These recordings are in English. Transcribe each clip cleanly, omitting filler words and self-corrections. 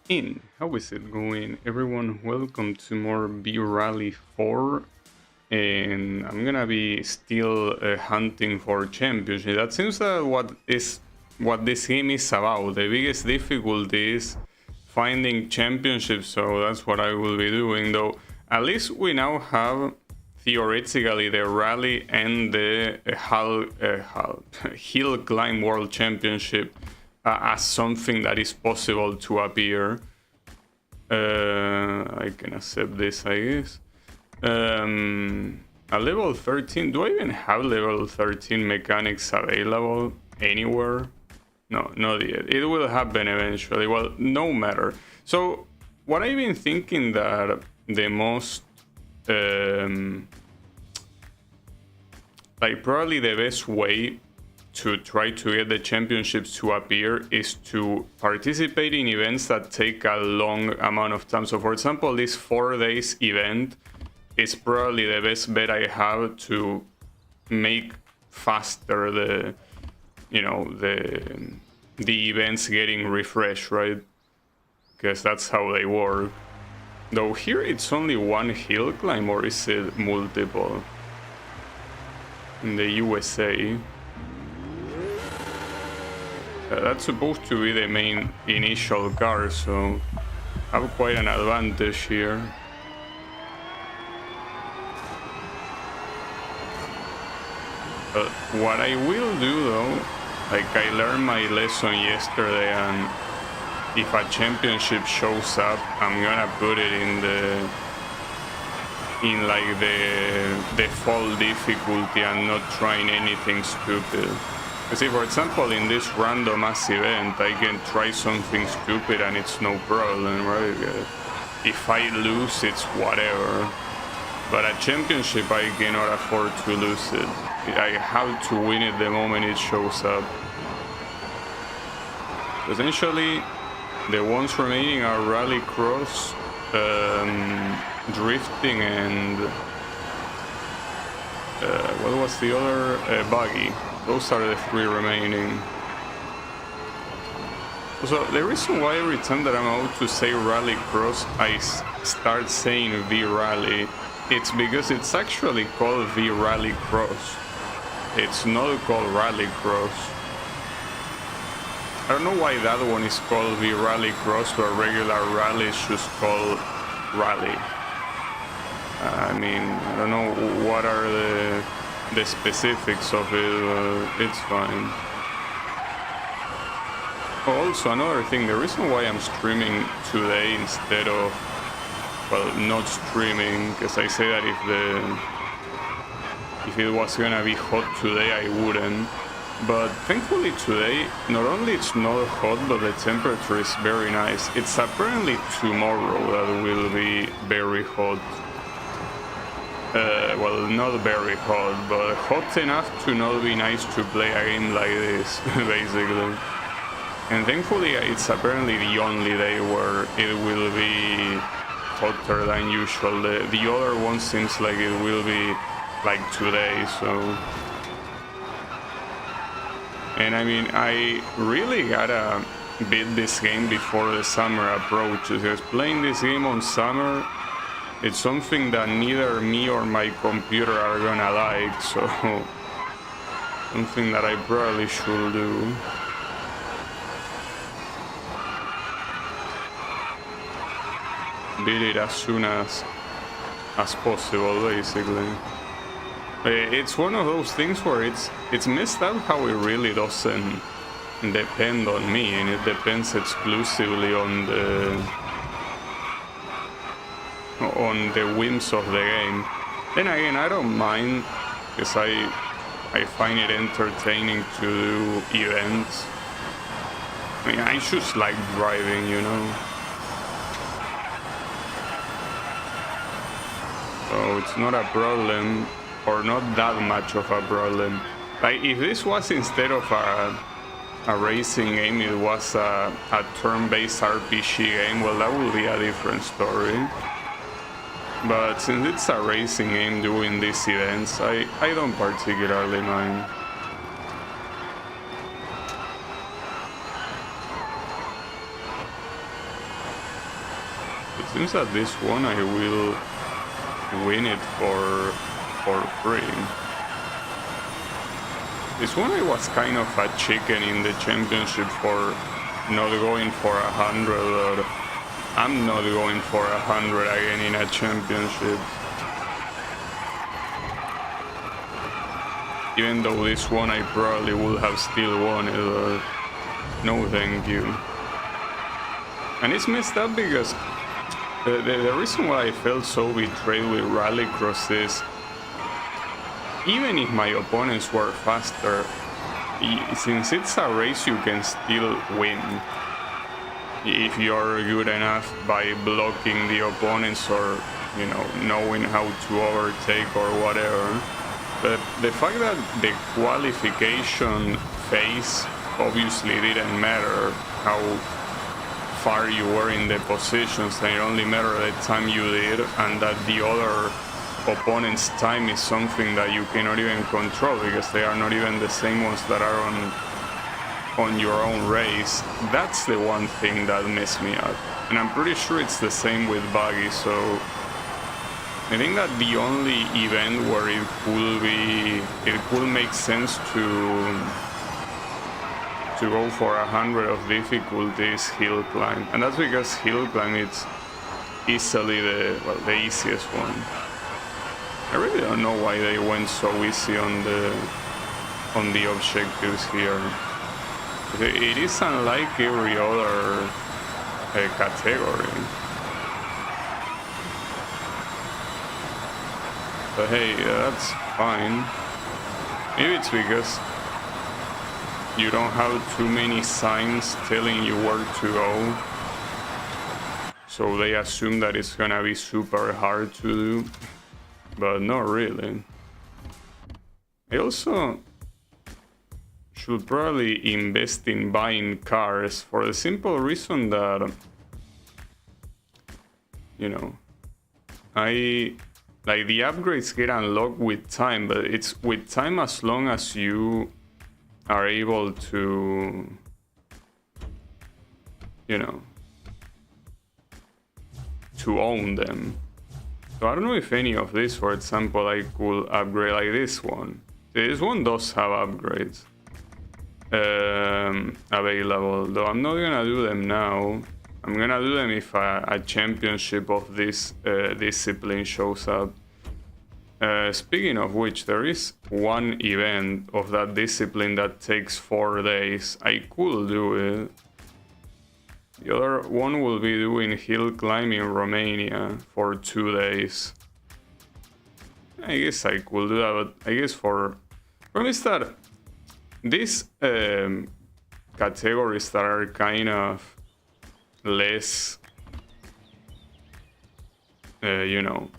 How is it going, everyone? Welcome to more B Rally 4, and I'm gonna be still hunting for championship. That seems that what this game is about. The biggest difficulty is finding championships, so that's what I will be doing. Though at least we now have theoretically the rally and the hill climb world championship as something that is possible to appear. I can accept this, I guess. A level 13. Do I even have level 13 mechanics available anywhere? No, not yet. It will happen eventually. Well, no matter. So, what I've been thinking that the most probably the best way to try to get the championships to appear is to participate in events that take a long amount of time. So for example, this 4 days event is probably the best bet I have to make faster the events getting refreshed, right? Because that's how they work. Though here it's only one hill climb, or is it multiple? In the USA. That's supposed to be the main initial car, so I have quite an advantage here. But what I will do though, like I learned my lesson yesterday, and if a championship shows up, I'm gonna put it in the default difficulty and not trying anything stupid. See, for example, in this random ass event, I can try something stupid and it's no problem, right? If I lose, it's whatever. But a championship, I cannot afford to lose it. I have to win it the moment it shows up. Essentially, the ones remaining are Rallycross, drifting, and what was the other? Buggy. Those are the 3 remaining. So the reason why every time that I'm about to say Rallycross, I start saying V-Rally, it's because it's actually called V-Rallycross. It's not called Rallycross. I don't know why that one is called V-Rallycross, but regular rally is just called Rally. I mean, I don't know what are the specifics of it, it's fine. Also, another thing, the reason why I'm streaming today instead of, well, not streaming, because I say that if it was gonna be hot today, I wouldn't. But thankfully today, not only it's not hot, but the temperature is very nice. It's apparently tomorrow that will be very hot. Well, not very hot, but hot enough to not be nice to play a game like this, basically. And thankfully, it's apparently the only day where it will be hotter than usual. The other one seems like it will be like today, so... And I mean, I really gotta beat this game before the summer approaches, because playing this game on summer, it's something that neither me or my computer are gonna like, so something that I probably should do. Beat it as soon as possible, basically. It's one of those things where it's messed up how it really doesn't depend on me, and it depends exclusively on the whims of the game. Then again, I don't mind, because I find it entertaining to do events. I mean, I just like driving, you know. So it's not a problem, or not that much of a problem. Like, if this was instead of a racing game, it was a turn-based RPG game, well, that would be a different story. But since it's a racing game doing these events, I don't particularly mind. It seems that this one I will win it for free. This one I was kind of a chicken in the championship for not going for 100, but I'm not going for 100 again in a championship. Even though this one I probably would have still won it, but no thank you. And it's messed up because the reason why I felt so betrayed with Rallycross is, even if my opponents were faster, since it's a race you can still win if you're good enough by blocking the opponents or, you know, knowing how to overtake or whatever. But the fact that the qualification phase obviously didn't matter how far you were in the positions, and it only mattered the time you did, and that the other opponent's time is something that you cannot even control because they are not even the same ones that are on your own race. That's the one thing that messed me up, and I'm pretty sure it's the same with Buggy. So I think that the only event where it could make sense to go for 100 of difficulty is hill climb, and that's because hill climb it's easily the easiest one. I really don't know why they went so easy on the objectives here. It is unlike every other category. But hey, that's fine. Maybe it's because you don't have too many signs telling you where to go, so they assume that it's gonna be super hard to do, but not really. I also should probably invest in buying cars for the simple reason that, you know, like the upgrades get unlocked with time, but it's with time as long as you are able to, you know, to own them. So I don't know if any of this, for example, I could upgrade like this one. This one does have upgrades available, though I'm not gonna do them now. I'm gonna do them if a championship of this discipline shows up. Speaking of which, there is one event of that discipline that takes 4 days. I could do it. The other one will be doing hill climb in Romania for 2 days. I guess I could do that, but I guess for... Problem is that these categories that are kind of less, you know,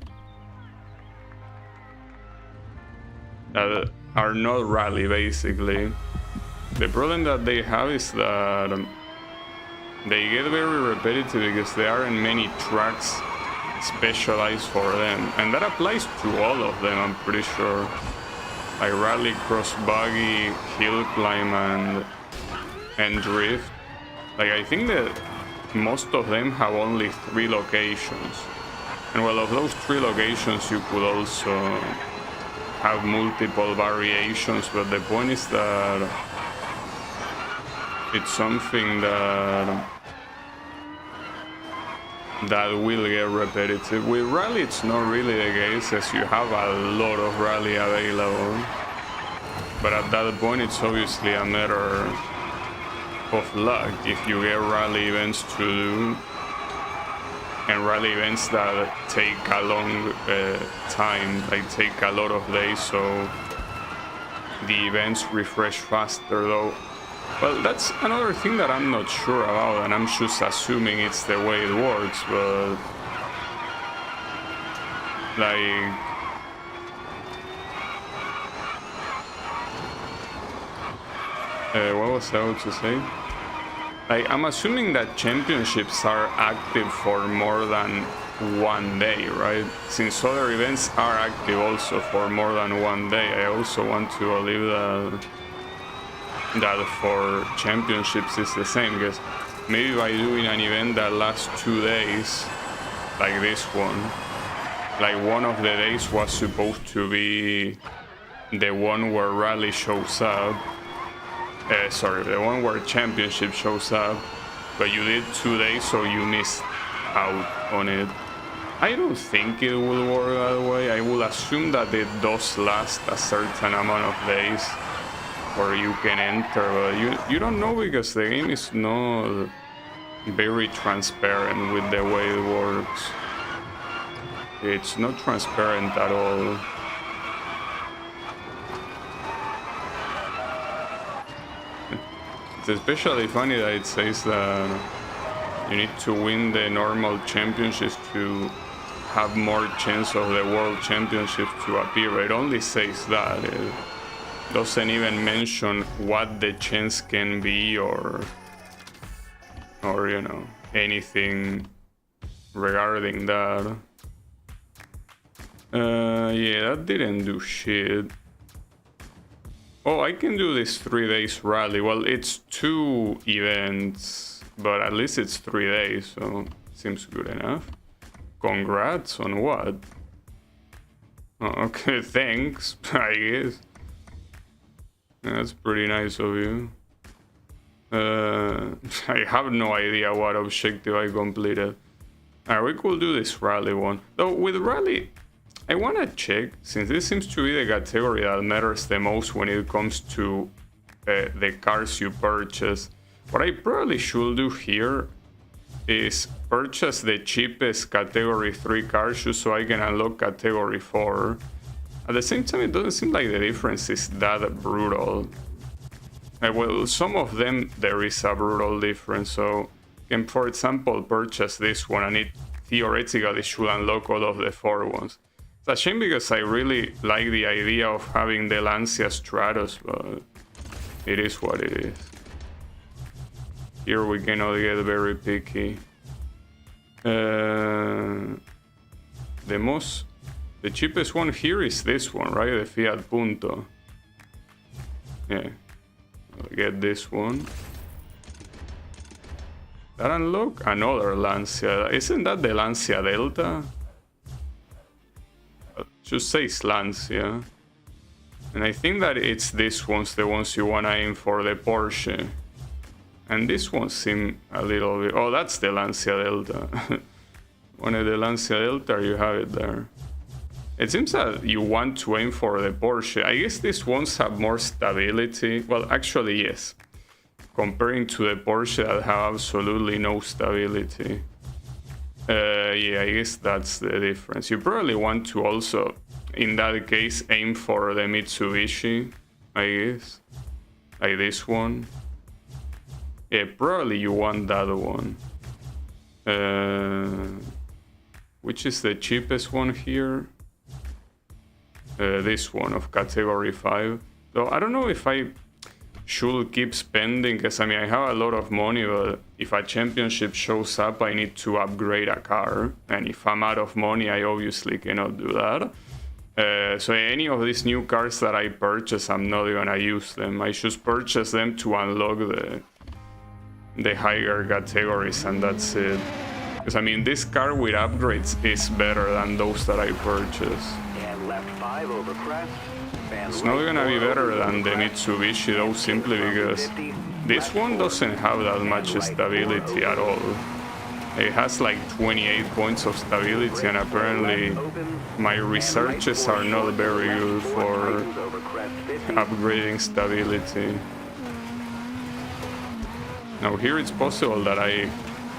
that are not rally basically. The problem that they have is that they get very repetitive because there aren't many tracks specialized for them, and that applies to all of them, I'm pretty sure. Like Rallycross, Buggy, Hill Climb, and Drift. Like I think that most of them have only 3 locations, and well, of those 3 locations you could also have multiple variations, but the point is that it's something that will get repetitive. With rally it's not really the case, as you have a lot of rally available, but at that point it's obviously a matter of luck if you get rally events to do, and rally events that take a long time, like take a lot of days, so the events refresh faster though. Well, that's another thing that I'm not sure about, and I'm just assuming it's the way it works, but like what was I about to say? Like, I'm assuming that championships are active for more than 1 day, right? Since other events are active also for more than 1 day, I also want to believe that for championships is the same, because maybe by doing an event that lasts 2 days, like this one. Like one of the days was supposed to be the one where rally shows up. Sorry, the one where championship shows up. But you did 2 days, so you missed out on it. I don't think it will work that way. I will assume that it does last a certain amount of days where you can enter, but you don't know because the game is not very transparent with the way it works. It's not transparent at all. It's especially funny that it says that you need to win the normal championships to have more chance of the world championship to appear. It only says that. It doesn't even mention what the chance can be or you know, anything regarding that. Yeah, that didn't do shit. Oh, I can do this 3 days rally. Well, it's 2 events, but at least it's 3 days, so seems good enough. Congrats on what? Oh, okay, thanks, I guess. That's pretty nice of you. I have no idea what objective I completed. Alright, we could do this rally one. Though with rally, I wanna check, since this seems to be the category that matters the most when it comes to the cars you purchase. What I probably should do here is purchase the cheapest category 3 cars just so I can unlock category 4. At the same time, it doesn't seem like the difference is that brutal. Well, some of them there is a brutal difference, so you can, for example, purchase this one and it theoretically should unlock all of the 4 ones. It's a shame because I really like the idea of having the Lancia Stratos, but it is what it is. Here we cannot get very picky. The cheapest one here is this one, right? The Fiat Punto. Yeah, I'll get this one. That unlock another Lancia. Isn't that the Lancia Delta? It just says Lancia. And I think that it's these ones, the ones you wanna aim for, the Porsche. And this one seem a little bit... Oh, that's the Lancia Delta. One of the Lancia Delta, you have it there. It seems that you want to aim for the Porsche. I guess these ones have more stability. Well, actually, yes. Comparing to the Porsche that have absolutely no stability. Yeah, I guess that's the difference. You probably want to also, in that case, aim for the Mitsubishi, I guess. Like this one. Yeah, probably you want that one. Which is the cheapest one here? This one of category 5. Though I don't know if I should keep spending, because I mean I have a lot of money, but if a championship shows up I need to upgrade a car, and if I'm out of money I obviously cannot do that. So any of these new cars that I purchase, I'm not gonna use them. I just purchase them to unlock the higher categories, and that's it. Because I mean this car with upgrades is better than those that I purchased. Left 5 over crest. It's not gonna be better than the Mitsubishi though, simply because this one doesn't have that much stability at all. It has like 28 points of stability, and apparently my researches are not very good for upgrading stability. Now here it's possible that I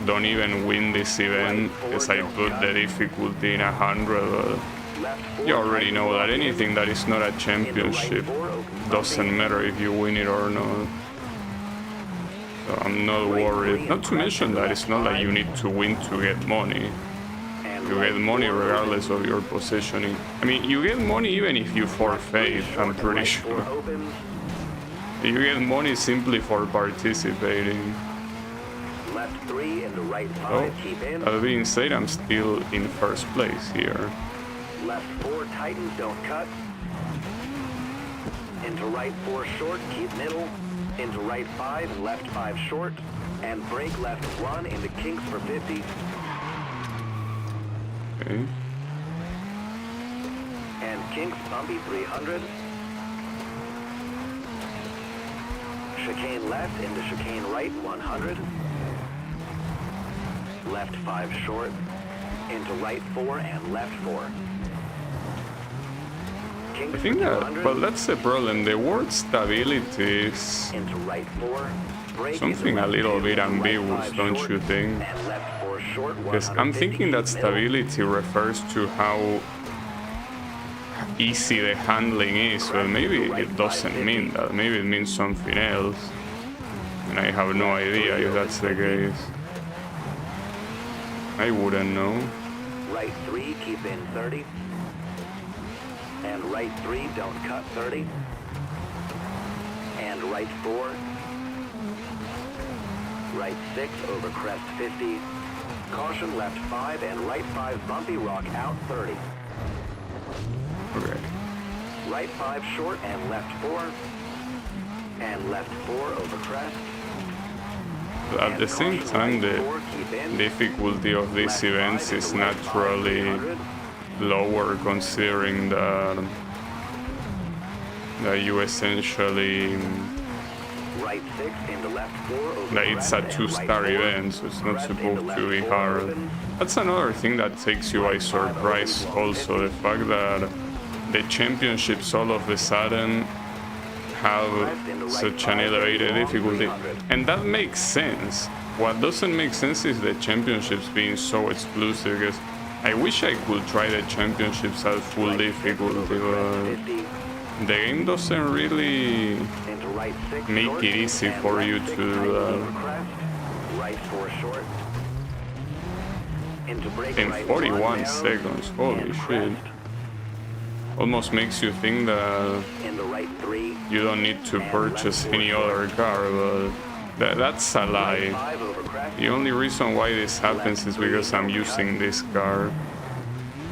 don't even win this event because I put the difficulty in 100. You already know that anything that is not a championship doesn't matter if you win it or not. So I'm not worried. Not to mention that it's not like you need to win to get money. You get money regardless of your positioning. I mean, you get money even if you forfeit, I'm pretty sure. You get money simply for participating. Left 3 into right 5, Oh, keep in. that being said, I'm still in first place here. Left 4 tightens, don't cut. Into right 4 short, keep middle. Into right 5 and left 5 short. And brake left 1 into kinks for 50. Okay. And kinks bumpy 300. Chicane left into chicane right 100. Left 5 short. Into right 4 and left 4. Kinks I think for that, 200. well, that's the problem. The word stability is Into right 4. Brake something into a left little 2, bit into right ambiguous, 5 don't short, you think? And left 4 short, Because I'm 150, thinking that keep middle. stability refers to how easy the handling is, but maybe it doesn't mean that. Maybe it means something else. And I have no idea if that's the case. I wouldn't know. Right 3, keep in 30. And right 3, don't cut 30. And right 4. Right 6, over crest 50. Caution left 5 and right 5 bumpy rock out 30. Okay. Right 5 short and left 4. And left 4 over crest. But at And the same caution time, right the 4, keep in. difficulty of these Left events 5 is into right 5, naturally 300. lower, considering that you essentially Right 6 into left 4 over that it's a crest and 2-star right 4. event, so it's not Crest into supposed left to be 4 hard. open. That's another thing that takes you by surprise. Also, the fact that the championships all of a sudden have such an elevated difficulty, and that makes sense. What doesn't make sense is the championships being so exclusive, because I wish I could try the championships at full Right 6 difficulty, over crest but 50. the game doesn't really Into right 6 make short, it easy and for left you 6 to tight do over that. crest. Right 4 short. Into brake In right 41 1 narrow, seconds, holy and shit. crest. Almost makes you think that Into right 3. you don't need to And purchase left any 4 other car, but that's a Right lie. 5 over crest. The only reason why this happens is because I'm using this car,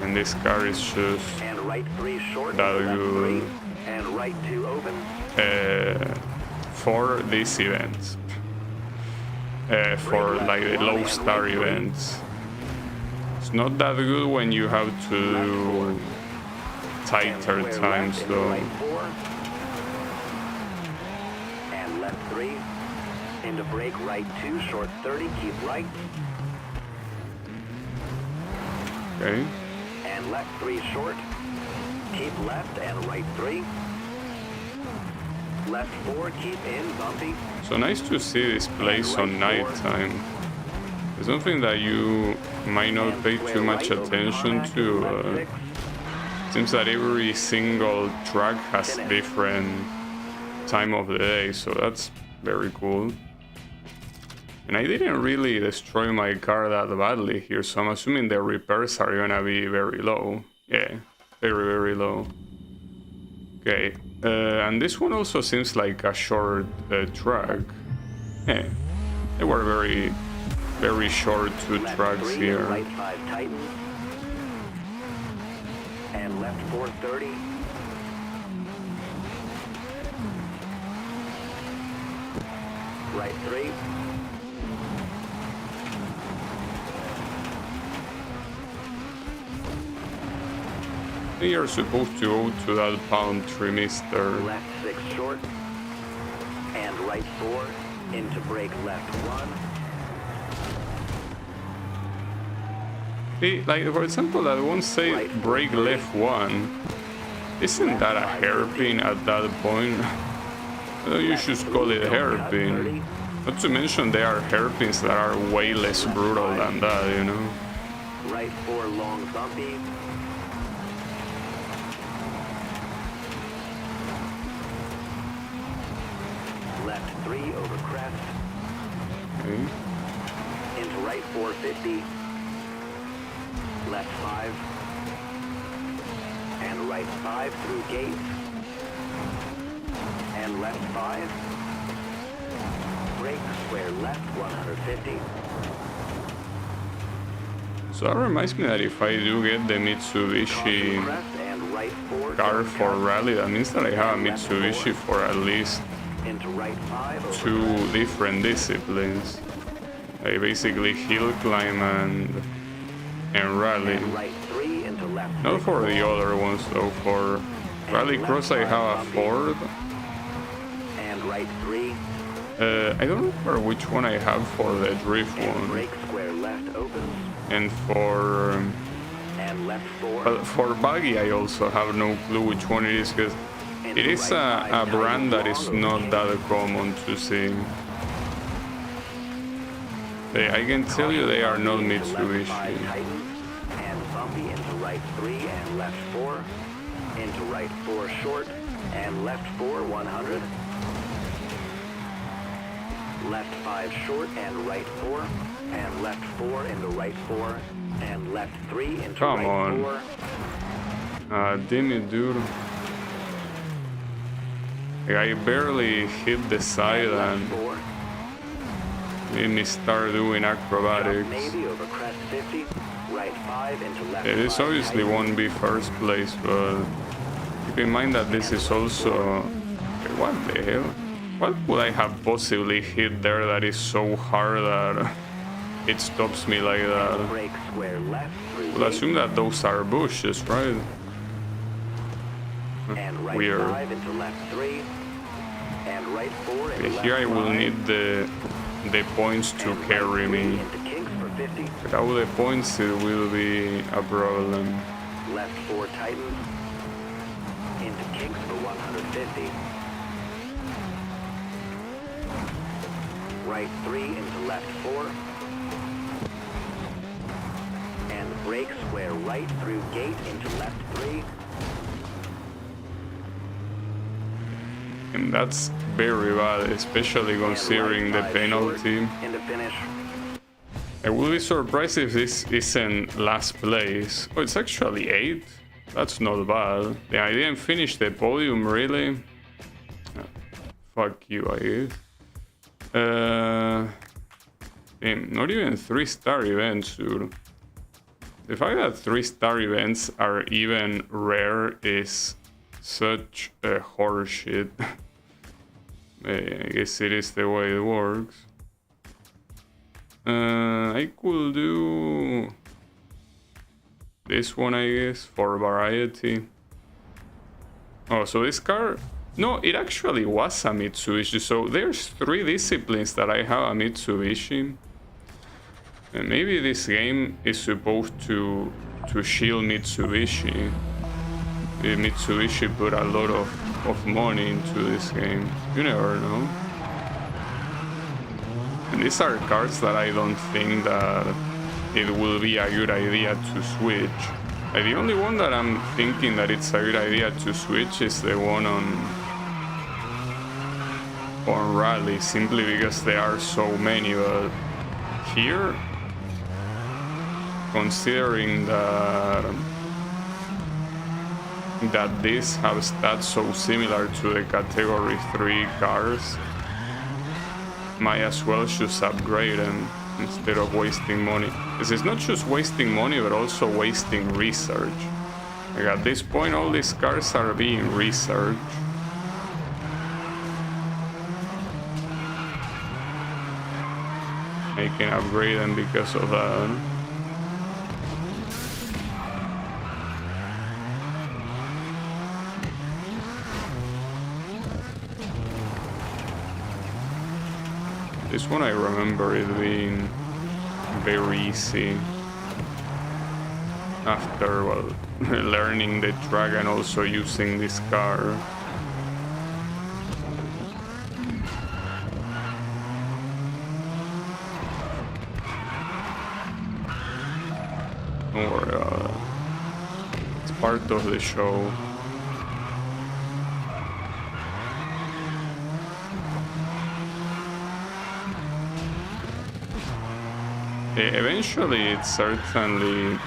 and this car is just And right 3 short. that into left good 3. And right 2 open. for these events, for like the low star events. It's not that good when you have to do tighter And square times left into though. right 4. And left 3. Into brake right 2, short 30, keep right. Okay. And left 3 short. Keep left and right 3. Left 4, keep in, bumpy. So nice to see this place on nighttime. It's something that you might not And pay square too much right over attention tarmac, to. left 6. Seems that every single track has different time of the day, so that's very cool. And I didn't really destroy my car that badly here, so I'm assuming the repairs are gonna be very low. Yeah, very, very low. Okay, and this one also seems like a short track. Yeah, they were very, very short two Left tracks 3 here. and right 5 tighten. And left 4, 30. Right 3. They are supposed to go to that palm tree, mister. Left 6 short. And right 4. Into brake left 1. See, like for example, that one say brake left one. Isn't that a hairpin at that point? You should call it hairpin. Not to mention there are hairpins that are way less brutal than that, you know? Right 4 long bumpy. Left 3 over crest. Okay. Into right 450. Left 5. And right 5 through gate. And left 5. Brake square left 150. So that reminds me that if I do get the Mitsubishi Caution crest and right 4. car don't for cut. rally, that means that I have a Mitsubishi for at least Into right 5 over 2 crest. different disciplines. Like basically hill climb and and Rally. And right 3 into left 6. Not for the other ones though. For Rallycross I have a Ford. And right 3. I don't remember which one I have for the drift And one. brake square left opens. And for And left 4. for Buggy I also have no clue which one it is, because it is a brand that is not that common to see. I can tell you they are not Mitsubishi. And bumpy into right 3 and left 4. Into right 4 short and left 4 100. Left 5 short and right 4. And left 4 into right 4. And left 3 into Come right on. 4. Damn it, dude. I barely hit the side and 4. made me start doing acrobatics. Navy over crest 50. Right 5 into left Yeah, this 5 obviously tight. won't be first place, but keep in mind that this is also... What the hell? What would I have possibly hit there that is so hard that it stops me like that? Brake square left through We'll 8. assume that those are bushes, right? And right Weird. 5 into left 3. And right 4 into left Here I will 5. need the points to And right carry 3 me. into kinks for 50. Without the points it will be a problem. Left 4 tightens. Into kinks for 150. Right 3 into left 4. And brake square right through gate into left 3. And that's very bad, especially considering the penalty. Into finish. I will be surprised if this isn't last place. Oh, it's actually 8. That's not bad. Yeah, I didn't finish the podium, really. Fuck you, I guess. Damn, not even 3-star events, dude. The fact that 3-star events are even rare is such a horseshit. I guess it is the way it works. I could do this one, I guess, for variety. Oh, so this car... No, it actually was a Mitsubishi. So there's 3 disciplines that I have a Mitsubishi. And maybe this game is supposed to shield Mitsubishi. Mitsubishi put a lot of money into this game. You never know. And these are cars that I don't think that it will be a good idea to switch. The only one that I'm thinking that it's a good idea to switch is the one on Rally, simply because there are so many. But here, considering that these have stats so similar to the category 3 cars, might as well just upgrade them instead of wasting money. Because it's not just wasting money, but also wasting research. Like at this point, all these cars are being researched. I can upgrade them because of that. This one I remember it being very easy after, well, learning the track and also using this car. Or it's part of the show. Eventually, it certainly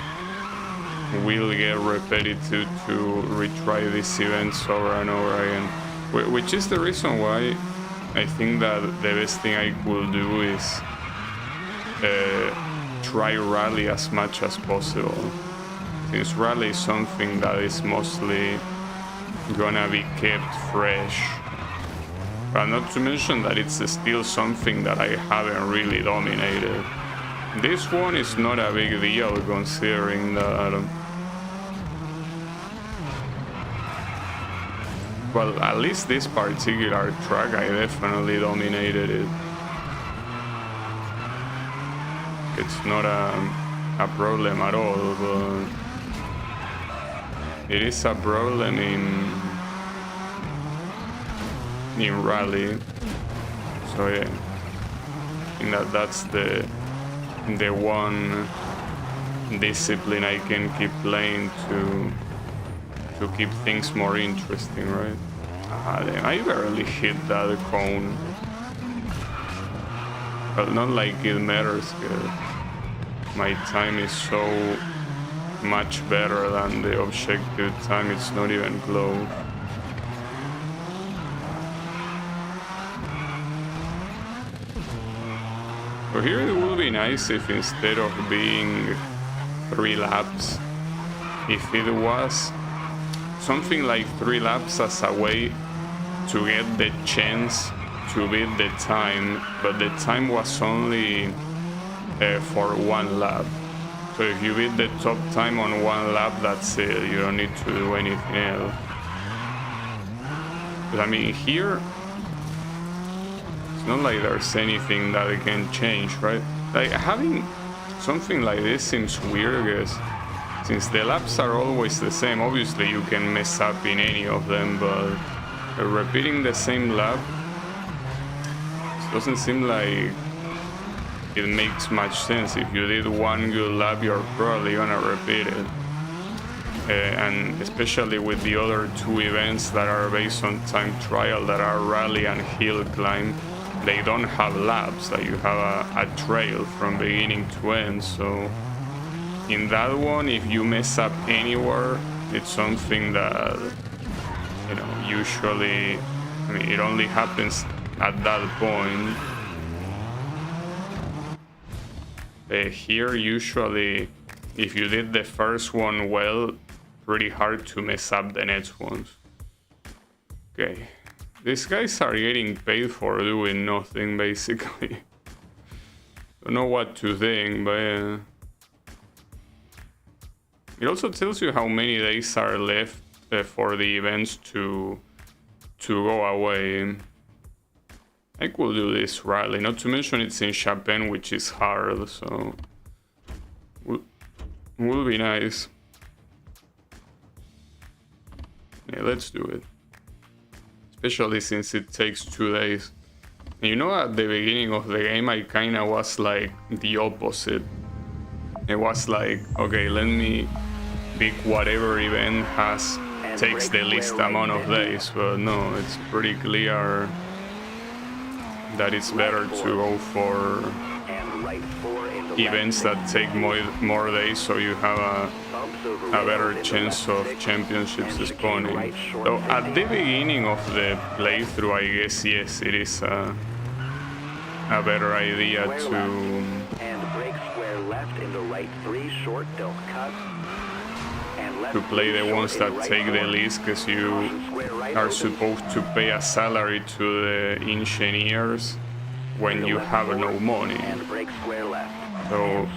will get repetitive to retry these events over and over again, which is the reason why I think that the best thing I could do is try rally as much as possible, since rally is something that is mostly gonna be kept fresh, but not to mention that it's still something that I haven't really dominated. This one is not a big deal considering that. Well, at least this particular track, I definitely dominated it. It's not a problem at all, but it is a problem in rally. So yeah, I think that's the one discipline I can keep playing to keep things more interesting, right? Ah, damn, I barely hit that cone. But not like it matters, cause my time is so much better than the objective time, it's not even close. So here it would be nice if instead of being 3 laps, if it was something like 3 laps as a way to get the chance to beat the time, but the time was only for 1 lap. So if you beat the top time on 1 lap, that's it, you don't need to do anything else. But I mean, here it's not like there's anything that it can change, right? Like having something like this seems weird, because since the laps are always the same, obviously you can mess up in any of them, but repeating the same lap doesn't seem like it makes much sense. If you did 1 good lap, you're probably gonna repeat it. And especially with the other 2 events that are based on time trial, that are rally and hill climb, they don't have laps, like you have a trail from beginning to end. So in that one, if you mess up anywhere, it's something that, you know, usually, I mean, it only happens at that point. Here, usually, if you did the first one well, pretty hard to mess up the next ones. Okay, these guys are getting paid for doing nothing, basically. Don't know what to think, but it also tells you how many days are left for the events to go away. I could do this rally, not to mention it's in Chapin, which is hard, so will be nice. Yeah, let's do it. Especially since it takes 2 days. And you know, at the beginning of the game, I kinda was like the opposite. It was like, okay, let me pick whatever event takes the least amount of days, but no, it's pretty clear that it's better to go for events that take more days, so you have a better chance of championships spawning. So at the beginning of the playthrough, I guess, yes, it is a better idea to play the ones that take the least, because you are supposed to pay a salary to the engineers when you have no money. So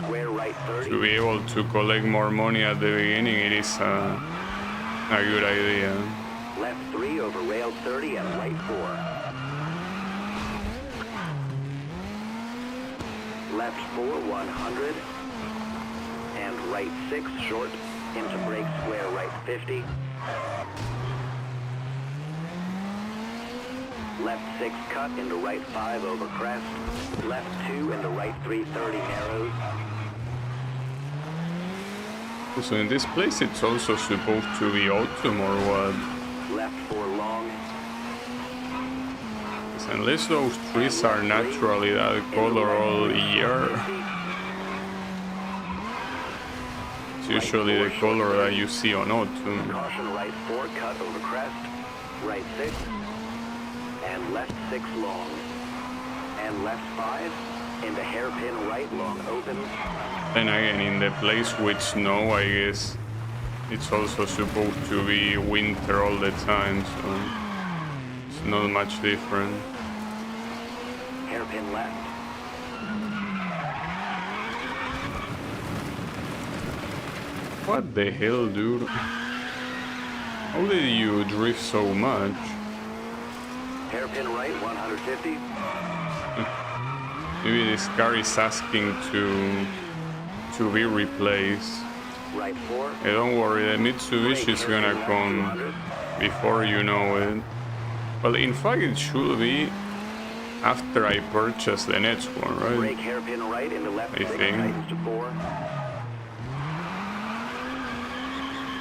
to be able to collect more money at the beginning, it is a good idea. Left 3 over rail 30 and right 4. Left 4 100 and right 6 short into brake square right 50. Left 6 cut into right 5 over crest. Left 2 into right 330 narrows. So in this place it's also supposed to be autumn or what? Left 4 long. Unless those trees are naturally that color all year, it's usually the color that you see on autumn. Caution right 4 cut over crest. Right 6. And left 6 long. And left 5 into hairpin right long open. And again, in the place with snow, I guess it's also supposed to be winter all the time, so it's not much different. Hairpin left. What the hell, dude? How did you drift so much? Hairpin right, 150. Maybe this car is asking to be replaced. Right 4. Hey, don't worry, the Mitsubishi is gonna come before you know it. Well, in fact, it should be after I purchase the next one, right? Brake hairpin right into left I 6, think. tightens to 4.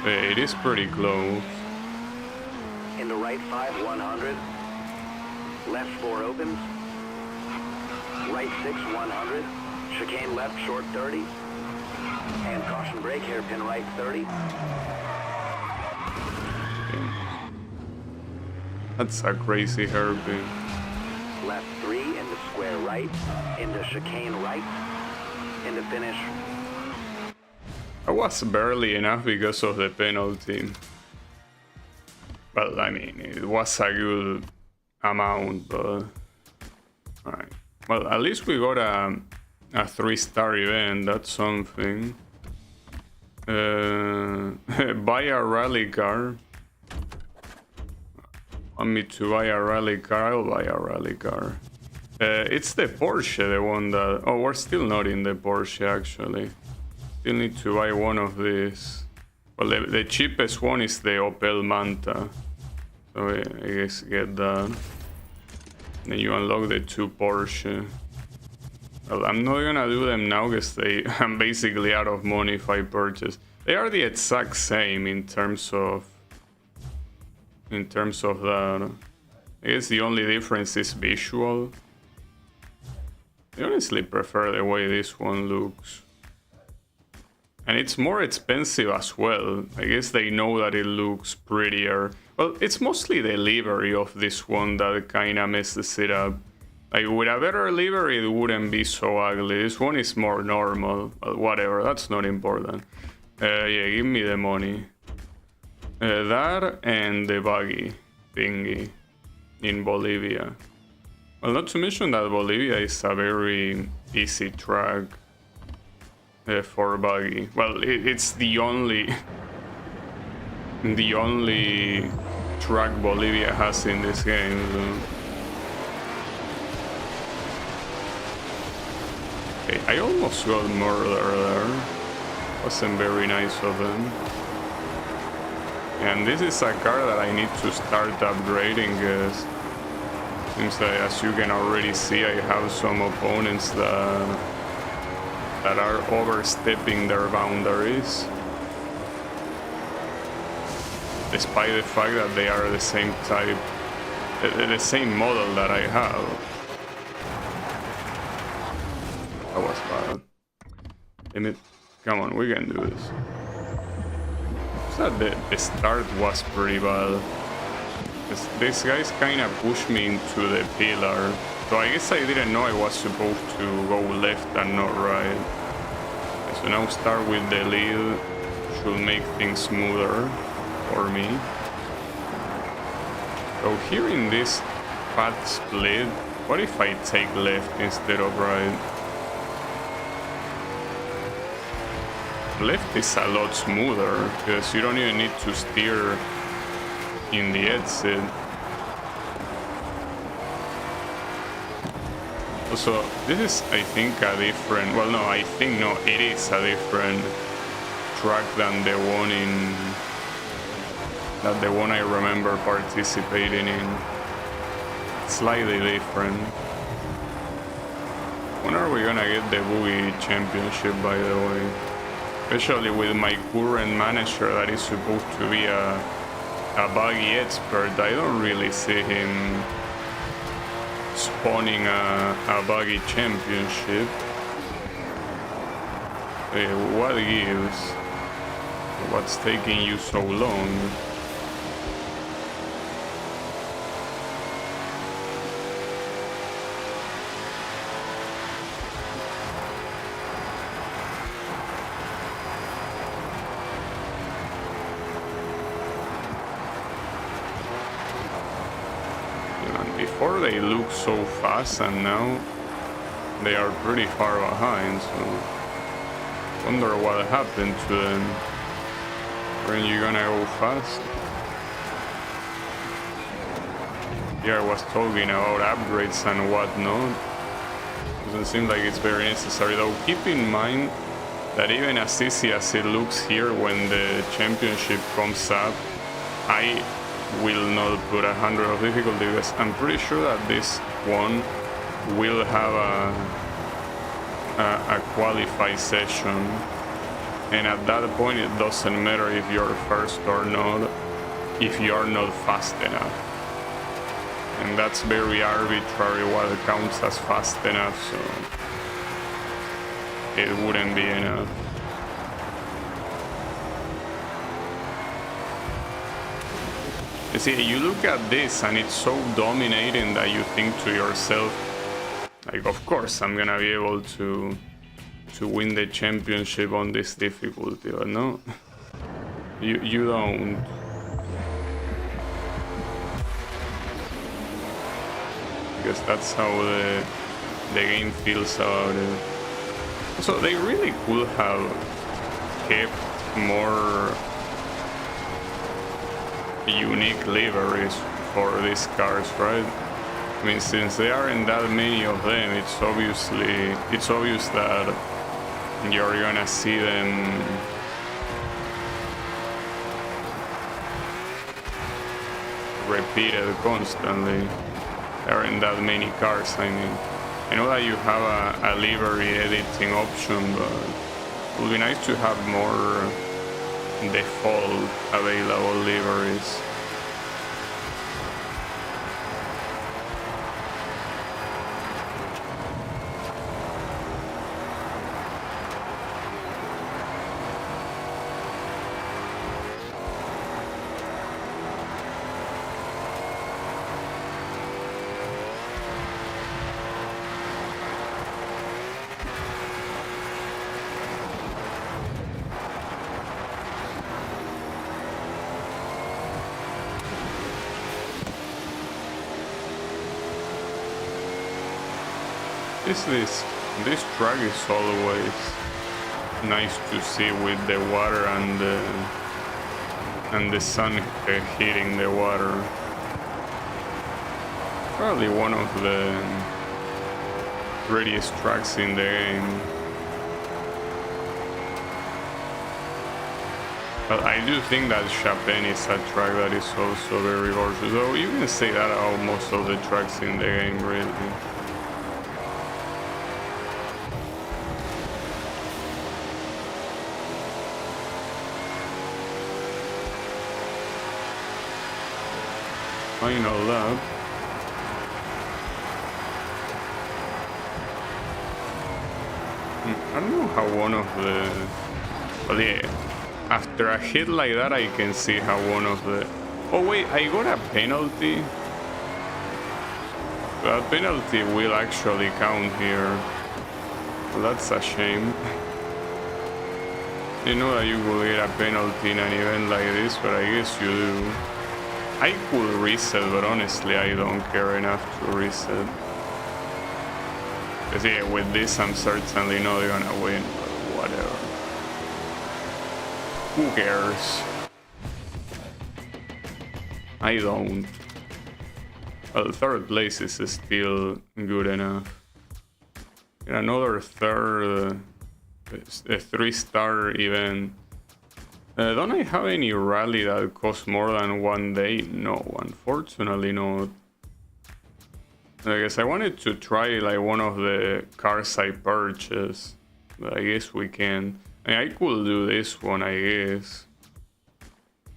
It is pretty close. Into right 5, 100. Left 4 opens. Right 6, 100. Chicane left, short 30. And caution brake, hairpin right 30. That's a crazy hairpin. Left 3 into square right. Into chicane right. Into finish. I was barely enough because of the penalty. Well, I mean, it was a good amount, but... Alright. Well, at least we got a 3-star event, that's something. Buy a rally car. Want me to buy a rally car? I'll buy a rally car. It's the Porsche, the one that... Oh, we're still not in the Porsche, actually. Still need to buy one of these. Well, the cheapest one is the Opel Manta. So I guess get that. Then you unlock the 2 Porsche. Well, I'm not gonna do them now because I'm basically out of money if I purchase. They are the exact same in terms of that. I guess the only difference is visual. I honestly prefer the way this one looks. And it's more expensive as well. I guess they know that it looks prettier. Well, it's mostly the livery of this one that kinda messes it up. Like, with a better livery, it wouldn't be so ugly. This one is more normal. Well, whatever, that's not important. Yeah, give me the money. That and the buggy thingy in Bolivia. Well, not to mention that Bolivia is a very easy track for buggy. Well, it's the only track Bolivia has in this game. So. Okay, I almost got murdered there. Wasn't very nice of them. And this is a car that I need to start upgrading because seems that, as you can already see, I have some opponents that are overstepping their boundaries. Despite the fact that they are the same type, the same model that I have. That was bad. Damn it. Come on, we can do this. So the start was pretty bad. These guys kinda pushed me into the pillar. So I guess I didn't know I was supposed to go left and not right. So now start with the lead. Should make things smoother for me. So here in this path split, what if I take left instead of right? Left is a lot smoother because you don't even need to steer in the exit. Also, this is, I think, a different... Well, no, I think, no, it is a different track than the one I remember participating in. Slightly different. When are we gonna get the Boogie Championship, by the way? Especially with my current manager that is supposed to be a buggy expert, I don't really see him spawning a buggy championship. What gives? What's taking you so long? Before they look so fast, and now they are pretty far behind, so wonder what happened to them. When you gonna go fast? Yeah, I was talking about upgrades and whatnot. Doesn't seem like it's very necessary though. Keep in mind that even as easy as it looks here when the championship comes up, I will not put 100 of difficulty because I'm pretty sure that this one will have a qualify session, and at that point it doesn't matter if you're first or not, if you are not fast enough. And that's very arbitrary what counts as fast enough, so it wouldn't be enough. You see, you look at this and it's so dominating that you think to yourself, like, of course I'm gonna be able to win the championship on this difficulty, but no, you don't. Because that's how the game feels about it. So they really could have kept more unique liveries for these cars, right? I mean, since there aren't that many of them, it's obvious that you're gonna see them repeated constantly. There aren't that many cars, I mean. I know that you have a livery editing option, but it would be nice to have more default available liveries. This track is always nice to see with the water and the sun hitting the water. Probably one of the prettiest tracks in the game. But I do think that Chapin is a track that is also very gorgeous. So you can say that about most of the tracks in the game, really. Final lap. I don't know how one of the... Well, yeah, after a hit like that I can see how one of the... Oh wait, I got a penalty. That penalty will actually count here. Well, that's a shame. You know that you will get a penalty in an event like this, but I guess you do. I could reset, but honestly I don't care enough to reset. Because yeah, with this I'm certainly not gonna win, but whatever. Who cares? I don't. Well, third place is still good enough. Get another third, a 3-star event. Don't I have any rally that costs more than 1 day? No, unfortunately not. I guess I wanted to try like one of the cars I purchased, but I guess we can. I mean, I could do this one, I guess.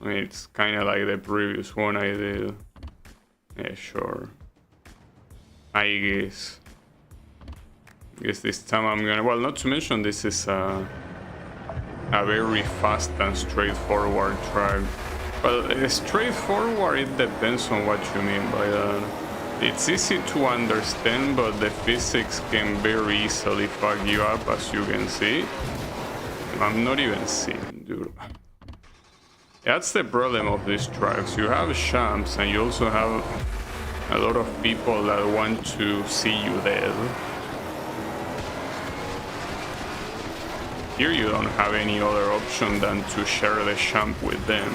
I mean, it's kind of like the previous one I did. Yeah, sure. I guess. This time I'm gonna... Well, not to mention this is a very fast and straightforward track. Well, straightforward, it depends on what you mean by that. It's easy to understand, but the physics can very easily fuck you up, as you can see. I'm not even seeing, dude. That's the problem of these tracks. You have champs, and you also have a lot of people that want to see you dead. Here you don't have any other option than to share the champ with them.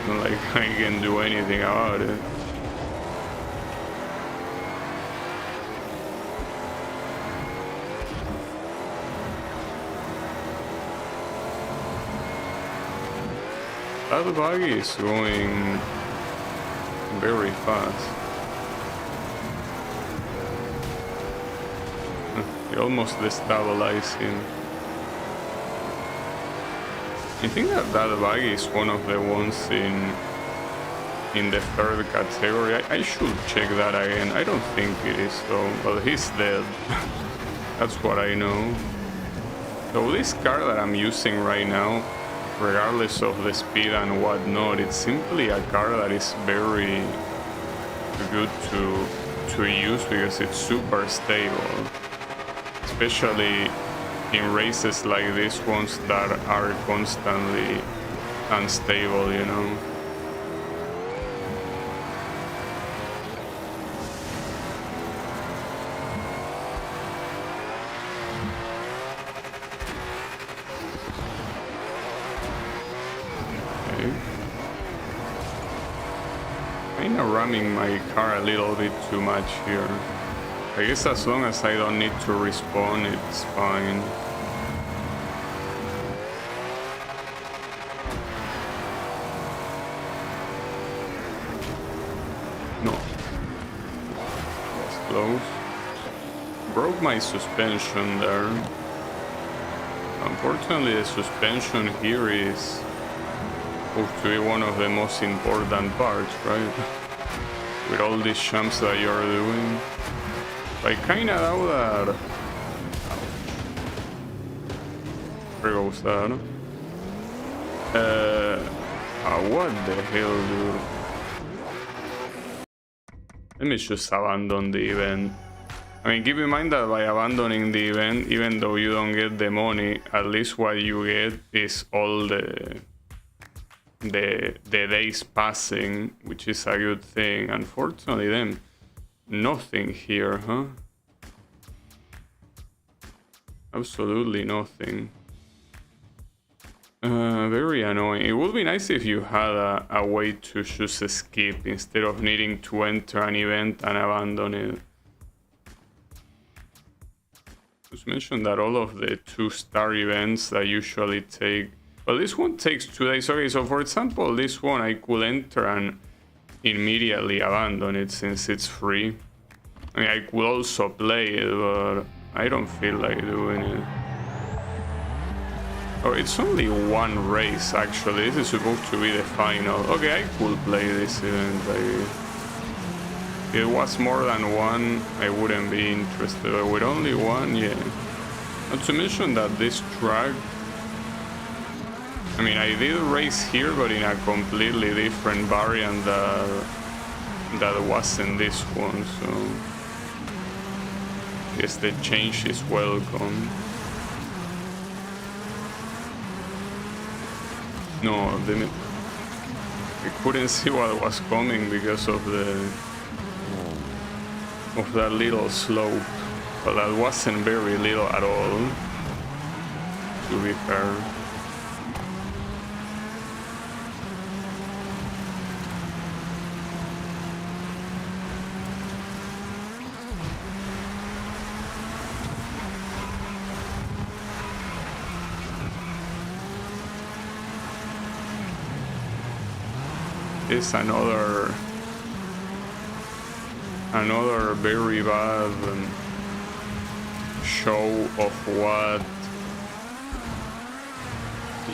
Not like I can do anything about it. That buggy is going very fast. It almost destabilized him. I think that buggy is one of the ones in the third category. I should check that again. I don't think it is though. Well, he's dead. That's what I know. So this car that I'm using right now, regardless of the speed and whatnot, it's simply a car that is very good to use because it's super stable, especially in races like these ones that are constantly unstable, you know. Kinda ramming my car a little bit too much here. I guess as long as I don't need to respawn, it's fine. No. That's close. Broke my suspension there. Unfortunately, the suspension here is supposed to be one of the most important parts, right? With all these jumps that you're doing. I kinda know that. Where goes that? What the hell, dude? Let me just abandon the event. I mean, keep in mind that by abandoning the event, even though you don't get the money, at least what you get is all the days passing, which is a good thing. Unfortunately, then nothing here, huh? Absolutely nothing. Very annoying. It would be nice if you had a way to just skip instead of needing to enter an event and abandon it. Just mention that all of the 2-star events that usually take, well, this one takes 2 days. Okay, so for example, this one I could enter and immediately abandon it since it's free. I mean, I could also play it, but I don't feel like doing it. Oh, it's only one race actually. This is supposed to be the final. Okay, I could play this event. If it was more than one, I wouldn't be interested. But with only one, yeah. Not to mention that this track, I mean, I did race here, but in a completely different variant that wasn't this one, so I guess the change is welcome. No, I couldn't see what was coming because of that little slope, but that wasn't very little at all, to be fair. It's another very bad show of what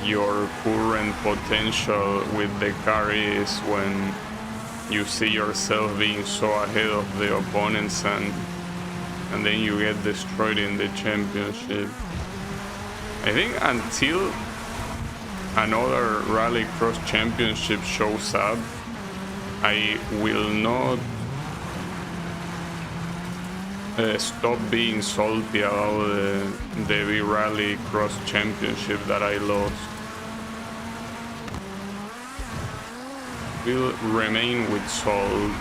your current potential with the car is when you see yourself being so ahead of the opponents and then you get destroyed in the championship. I think until another Rallycross championship shows up, I will not stop being salty about the V-Rallycross championship that I lost. Will remain with salt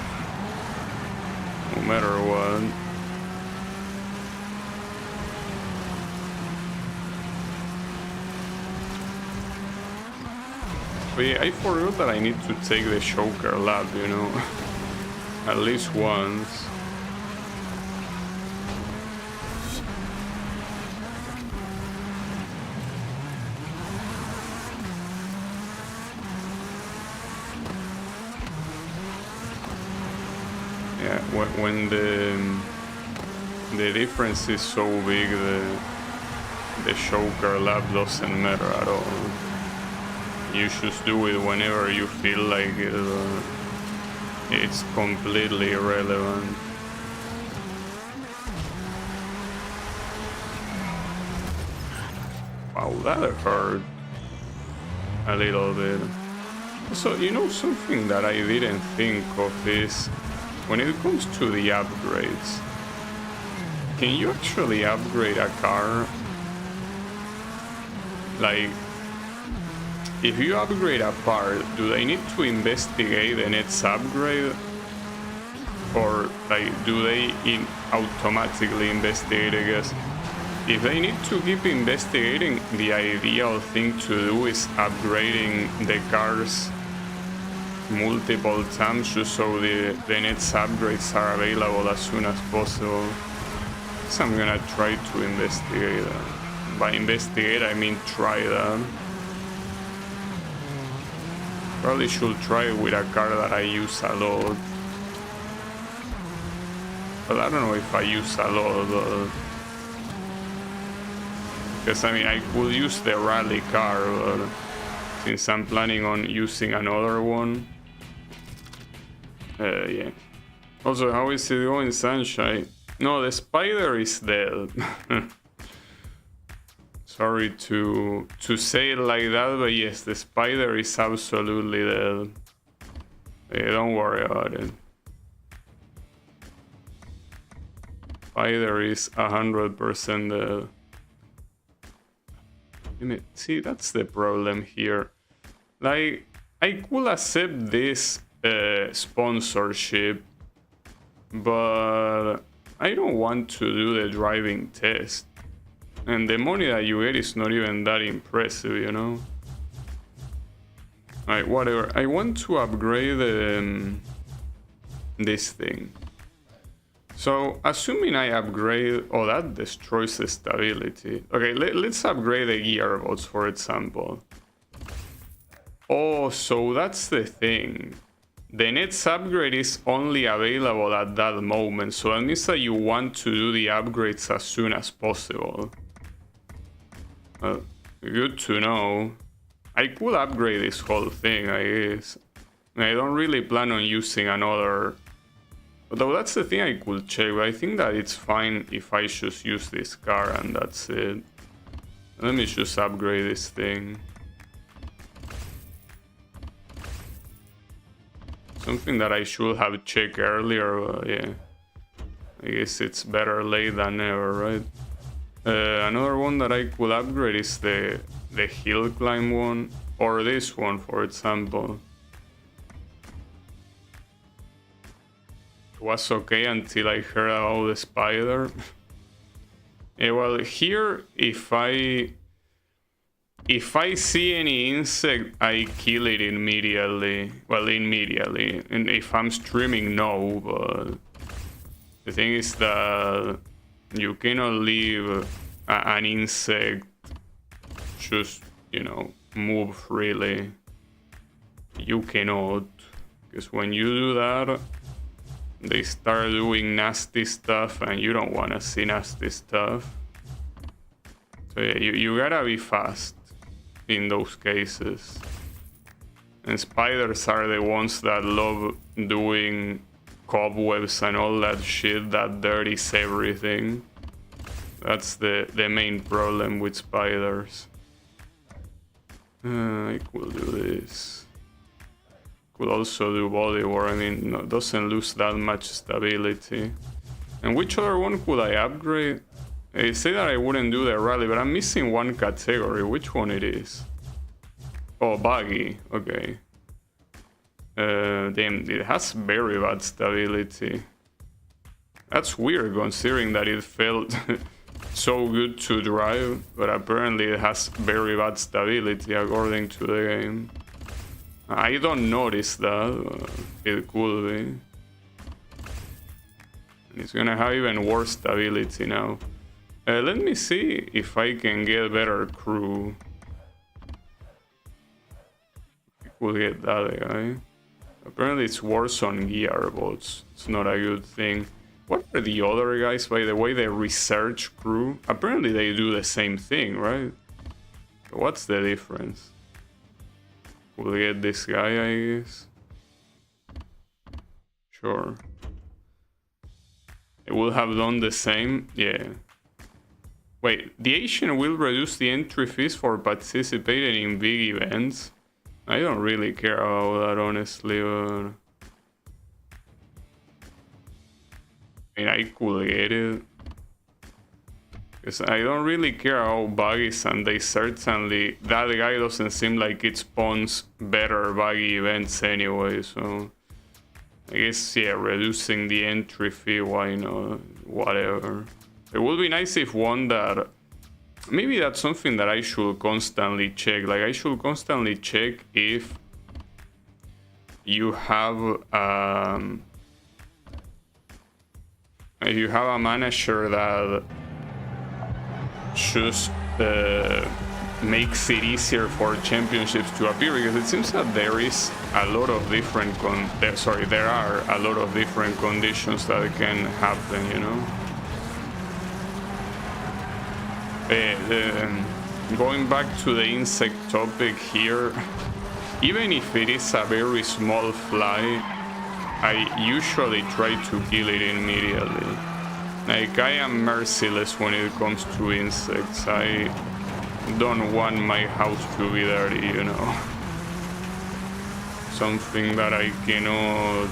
no matter what. But yeah, I forgot that I need to take the choker lap, you know, at least once. Yeah, when the difference is so big, the choker lap doesn't matter at all. You just do it whenever you feel like it. It's completely irrelevant. Wow, that hurt a little bit. So, you know, something that I didn't think of is when it comes to the upgrades, can you actually upgrade a car? Like, if you upgrade a part, do they need to investigate the next upgrade? Or, like, do they automatically investigate, I guess? If they need to keep investigating, the ideal thing to do is upgrading the cars multiple times just so the next upgrades are available as soon as possible. So I'm gonna try to investigate that. By investigate, I mean try that. Probably should try it with a car that I use a lot. But I don't know if I use a lot. Because I mean, I could use the rally car, but since I'm planning on using another one. Yeah. Also, how is it going, Sunshine? No, the spider is dead. Sorry to say it like that, but yes, the spider is absolutely dead. Yeah, don't worry about it. Spider is 100% dead. See, that's the problem here. Like, I could accept this sponsorship, but I don't want to do the driving test. And the money that you get is not even that impressive, you know? Alright, whatever. I want to upgrade this thing. So, assuming I upgrade... Oh, that destroys the stability. Okay, let's upgrade the gearbox, for example. Oh, so that's the thing. The next upgrade is only available at that moment, so that means that you want to do the upgrades as soon as possible. Good to know. I could upgrade this whole thing, I guess. I don't really plan on using another... Although that's the thing I could check, but I think that it's fine if I just use this car and that's it. Let me just upgrade this thing. Something that I should have checked earlier, but yeah. I guess it's better late than never, right? Another one that I could upgrade is the hill climb one, or this one, for example. It was okay until I heard about the spider. Yeah, well, here, if I see any insect, I kill it immediately. Well, immediately. And if I'm streaming, no, but the thing is that you cannot leave an insect just, you know, move freely. You cannot, because when you do that, they start doing nasty stuff and you don't want to see nasty stuff. So yeah, you gotta be fast in those cases. And spiders are the ones that love doing cobwebs and all that shit that dirties everything. That's the main problem with spiders. I could do this. Could also do bodywork. I mean, no, doesn't lose that much stability. And which other one could I upgrade? I say that I wouldn't do the rally, but I'm missing one category. Which one it is? Oh, buggy. Okay. Damn, it has very bad stability. That's weird considering that it felt so good to drive, but apparently it has very bad stability according to the game. I don't notice that. It could be. It's gonna have even worse stability now. Let me see if I can get better crew. We'll get that guy. Apparently it's worse on gearbots. It's not a good thing. What are the other guys, by the way? The research crew? Apparently they do the same thing, right? What's the difference? We'll get this guy, I guess. Sure. It will have done the same, yeah. Wait, the Asian will reduce the entry fees for participating in big events? I don't really care about that, honestly, but... I mean, I could get it. Because I don't really care about buggies, and they certainly... That guy doesn't seem like it spawns better buggy events anyway, so... I guess, yeah, reducing the entry fee, why not? Whatever. It would be nice if one that... Maybe that's something that I should constantly check. Like, I should constantly check if you have a manager that just makes it easier for championships to appear, because it seems that there is a lot of different there are a lot of different conditions that can happen, you know. Going back to the insect topic here, even if it is a very small fly, I usually try to kill it immediately. Like, I am merciless when it comes to insects. I don't want my house to be dirty, you know. Something that I cannot...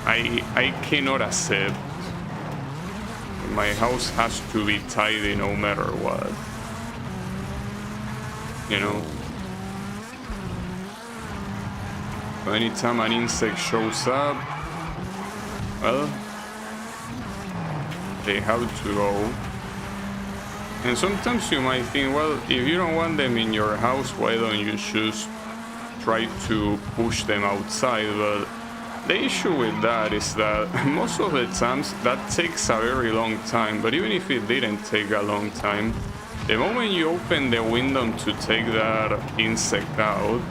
I cannot accept. My house has to be tidy no matter what. You know? Anytime an insect shows up, well, they have to go. And sometimes you might think, well, if you don't want them in your house, why don't you just try to push them outside? But the issue with that is that most of the times that takes a very long time. But even if it didn't take a long time, the moment you open the window to take that insect out,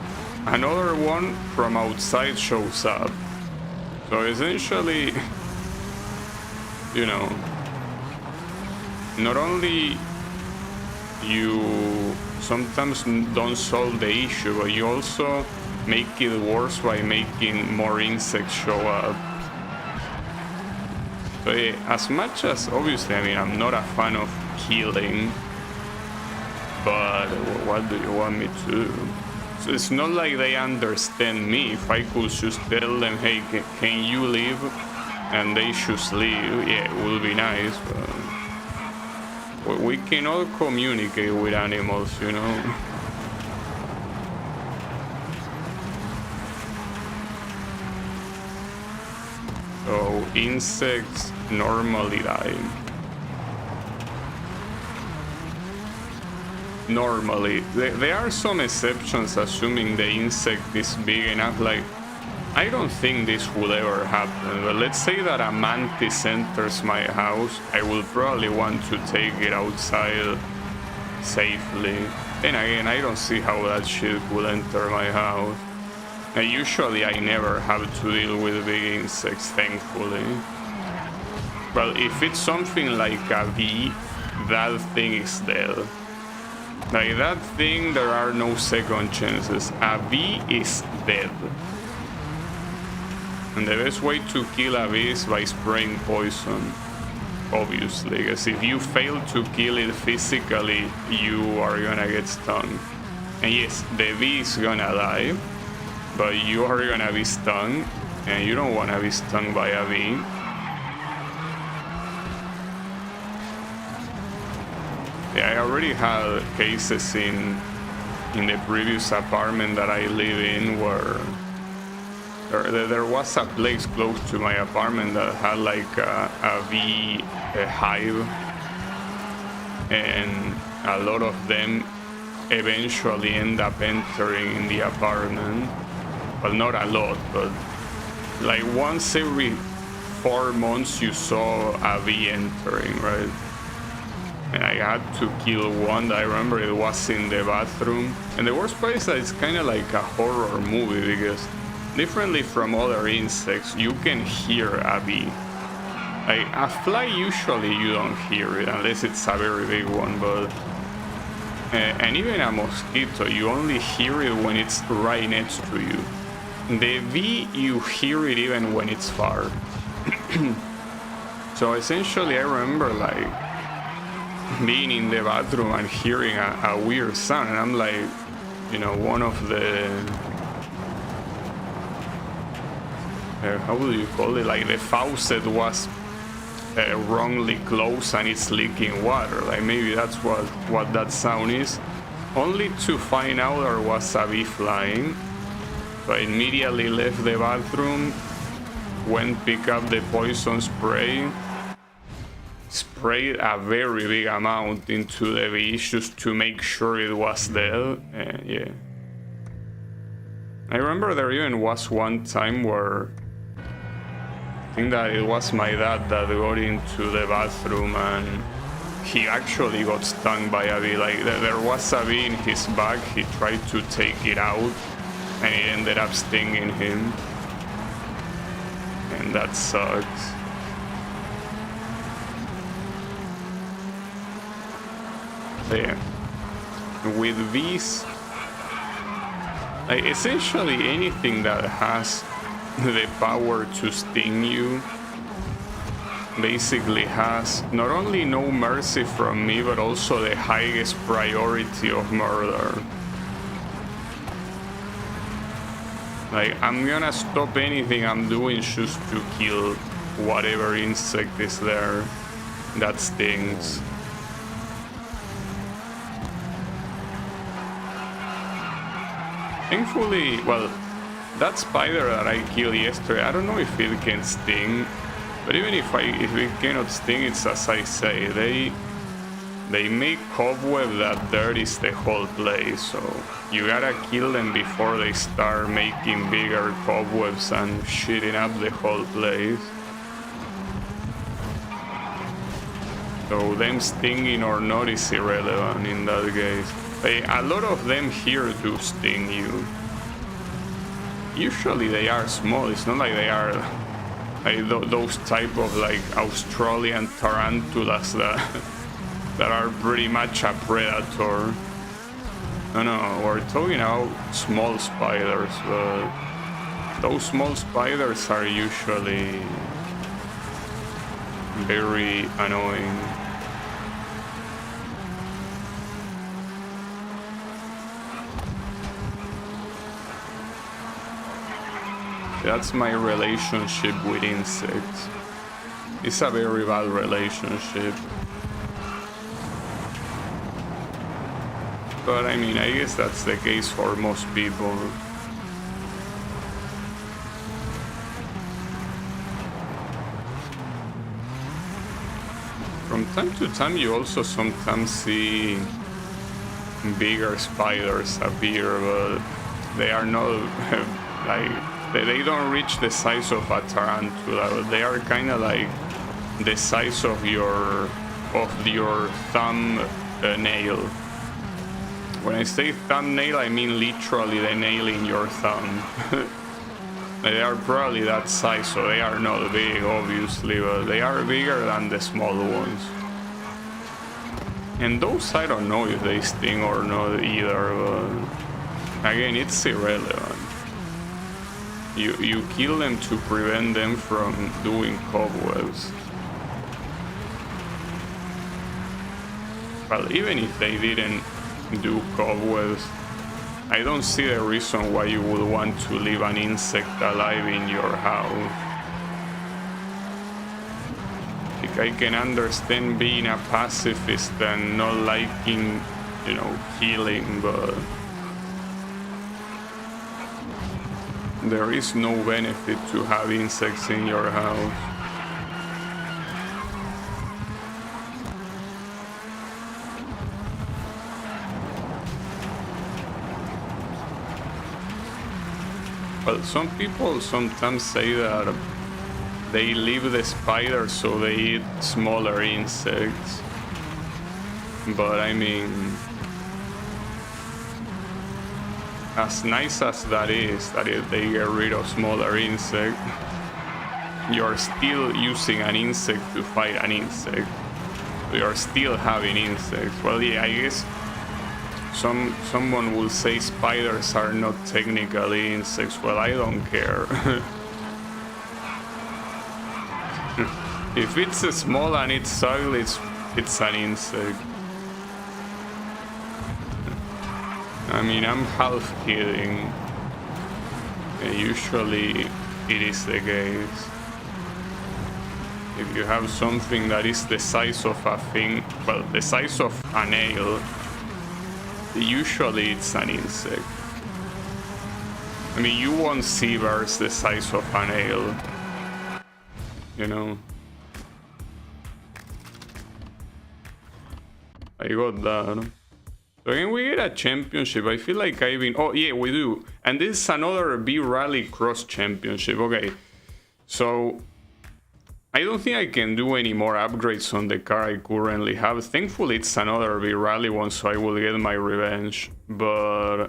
another one from outside shows up. So essentially, you know, not only you sometimes don't solve the issue, but you also make it worse by making more insects show up. So yeah, as much as, obviously, I mean, I'm not a fan of killing, but what do you want me to do? So it's not like they understand me. If I could just tell them, hey, can you leave? And they just leave, yeah, it would be nice, but we cannot communicate with animals, you know? So insects normally die. Normally. There are some exceptions, assuming the insect is big enough. Like, I don't think this will ever happen, but let's say that a mantis enters my house, I will probably want to take it outside safely. Then again, I don't see how that shit will enter my house. And usually I never have to deal with big insects, thankfully. Well, if it's something like a bee, that thing is dead. Like, that thing, there are no second chances. A bee is dead. And the best way to kill a bee is by spraying poison, obviously, because if you fail to kill it physically, you are gonna get stung. And yes, the bee is gonna die, but you are gonna be stung, and you don't wanna be stung by a bee. Yeah, I already had cases in the previous apartment that I live in where there was a place close to my apartment that had like a bee hive, and a lot of them eventually end up entering in the apartment. Well, not a lot, but like once every 4 months you saw a V entering, right? And I had to kill one that I remember it was in the bathroom. And the worst part is that it's kind of like a horror movie because differently from other insects, you can hear a bee. Like a fly, usually you don't hear it unless it's a very big one, but and even a mosquito, you only hear it when it's right next to you. The bee, you hear it even when it's far. So essentially, I remember like being in the bathroom and hearing a weird sound, and I'm like, you know, one of the how would you call it? Like the faucet was wrongly closed and it's leaking water. Like maybe that's what that sound is. Only to find out there was a bee flying. So I immediately left the bathroom, went pick up the poison spray, sprayed a very big amount into the bee just to make sure it was dead. Yeah. I remember there even was one time where I think that it was my dad that got into the bathroom and he actually got stung by a bee. Like there was a bee in his back, he tried to take it out and it ended up stinging him. And that sucked. So yeah. With bees, like essentially anything that has the power to sting you basically has not only no mercy from me, but also the highest priority of murder. Like, I'm gonna stop anything I'm doing just to kill whatever insect is there that stings. Thankfully, well, that spider that I killed yesterday, I don't know if it can sting, but even if it cannot sting, it's as I say, they make cobweb that dirties the whole place, so you gotta kill them before they start making bigger cobwebs and shitting up the whole place. So them stinging or not is irrelevant in that case. A lot of them here do sting you. Usually they are small, it's not like they are like those type of like Australian tarantulas that are pretty much a predator. No, we're talking about small spiders, but those small spiders are usually very annoying. That's my relationship with insects. It's a very bad relationship. But I mean, I guess that's the case for most people. From time to time, you also sometimes see bigger spiders appear, but they are not like, they don't reach the size of a tarantula. They are kind of like the size of your thumb nail. When I say thumbnail, I mean literally the nail in your thumb. They are probably that size, so they are not big, obviously, but they are bigger than the small ones. And those, I don't know if they sting or not either, but again, it's irrelevant. You kill them to prevent them from doing cobwebs. Well, even if they didn't do cobwebs, I don't see the reason why you would want to leave an insect alive in your house. Like, I can understand being a pacifist and not liking, you know, killing, but there is no benefit to have insects in your house. Well, some people sometimes say that they leave the spiders so they eat smaller insects. But I mean, as nice as that is, that they get rid of smaller insects, you're still using an insect to fight an insect. You're still having insects. Well, yeah, I guess someone will say spiders are not technically insects. Well, I don't care. If it's small and it's ugly, it's an insect. I mean, I'm half kidding. Usually it is the case. If you have something that is the size of a thing, well, the size of a nail, usually it's an insect. I mean, you won't see bears the size of a nail, you know? I got that. So again, we get a championship. I feel like I've been... Oh, yeah, we do. And this is another B-Rally Cross Championship. Okay, so I don't think I can do any more upgrades on the car I currently have. Thankfully, it's another B-Rally one, so I will get my revenge. But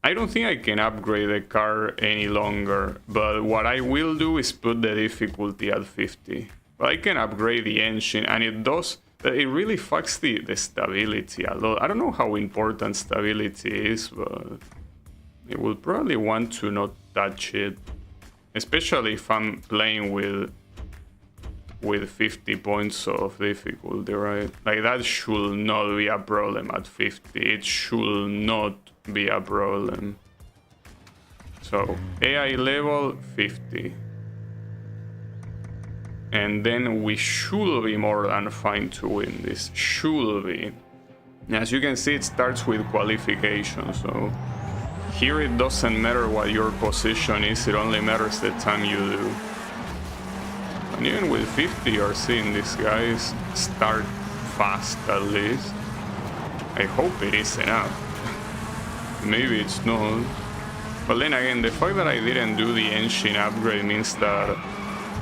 I don't think I can upgrade the car any longer. But what I will do is put the difficulty at 50. But I can upgrade the engine, and it does... It really fucks the stability a lot. I don't know how important stability is, but I will probably want to not touch it. Especially if I'm playing with 50 points of difficulty, right? Like, that should not be a problem at 50. It should not be a problem. So, AI level 50. And then we should be more than fine to win this. Should be. As you can see, it starts with qualification, so here it doesn't matter what your position is, it only matters the time you do. And even with 50, you're seeing these guys start fast at least. I hope it is enough. Maybe it's not. But then again, the fact that I didn't do the engine upgrade means that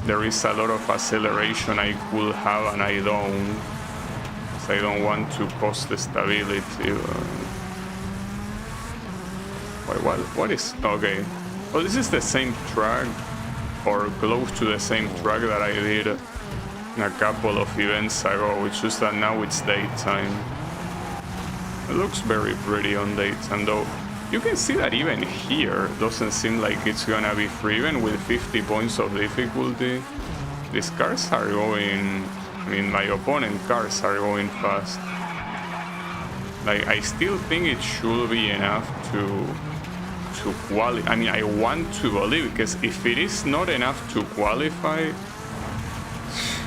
there is a lot of acceleration I could have and I don't. So I don't want to cost the stability. What is... Okay. Well, this is the same track, or close to the same track that I did a couple of events ago. It's just that now it's daytime. It looks very pretty on daytime though. You can see that even here doesn't seem like it's gonna be free, even with 50 points of difficulty. These cars are going... I mean, my opponent cars are going fast. Like, I still think it should be enough to qualify. I mean, I want to believe, because if it is not enough to qualify,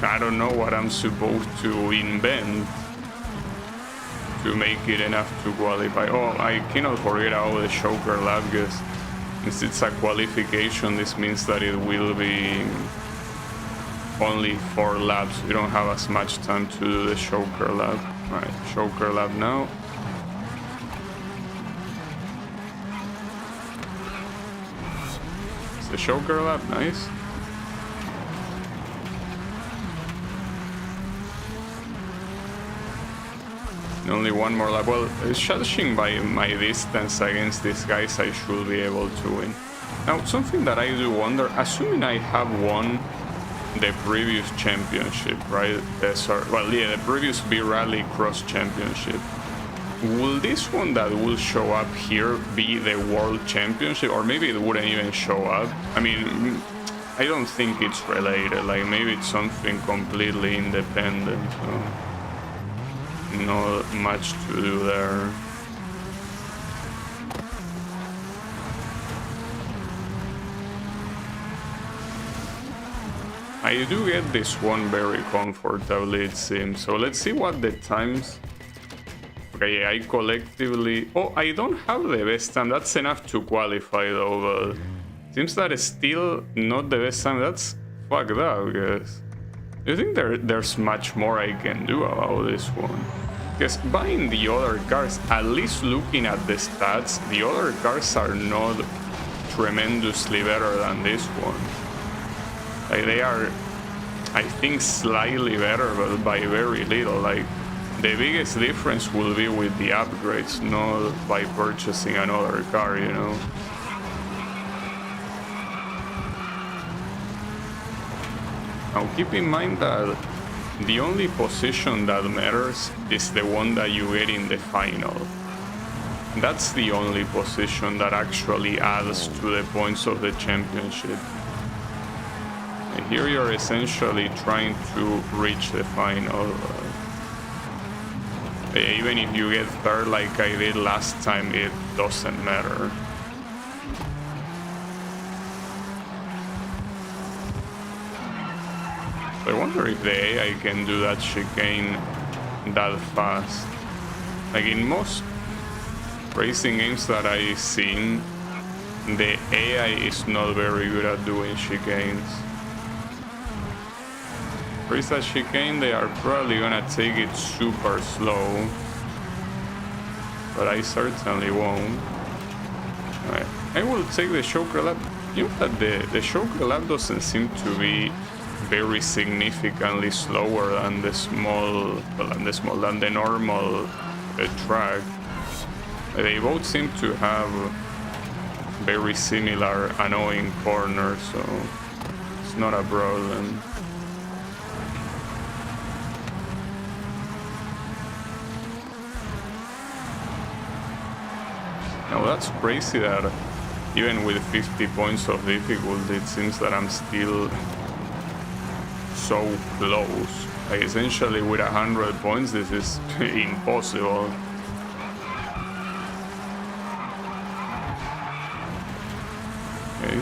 I don't know what I'm supposed to invent to make it enough to qualify. Oh, I cannot forget about the choker lap, because since it's a qualification, this means that it will be only 4 laps. You don't have as much time to do the choker lap. Right, choker lap now. It's the choker lap, nice. Only one more lap. Well, judging by my distance against these guys, I should be able to win. Now, something that I do wonder, assuming I have won the previous championship, right? Sorry, well, yeah, the previous B-Rally Cross Championship. Will this one that will show up here be the World Championship? Or maybe it wouldn't even show up. I mean, I don't think it's related. Like, maybe it's something completely independent. So. Not much to do there. I do get this one very comfortably, it seems. So let's see what the times... Okay, I collectively... Oh, I don't have the best time. That's enough to qualify though, but... Seems that it's still not the best time. That's fucked up, guys. Do you think there's much more I can do about this one? Because buying the other cars, at least looking at the stats, the other cars are not tremendously better than this one. Like, they are, I think, slightly better, but by very little. Like, the biggest difference will be with the upgrades, not by purchasing another car, you know. Now keep in mind that the only position that matters is the one that you get in the final. That's the only position that actually adds to the points of the championship. And here you're essentially trying to reach the final. Even if you get third like I did last time, it doesn't matter. I wonder if the AI can do that chicane that fast. Like, in most racing games that I've seen, the AI is not very good at doing chicanes. For that chicane, they are probably gonna take it super slow, but I certainly won't. Right. I will take the choker lap. You know that the choker lap doesn't seem to be very significantly slower than the than the normal track. They both seem to have very similar annoying corners, so it's not a problem. Now that's crazy that even with 50 points of difficulty, it seems that I'm still so close. Like, essentially with 100 points, this is impossible. Okay.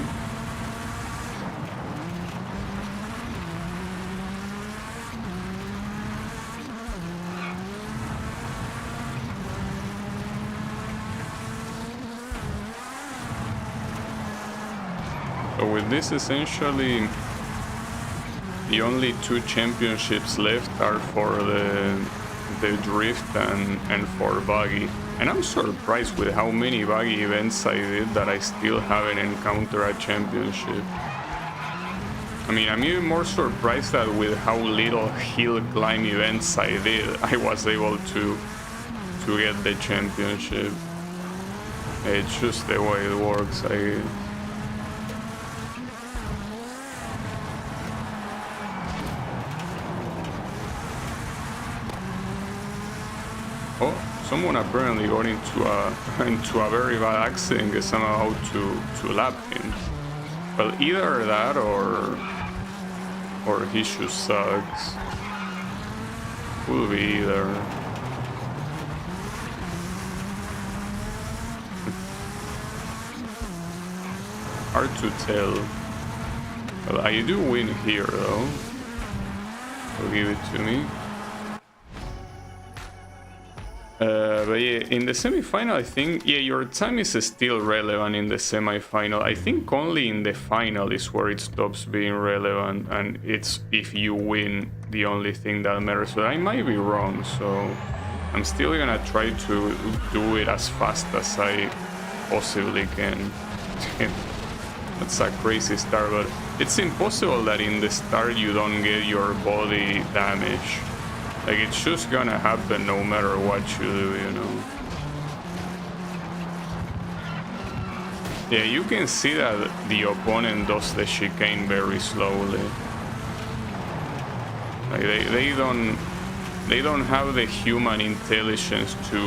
So with this, essentially the only two championships left are for the drift and for buggy. And I'm surprised with how many buggy events I did that I still haven't encountered a championship. I mean, I'm even more surprised that with how little hill climb events I did, I was able to get the championship. It's just the way it works, I guess. Oh, someone apparently got into a very bad accident and somehow to lap him. Well, either that or he just sucks. Could be either. Hard to tell. Well, I do win here though. So give it to me. But yeah, in the semi-final, I think, yeah, your time is still relevant in the semi-final. I think only in the final is where it stops being relevant, and it's if you win, the only thing that matters. But I might be wrong, so I'm still gonna try to do it as fast as I possibly can. That's a crazy start, but it's impossible that in the start you don't get your body damage. Like, it's just gonna happen no matter what you do, you know. Yeah, you can see that the opponent does the chicane very slowly. Like, they don't have the human intelligence to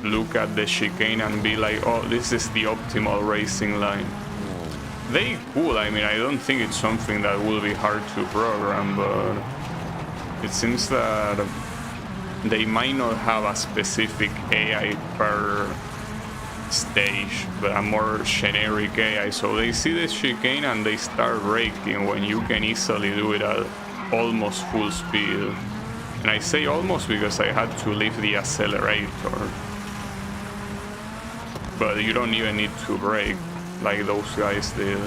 look at the chicane and be like, oh, this is the optimal racing line. They could. I mean, I don't think it's something that will be hard to program, but it seems that they might not have a specific AI per stage, but a more generic AI. So they see the chicane and they start braking when you can easily do it at almost full speed. And I say almost because I had to leave the accelerator. But you don't even need to brake like those guys did.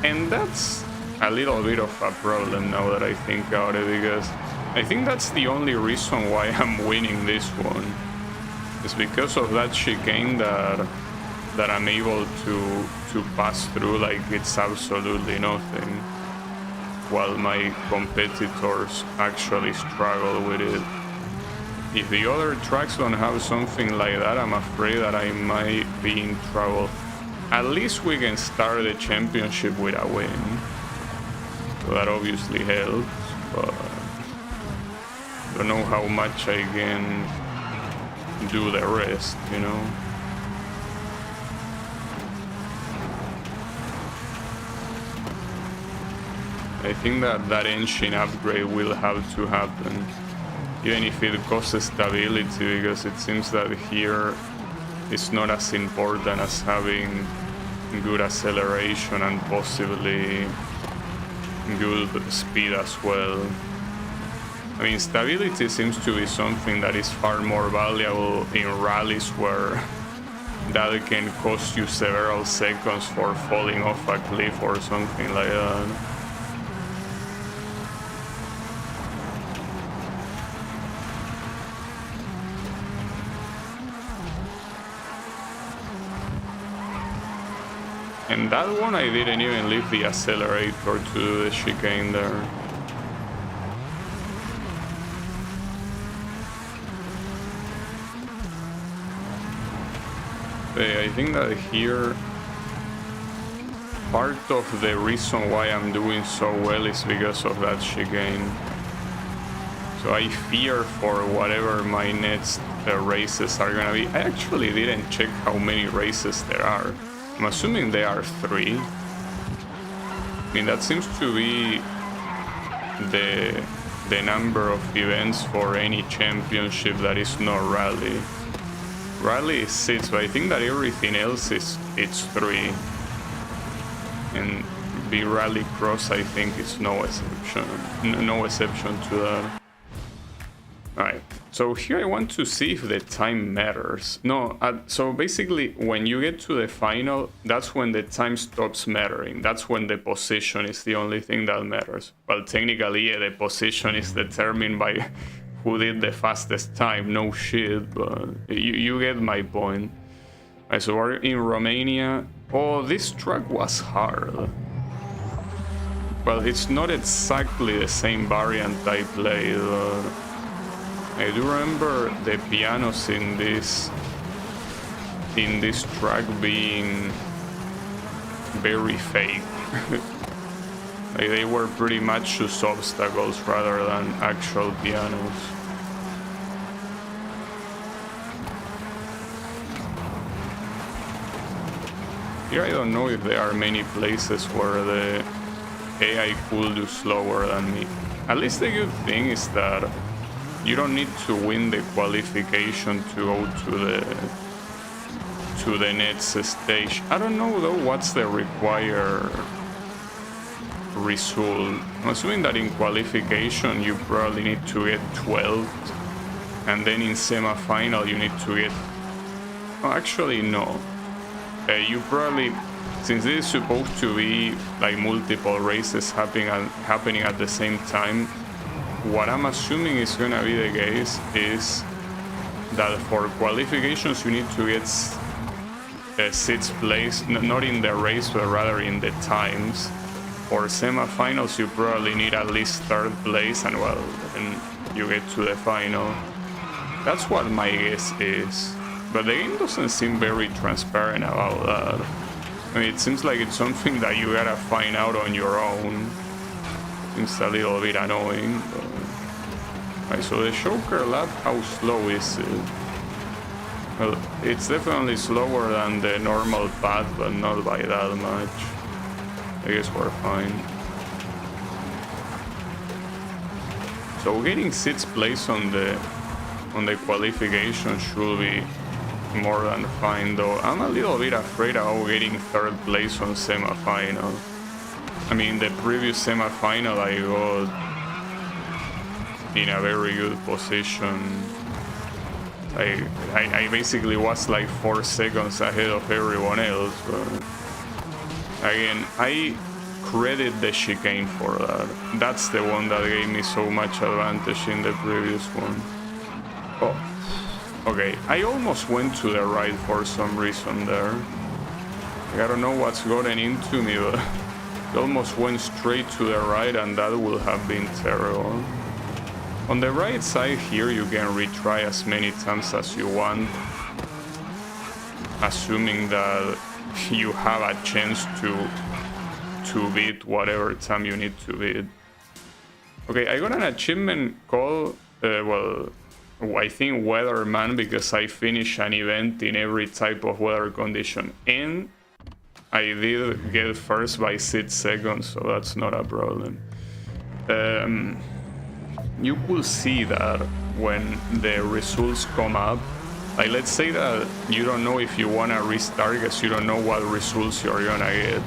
And that's a little bit of a problem now that I think about it, because I think that's the only reason why I'm winning this one. It's because of that chicane that that I'm able to pass through like it's absolutely nothing, while my competitors actually struggle with it. If the other tracks don't have something like that, I'm afraid that I might be in trouble. At least we can start the championship with a win, so that obviously helps, but I don't know how much I can do the rest, you know? I think that that engine upgrade will have to happen, even if it causes stability, because it seems that here it's not as important as having good acceleration and possibly good speed as well. I mean, stability seems to be something that is far more valuable in rallies where that can cost you several seconds for falling off a cliff or something like that. And that one I didn't even leave the accelerator to do the chicane there. I think that here part of the reason why I'm doing so well is because of that chicane. So I fear for whatever my next races are gonna be. I actually didn't check how many races there are. I'm assuming there are 3. I mean, that seems to be the number of events for any championship that is not rally. Rally is 6, but I think that everything else it's 3. And the rally cross, I think, is no exception. No exception to that. Alright, so here I want to see if the time matters. No, so basically when you get to the final, that's when the time stops mattering. That's when the position is the only thing that matters. Well, technically, yeah, the position is determined by who did the fastest time, no shit, but you get my point. Alright, so we're in Romania. Oh, this track was hard. Well, it's not exactly the same variant I played. I do remember the pianos in this track being very fake. Like they were pretty much just obstacles rather than actual pianos. Here I don't know if there are many places where the AI could do slower than me. At least the good thing is that you don't need to win the qualification to go to the next stage. I don't know though what's the required result. I'm assuming that in qualification you probably need to get 12, and then in semi-final you need to get... Oh, actually no. You probably, since this is supposed to be like multiple races happening at the same time, what I'm assuming is gonna be the case is that for qualifications you need to get 6th place, not in the race but rather in the times. For semi-finals you probably need at least 3rd place, and well, then you get to the final. That's what my guess is, but the game doesn't seem very transparent about that. I mean, it seems like it's something that you gotta find out on your own. Seems a little bit annoying, but... Right, so the Joker lap, how slow is it? Well, it's definitely slower than the normal path, but not by that much. I guess we're fine. So getting 6th place on the qualification should be more than fine, though I'm a little bit afraid about getting 3rd place on semi-final. I mean, the previous semi-final I got in a very good position. I basically was like 4 seconds ahead of everyone else, but again, I credit the chicane for that. That's the one that gave me so much advantage in the previous one. Oh, okay, I almost went to the right for some reason there. I don't know what's gotten into me, but it almost went straight to the right, and that would have been terrible. On the right side here, you can retry as many times as you want, assuming that you have a chance to beat whatever time you need to beat. Okay, I got an achievement called, well, I think Weatherman, because I finished an event in every type of weather condition, and I did get first by 6 seconds, so that's not a problem. You could see that when the results come up, like let's say that you don't know if you want to restart because you don't know what results you're gonna get.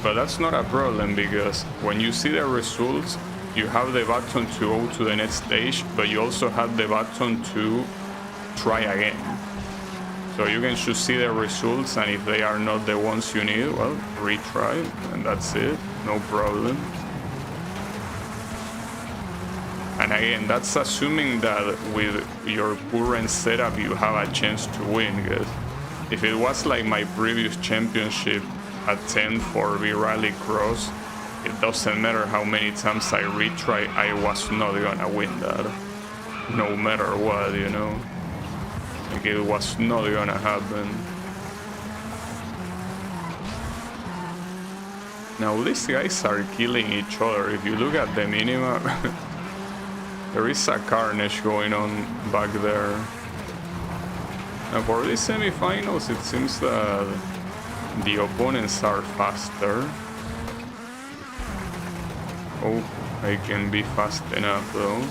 But that's not a problem, because when you see the results, you have the button to go to the next stage, but you also have the button to try again. So you can just see the results, and if they are not the ones you need, well, retry, and that's it, no problem. And again, that's assuming that with your current setup you have a chance to win, because if it was like my previous championship at 10 for V-Rally Cross, it doesn't matter how many times I retry, I was not gonna win that. No matter what, you know? Like, it was not gonna happen. Now these guys are killing each other. If you look at the minimap, there is a carnage going on back there. And for these semifinals, it seems that the opponents are faster. Oh, I can be fast enough though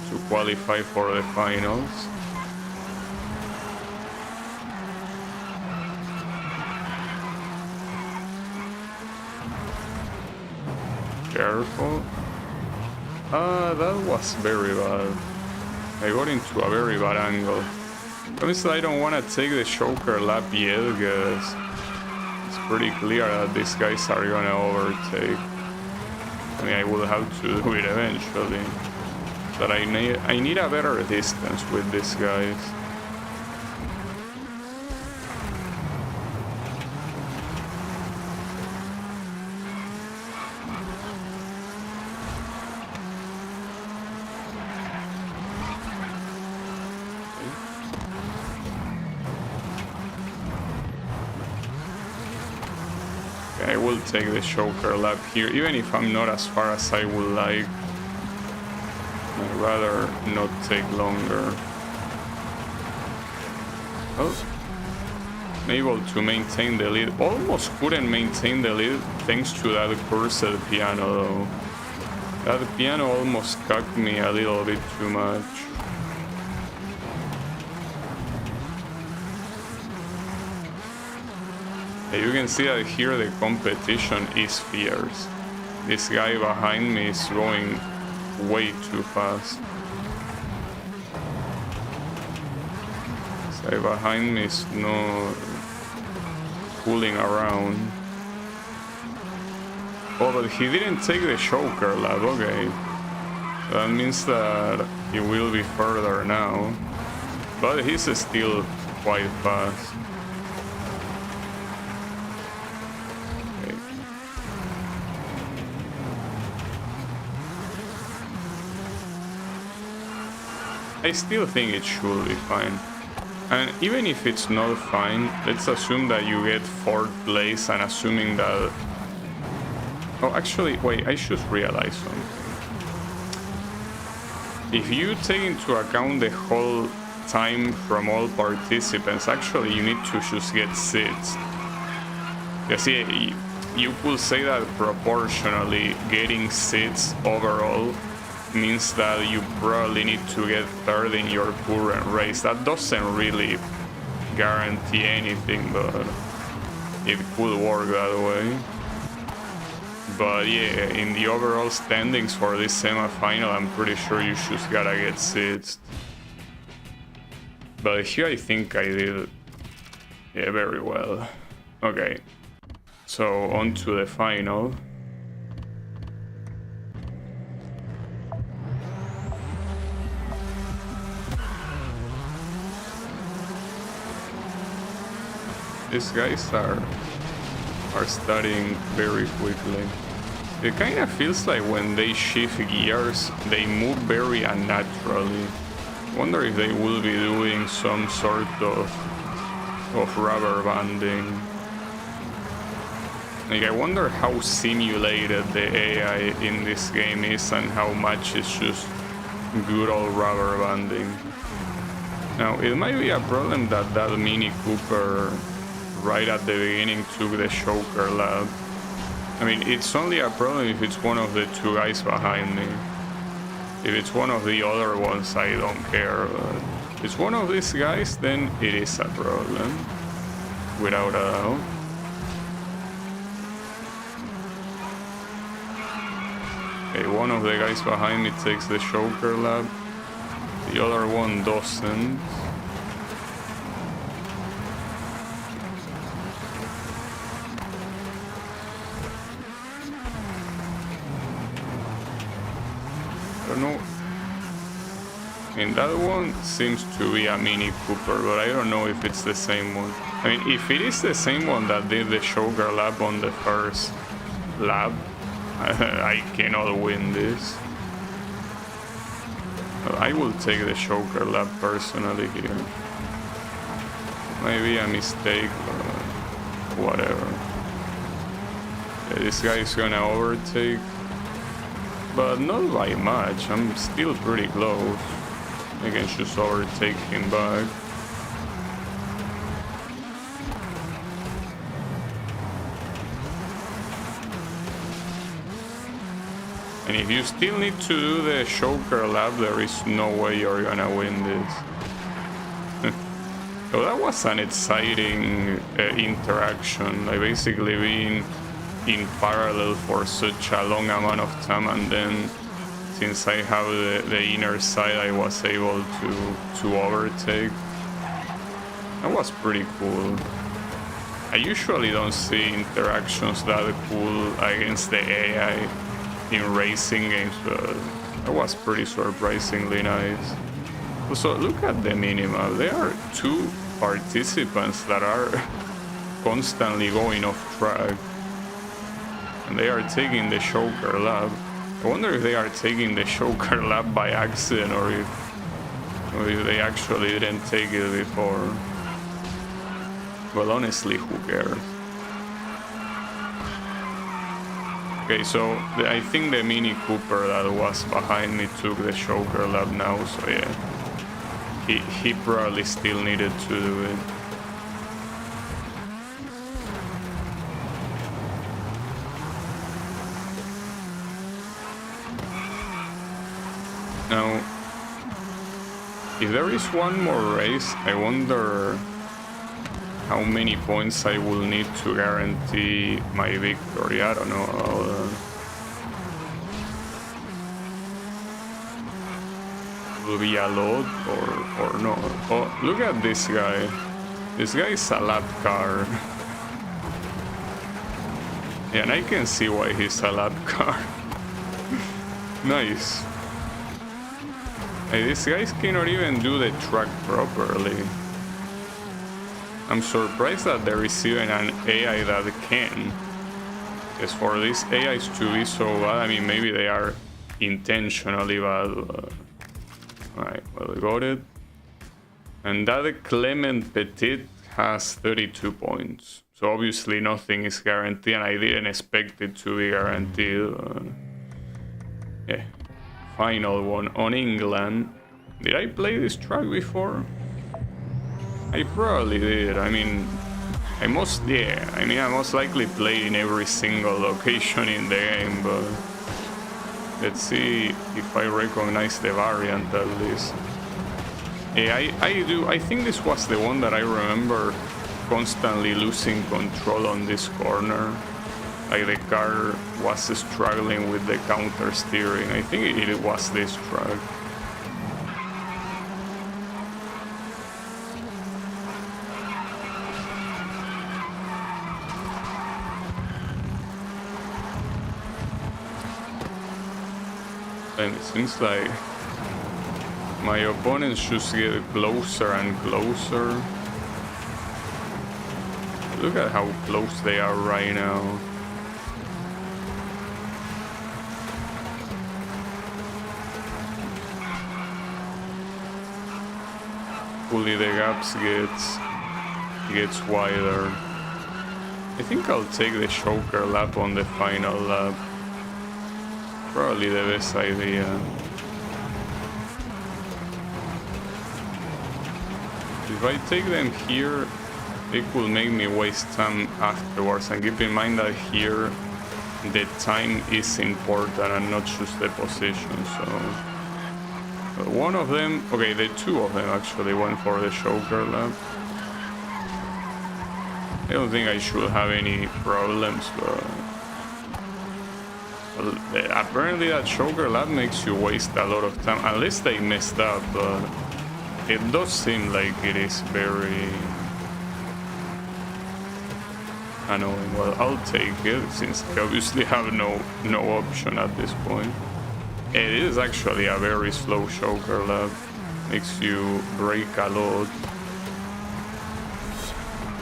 to qualify for the finals. Careful. That was very bad. I got into a very bad angle. Obviously I don't want to take the choker lap yet, because it's pretty clear that these guys are gonna overtake. I mean, I will have to do it eventually. But I need a better distance with these guys. I will take the choker lap here, even if I'm not as far as I would like. I'd rather not take longer. Oh, I'm able to maintain the lead. Almost couldn't maintain the lead thanks to that cursed piano though. That piano almost cucked me a little bit too much. You can see that here the competition is fierce. This guy behind me is going way too fast. This guy behind me is not fooling around. Oh, but he didn't take the choker lap, okay. So that means that he will be further now. But he's still quite fast. I still think it should be fine. And even if it's not fine, let's assume that you get 4th place, and assuming that... Oh, actually, wait, I should realize something. If you take into account the whole time from all participants, actually you need to just get seats. You see, you could say that proportionally getting seats overall means that you probably need to get 3rd in your current race. That doesn't really guarantee anything, but it could work that way. But yeah, in the overall standings for this semi-final, I'm pretty sure you just gotta get seats. But here I think I did, yeah, very well. Okay, so on to the final. These guys are are starting very quickly. It kind of feels like when they shift gears, they move very unnaturally. Wonder if they will be doing some sort of rubber banding. Like, I wonder how simulated the AI in this game is and how much is just good old rubber banding. Now, it might be a problem that that Mini Cooper right at the beginning took the choker lap. I mean, it's only a problem if it's one of the two guys behind me. If it's one of the other ones, I don't care. But if it's one of these guys, then it is a problem. Without a doubt. Okay, one of the guys behind me takes the choker lap. The other one doesn't. I don't know. I mean, that one seems to be a Mini Cooper, but I don't know if it's the same one. I mean, if it is the same one that did the choker lap on the first lap, I cannot win this. Well, I will take the choker lap personally here. Maybe a mistake, but whatever. Yeah, this guy is gonna overtake, but not by much. I'm still pretty close. I can just overtake him back. And if you still need to do the choker lap, there is no way you're gonna win this. So that was an exciting interaction, like basically being in parallel for such a long amount of time, and then since I have the inner side, I was able to overtake. That was pretty cool. I usually don't see interactions that cool against the AI in racing games, but that was pretty surprisingly nice. So look at the minimap. There are two participants that are constantly going off track, and they are taking the choker lap. I wonder if they are taking the choker lap by accident, or if they actually didn't take it before. Well, honestly, who cares? Okay, so I think the Mini Cooper that was behind me took the choker lap now, so yeah. He probably still needed to do it. Now, if there is one more race, I wonder how many points I will need to guarantee my victory. I don't know. Will be a lot or no. Oh, look at this guy. This guy is a lap car. Yeah, and I can see why he's a lap car. Nice. Hey, these guys cannot even do the track properly. I'm surprised that there is even an AI that can. Because for these AIs to be so bad, I mean, maybe they are intentionally bad. Alright, well, got it. And that Clement Petit has 32 points. So obviously nothing is guaranteed, and I didn't expect it to be guaranteed. Yeah. Final one on England. Did I play this track before? I probably did. I mean, I most likely played in every single location in the game, but let's see if I recognize the variant at least. Yeah, I do. I think this was the one that I remember constantly losing control on this corner. Like the car was struggling with the counter steering. I think it was this track. And it seems like my opponents just get closer and closer. Look at how close they are right now. Hopefully the gaps gets wider. I think I'll take the choker lap on the final lap. Probably the best idea. If I take them here, it could make me waste time afterwards. And keep in mind that here the time is important and not just the position. So one of them, okay, the two of them actually went for the choker lap. I don't think I should have any problems, but well, apparently that choker lap makes you waste a lot of time, unless they messed up, but it does seem like it is very annoying. Well, I'll take it, since I obviously have no option at this point. It is actually a very slow choker lap, makes you brake a lot.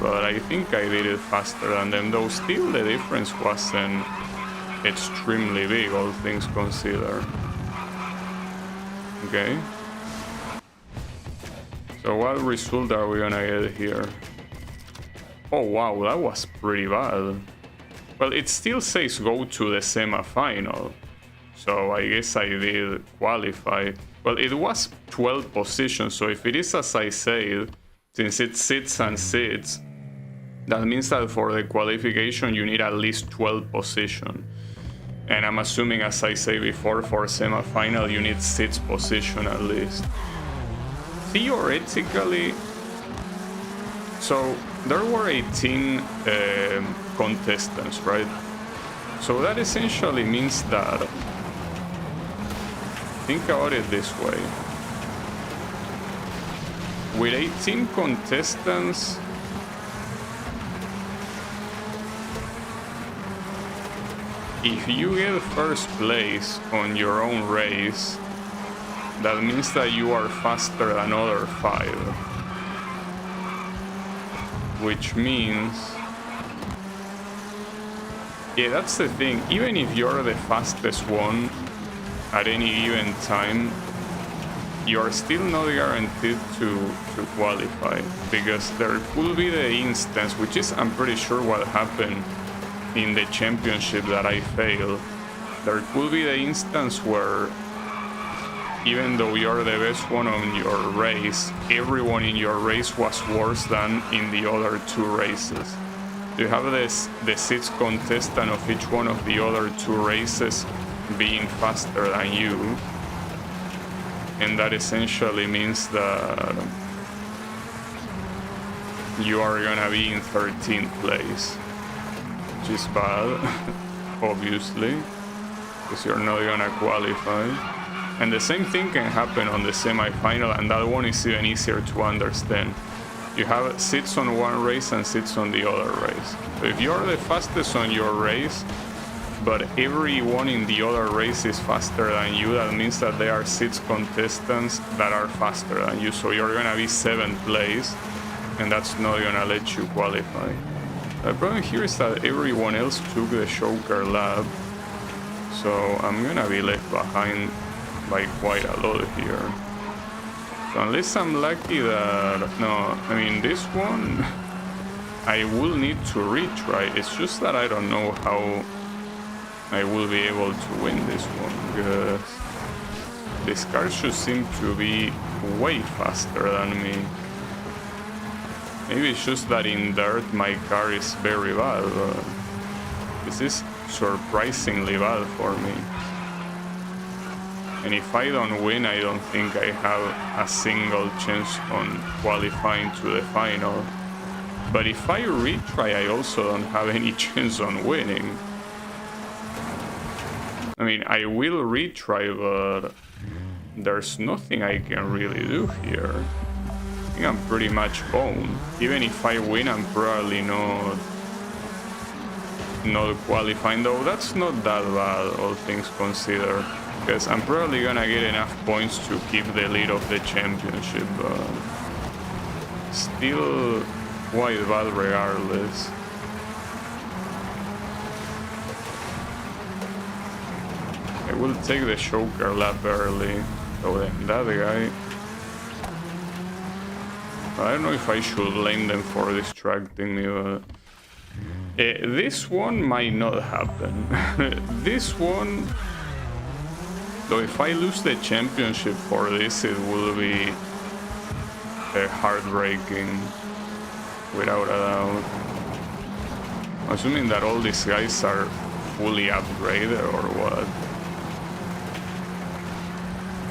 But I think I did it faster than them, though still the difference wasn't extremely big, all things considered. Okay. So what result are we gonna get here? Oh wow, that was pretty bad. Well, it still says go to the semi-final. So I guess I did qualify. Well, it was 12 positions, so if it is as I said, since it sits and sits, that means that for the qualification you need at least 12 position. And I'm assuming, as I say before, for semi-final you need 6 position at least. Theoretically, so there were 18 contestants, right? So that essentially means that, think about it this way, with 18 contestants, if you get first place on your own race, that means that you are faster than other 5. Which means, yeah, that's the thing, even if you're the fastest one at any given time, you're still not guaranteed to qualify, because there could be the instance, which is, I'm pretty sure, what happened in the championship that I failed. There could be the instance where even though you're the best one on your race, everyone in your race was worse than in the other 2 races. You have the 6th contestant of each one of the other 2 races being faster than you, and that essentially means that you are gonna be in 13th place, which is bad, obviously, because you're not gonna qualify. And the same thing can happen on the semi-final, and that one is even easier to understand. You have seats on one race and seats on the other race. So if you're the fastest on your race, but everyone in the other race is faster than you, that means that there are 6 contestants that are faster than you. So you're gonna be 7th place, and that's not gonna let you qualify. The problem here is that everyone else took the choker lap, so I'm gonna be left behind by quite a lot here. So unless I'm lucky that, no, I mean this one I will need to retry. It's just that I don't know how I will be able to win this one, because these cars should seem to be way faster than me. Maybe it's just that in dirt my car is very bad, but this is surprisingly bad for me. And if I don't win, I don't think I have a single chance on qualifying to the final. But if I retry, I also don't have any chance on winning. I mean, I will retry, but there's nothing I can really do here. I think I'm pretty much boned. Even if I win, I'm probably not qualifying, though that's not that bad, all things considered. Because I'm probably gonna get enough points to keep the lead of the championship, but still quite bad regardless. I will take the choker lap early. So then that guy... I don't know if I should blame them for distracting me, but... this one might not happen. This one... Though if I lose the championship for this, it will be heartbreaking, without a doubt. Assuming that all these guys are fully upgraded or what.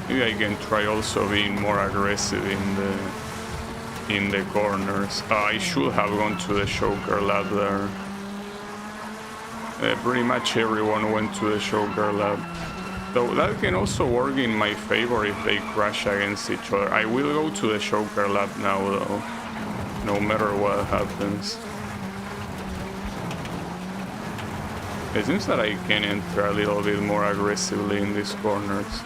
Maybe I can try also being more aggressive in the corners. I should have gone to the choker lap there. Pretty much everyone went to the choker lap. Though that can also work in my favor if they crash against each other. I will go to the choker lap now though, no matter what happens. It seems that I can enter a little bit more aggressively in these corners.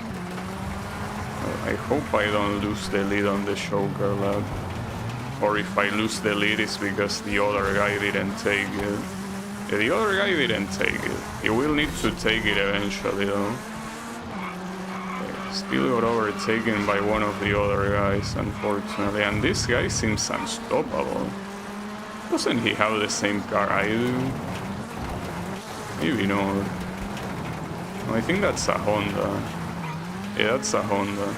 I hope I don't lose the lead on the choker lap. Or if I lose the lead, it's because the other guy didn't take it. The other guy didn't take it. He will need to take it eventually though. Still got overtaken by one of the other guys, unfortunately. And this guy seems unstoppable. Doesn't he have the same car I do? Maybe not. I think that's a Honda. Yeah, that's a Honda.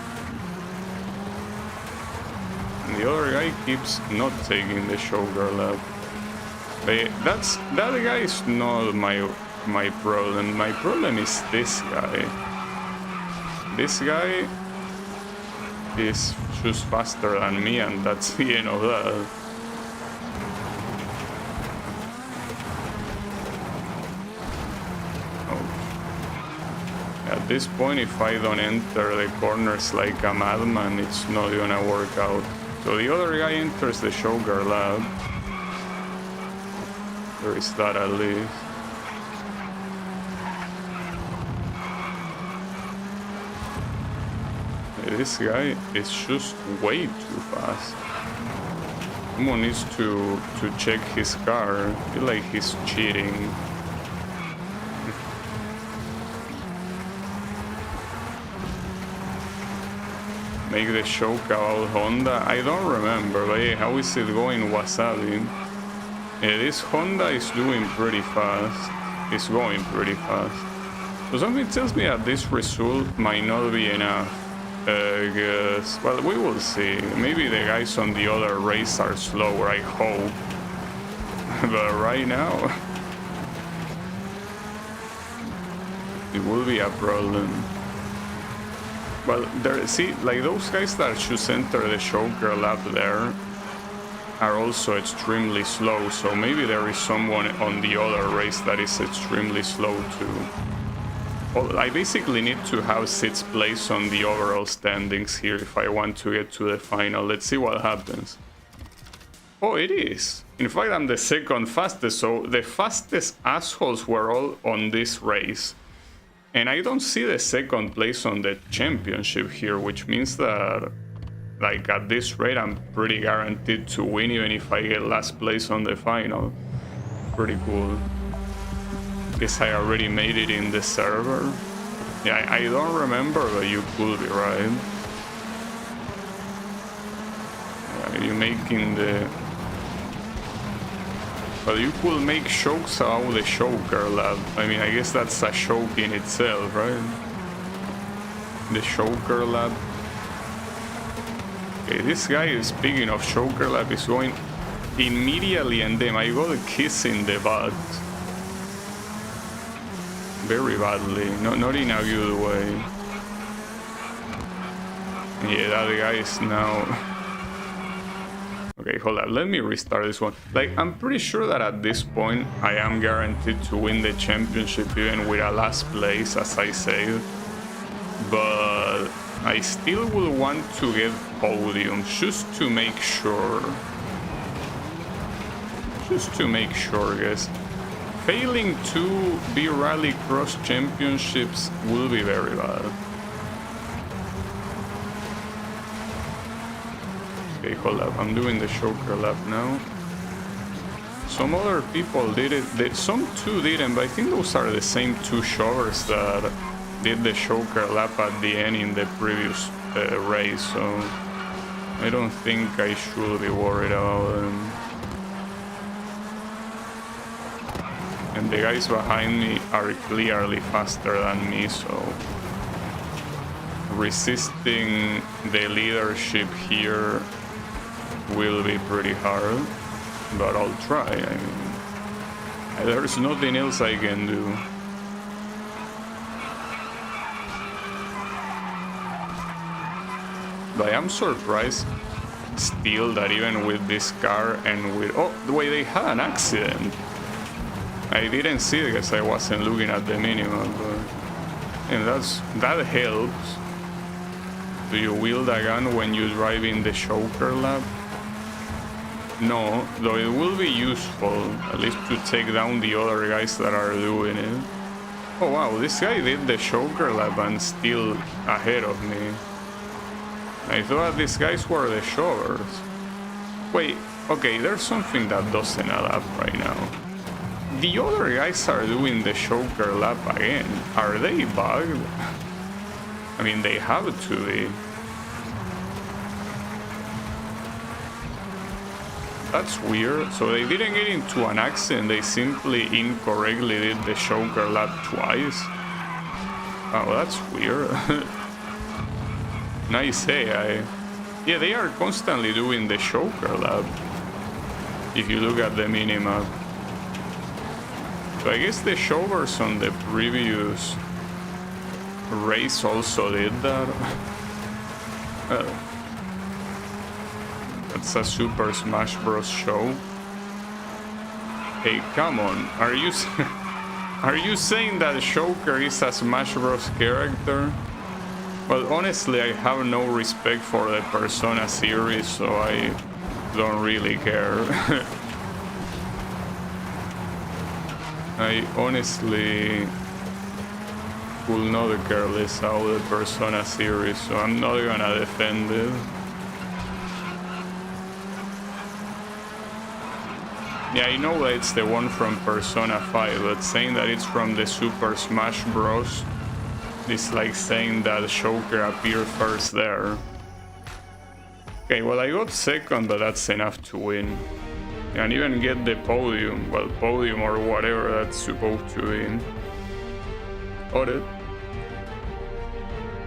And the other guy keeps not taking the choker lap. That guy is not my problem. My problem is this guy. This guy is just faster than me, and that's the end of that. At this point, if I don't enter the corners like a madman, it's not gonna work out. So the other guy enters the choker lap. There is that at least. This guy is just way too fast. Someone needs to check his car. I feel like he's cheating. Make the joke about Honda. I don't remember, but yeah, how is it going, Wasabi? Yeah, this Honda is doing pretty fast. It's going pretty fast. So something tells me that this result might not be enough. Because, well, we will see. Maybe the guys on the other race are slower, I hope. But right now, it will be a problem. Well, there, see, like those guys that should enter the choker lap there are also extremely slow, so maybe there is someone on the other race that is extremely slow too. Well, I basically need to have 6th place on the overall standings here if I want to get to the final. Let's see what happens. Oh, it is. In fact, I'm the 2nd fastest, so the fastest assholes were all on this race. And I don't see the 2nd place on the championship here, which means that, like, at this rate, I'm pretty guaranteed to win even if I get last place on the final. Pretty cool. Guess I already made it in the server. Yeah, I don't remember, but you could be right. Yeah, you making the... Well, you could make jokes about the choker lab. I mean, I guess that's a joke in itself, right? The choker lab. Okay, this guy, speaking of choker lab, is going immediately and then I got a kiss in the butt. Very badly, not in a good way. Yeah, that guy is now... Okay, hold on, let me restart this one. Like, I'm pretty sure that at this point, I am guaranteed to win the championship even with a last place, as I said. But I still will want to get podiums, just to make sure. Just to make sure, guys. Failing to be Rallycross championships will be very bad. Okay, hold up. I'm doing the choker lap now. Some other people did it. Some two didn't, but I think those are the same two showers that did the choker lap at the end in the previous race. So I don't think I should be worried about them. And the guys behind me are clearly faster than me, so resisting the leadership here will be pretty hard, but I'll try. I mean, there's nothing else I can do. But I'm surprised still that even with this car and with... Oh, the way they had an accident. I didn't see it because I wasn't looking at the minimum, but... And that helps. Do you wield a gun when you drive in the choker lap? No, though it will be useful, at least to take down the other guys that are doing it. Oh wow, this guy did the choker lap and still ahead of me. I thought these guys were the showers. Wait, okay, there's something that doesn't add up right now. The other guys are doing the choker lap again. Are they bugged? I mean, they have to be. That's weird. So they didn't get into an accident, they simply incorrectly did the choker lap twice. Oh, that's weird. Nice AI. Yeah, they are constantly doing the choker lap, if you look at the minimap. So I guess the showers on the previous race also did that. That's a Super Smash Bros. Show. Hey, come on. Are you saying that Shoker is a Smash Bros. Character? Well, honestly, I have no respect for the Persona series, so I don't really care. I honestly will not care less about the Persona series, so I'm not gonna defend it. Yeah, I know that it's the one from Persona 5, but saying that it's from the Super Smash Bros. Is like saying that Shoker appeared first there. Okay, well, I got second, but that's enough to win. And even get the podium, well, podium or whatever that's supposed to be. Got it.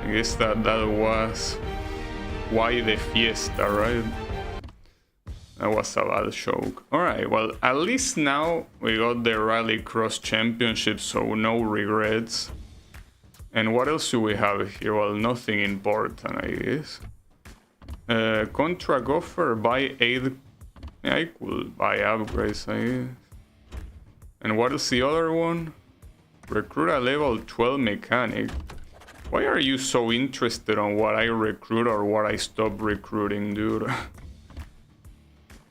I guess that was why the fiesta, right? That was a bad joke. Alright, well, at least now we got the Rallycross Championship, so no regrets. And what else do we have here? Well, nothing important, I guess. Contract offer, buy 8... Yeah, I could buy upgrades, I guess. And what is the other one? Recruit a level 12 mechanic. Why are you so interested on what I recruit or what I stop recruiting, dude?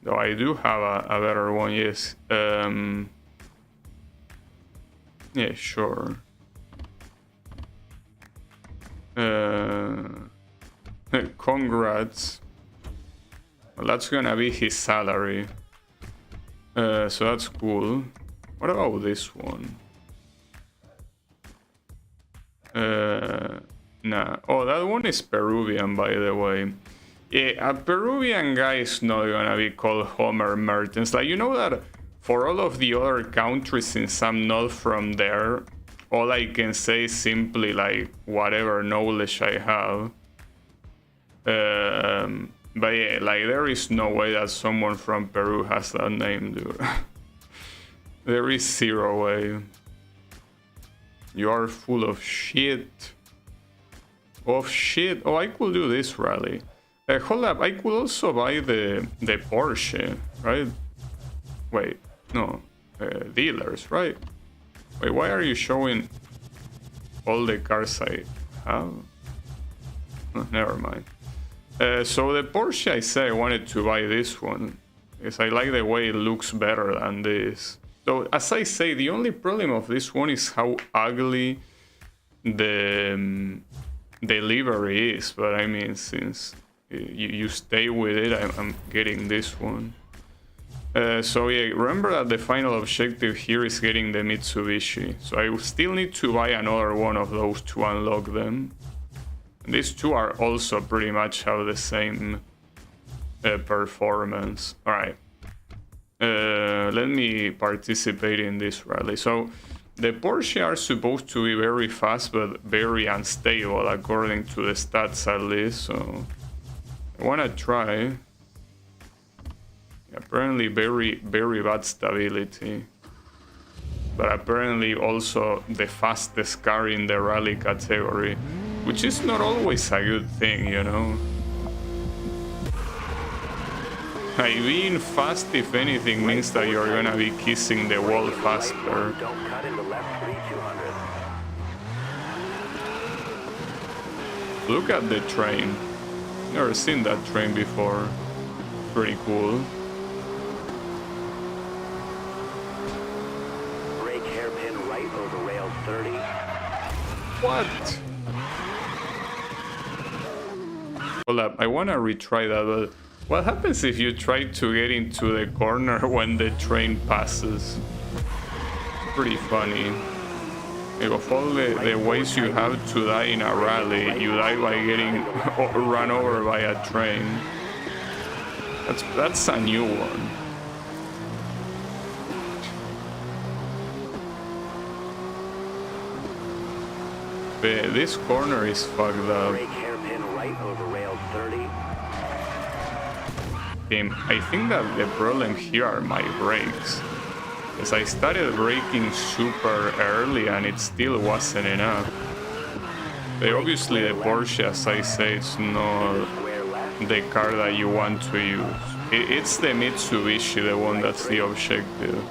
Though I do have a better one, yes. Yeah, sure. Congrats. Well, that's gonna be his salary. So that's cool. What about this one? Nah. Oh, that one is Peruvian, by the way. Yeah, a Peruvian guy is not gonna be called Homer Mertens. Like, you know that for all of the other countries, since I'm not from there, all I can say is simply like whatever knowledge I have. But yeah, like there is no way that someone from Peru has that name, dude. There is zero way. You are full of shit. Of shit. Oh, I could do this rally. Hold up, I could also buy the Porsche, right? Wait, no. Dealers, right? Wait, why are you showing all the cars I have? Oh, never mind. So the Porsche, I say I wanted to buy this one, because I like the way it looks better than this. So, as I say, the only problem of this one is how ugly the livery is. But I mean, since you stay with it, I'm getting this one. So yeah, remember that the final objective here is getting the Mitsubishi. So I still need to buy another one of those to unlock them. And these two are also pretty much have the same performance. Alright. Let me participate in this rally. So the Porsche are supposed to be very fast but very unstable according to the stats at least. So I wanna try. Apparently very bad stability, but apparently also the fastest car in the rally category, which is not always a good thing, you know. Like, being fast, if anything, means that you're gonna be kissing the wall faster. Don't cut into left 3 200. Look at the train. Never seen that train before. Pretty cool. Brake hairpin right over rail 30. What? Hold up, I wanna retry that, but what happens if you try to get into the corner when the train passes? Pretty funny. Of all the ways you have to die in a rally, you die by getting run over by a train. That's a new one. But this corner is fucked up. Brake hairpin right over rail 30. I think that the problem here are my brakes. Because I started braking super early and it still wasn't enough. But obviously the Porsche, as I say, it's not Square left. the car that you want to use. It's the Mitsubishi, the one that's the objective.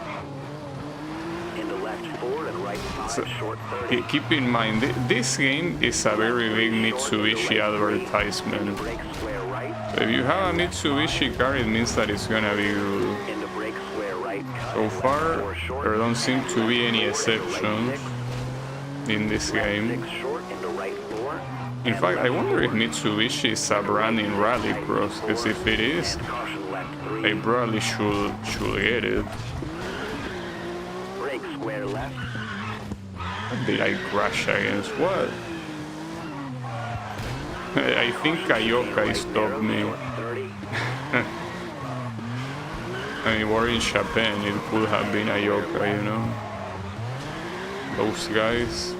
Into left 4 and right 5 So, short 30. Keep in mind, this game is a very big Mitsubishi advertisement. Brake square right. So if you have a Mitsubishi car, it means that it's gonna be good. Into brake square right. Cut. So Left far, 4 short. there don't seem to be any Left 4 into right exceptions 6. in this game. Left 6 short into right 4. In And fact, I left wonder if 4. Mitsubishi is a brand in Rallycross, because if it is, And caution left 3. they probably should get it. Brake square left. What did I crash against? What? I think Kayoka stopped me. Short 30. I mean, we're in Japan, it could have been Ayoka, you know? Those guys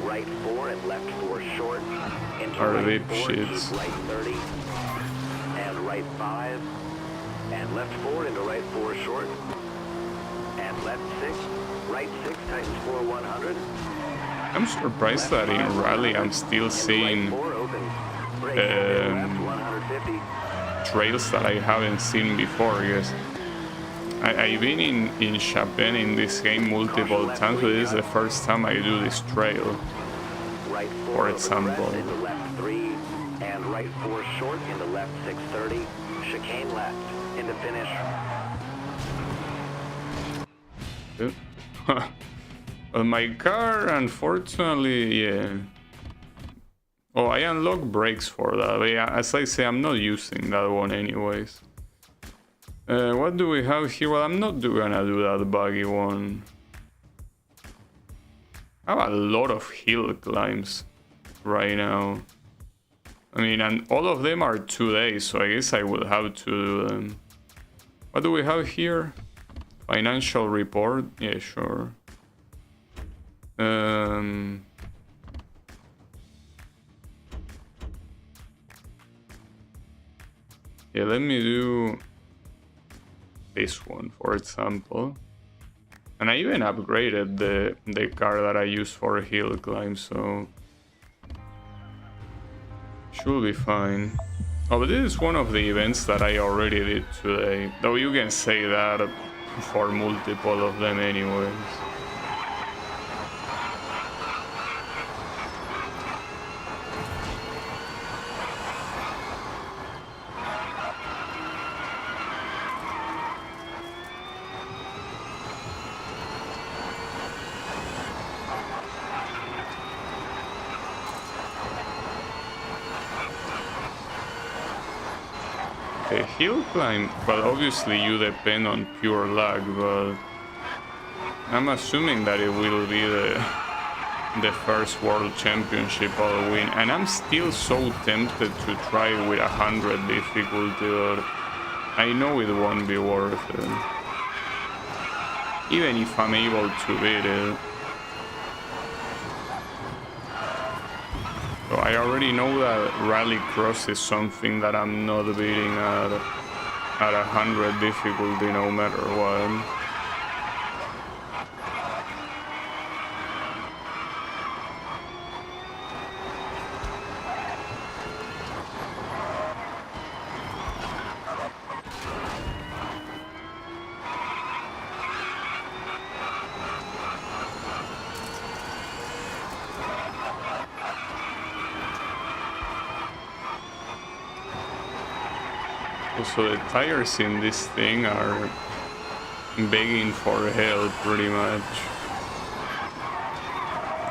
Right 4 and left 4 short. Into are right lip 4, shits. keep right 30. And right 5. And left 4 into right 4 short. And left 6. Right 6 tightens 4 100. I'm surprised that in Rally I'm still Into seeing right 4 opens. Brake left 150. trails that I haven't seen before, because I've been in Japan in this game multiple times, but this is the first time I do this trail. Right 4 For over example. crest into left 3. And right 4 short into left 630. Chicane left. Into finish. Well, my car, unfortunately, yeah. Oh, I unlocked brakes for that, but yeah, as I say, I'm not using that one anyways. What do we have here? Well, I'm not gonna do that buggy one. I have a lot of hill climbs right now. I mean, and all of them are 2 days, so I guess I will have to do them. What do we have here? Financial report? Yeah, sure. Yeah, let me do this one, for example. And I even upgraded the car that I use for hill climb, so should be fine. Oh, but this is one of the events that I already did today, though you can say that for multiple of them anyways. Okay, hill climb, well, obviously you depend on pure luck, but I'm assuming that it will be the first World Championship I'll win, and I'm still so tempted to try with 100 difficulty, but I know it won't be worth it, even if I'm able to beat it. So I already know that Rallycross is something that I'm not beating at 100 difficulty no matter what. Also, the tires in this thing are begging for help, pretty much.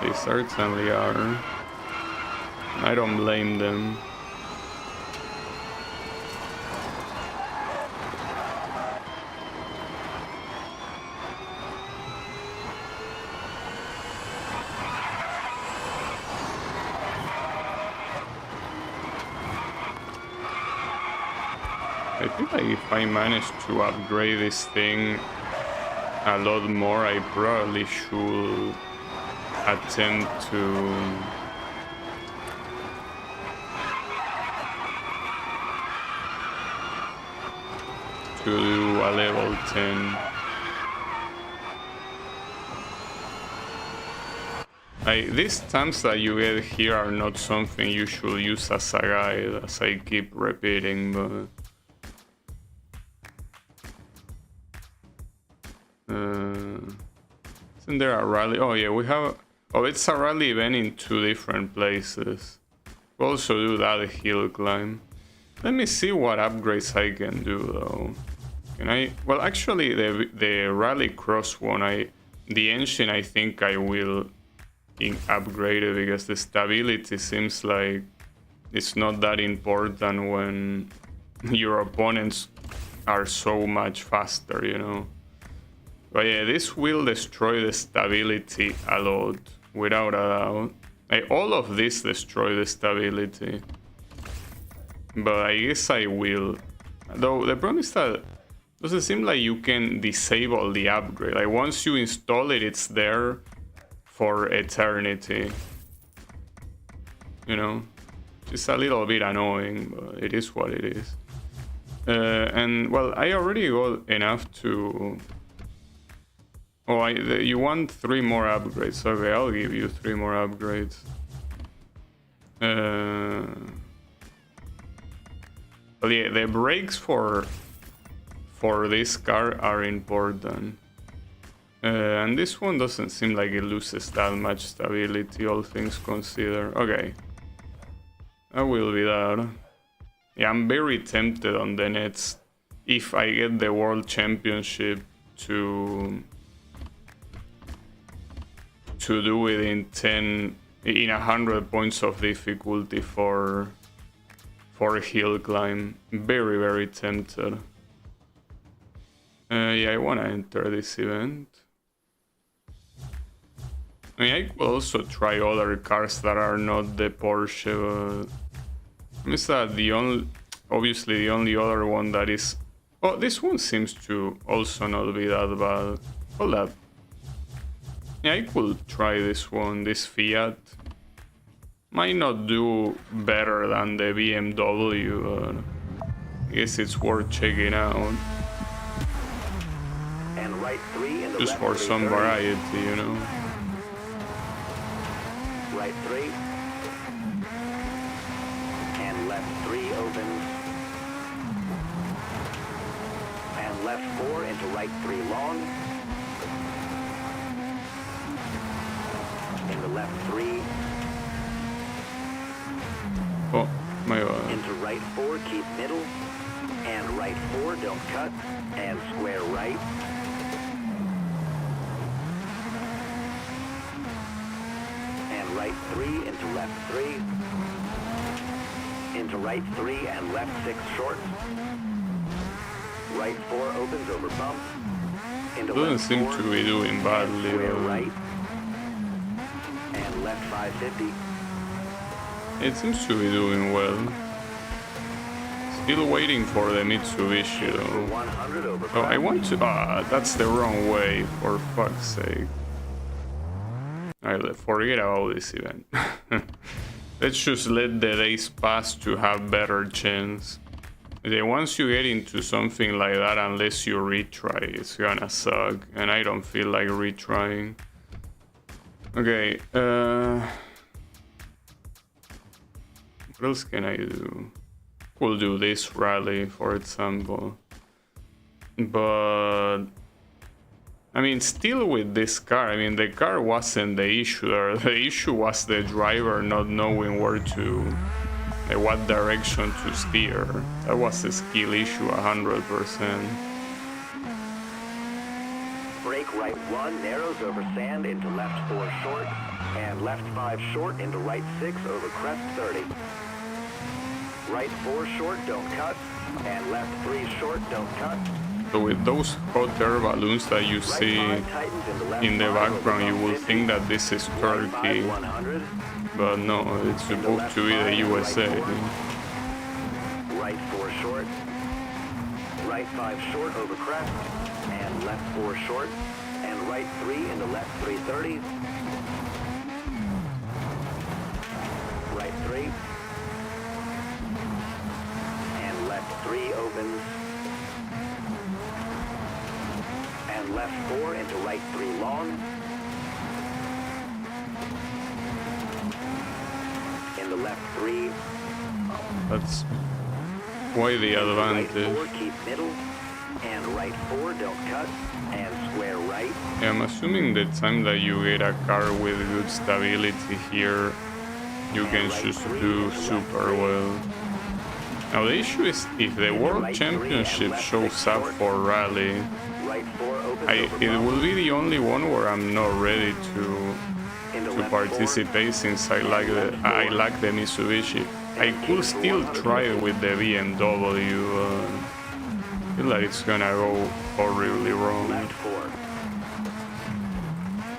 They certainly are. I don't blame them. I think like if I manage to upgrade this thing a lot more, I probably should attempt to do a level 10. These stamps that you get here are not something you should use as a guide, as I keep repeating, but isn't there a rally? Oh yeah, we have. Oh, it's a rally event in 2 different places. We also do that hill climb. Let me see what upgrades I can do though. Can I? Well, actually, the Rallycross one, the engine, I think I will upgrade it because the stability seems like it's not that important when your opponents are so much faster, you know. But yeah, this will destroy the stability a lot, without a doubt. All of this destroy the stability. But I guess I will. Though the problem is that it doesn't seem like you can disable the upgrade. Like once you install it, it's there for eternity. You know? It's a little bit annoying, but it is what it is. And well, I already got enough to... Oh, you want 3 more upgrades. Okay, I'll give you 3 more upgrades. But yeah, the brakes for this car are important. And this one doesn't seem like it loses that much stability, all things considered. Okay. That will be that. Yeah, I'm very tempted on the nets if I get the World Championship to do it in 100 points of difficulty for a hill climb. Very, very tempted. Yeah, I want to enter this event. I mean, I could also try other cars that are not the Porsche, but I miss that obviously the only other one that is... Oh, this one seems to also not be that bad. Hold up. Yeah, I could try this one, this Fiat. Might not do better than the BMW, but I guess it's worth checking out. And right 3 in the just for some variety, you know. Right 3. And left 3 opens. And left 4 into right 3 long. Into left 3. Oh, my god. Into right 4, keep middle. And right 4, don't cut. And square right. And right 3 into left 3. Into right 3 and left 6 short. right 4 opens over bump. Into Doesn't left seem 4, to be doing badly. square right. And left 550. It seems to be doing well. Still waiting for the Mitsubishi though. 100 over Oh, I crest. want to... that's the wrong way, for fuck's sake. Alright, forget about this event. Let's just let the days pass to have better chance. Okay, once you get into something like that, unless you retry, it's gonna suck. And I don't feel like retrying. Okay, what else can I do? We'll do this rally, for example. But I mean, still with this car, I mean, the car wasn't the issue there. The issue was the driver not knowing where to, what direction to steer. That was a skill issue, 100%. Brake right 1, narrows over sand into left 4 short, and left 5 short into right 6 over crest 30. Right 4 short, don't cut, and left 3 short, don't cut. So with those hot air balloons that you see in the background, you will think that this is Turkey, but no, it's supposed to be the USA. Right 4 short, right 5 short over crest, and left 4 short, and right 3 into left 330. Right 3. And left 3 opens. And left 4 into right 3 long. Into left 3. That's why the Right 4, advantage. keep middle. And right 4, don't cut. And square right. Yeah, I'm assuming the time that you get a car with good stability here, you can just do super well. Now the issue is if the World Championship shows up for Rally, Right 4 opens over it bump. will be the only one where I'm not ready Into to left participate since I like the Mitsubishi. I could still try it with the BMW. I feel like it's gonna go horribly 4. wrong. Left 4.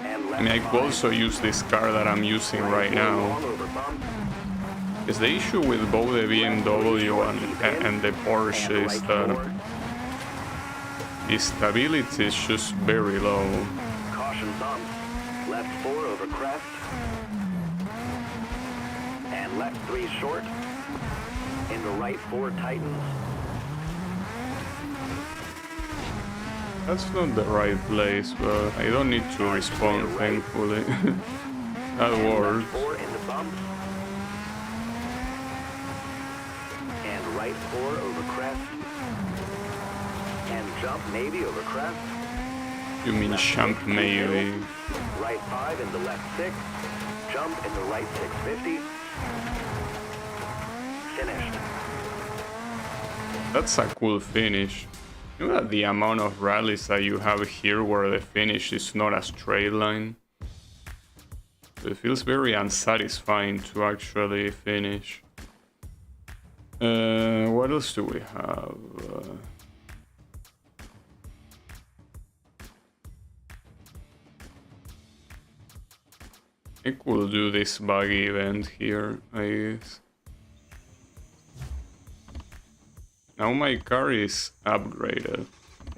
And left I mean, I could 5. also use this car that I'm using right 4 now. long over bump. Is the issue with both the BMW and the Porsche And is right that 4. the stability is just very low. Caution bumps. Left 4 over crest. And left 3 short. Into right 4 tightens. That's not the right place, but I don't need to respond, thankfully. That And works. left 4 into bumps. And right 4 over crest. And jump maybe over crest. You mean jump maybe? Right 5 into left 6. Jump into right 650. Finished. That's a cool finish. You know that the amount of rallies that you have here where the finish is not a straight line? It feels very unsatisfying to actually finish. What else do we have? I could do this buggy event here, I guess. Now my car is upgraded.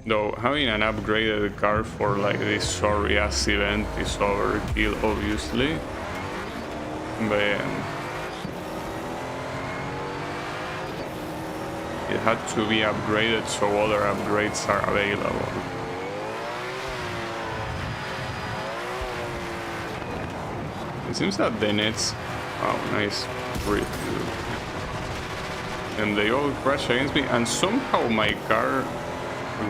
Though having an upgraded car for like this sorry ass event is overkill, obviously. But it had to be upgraded so other upgrades are available. It seems that the nets... Oh, nice drift. And they all crash against me, and somehow my car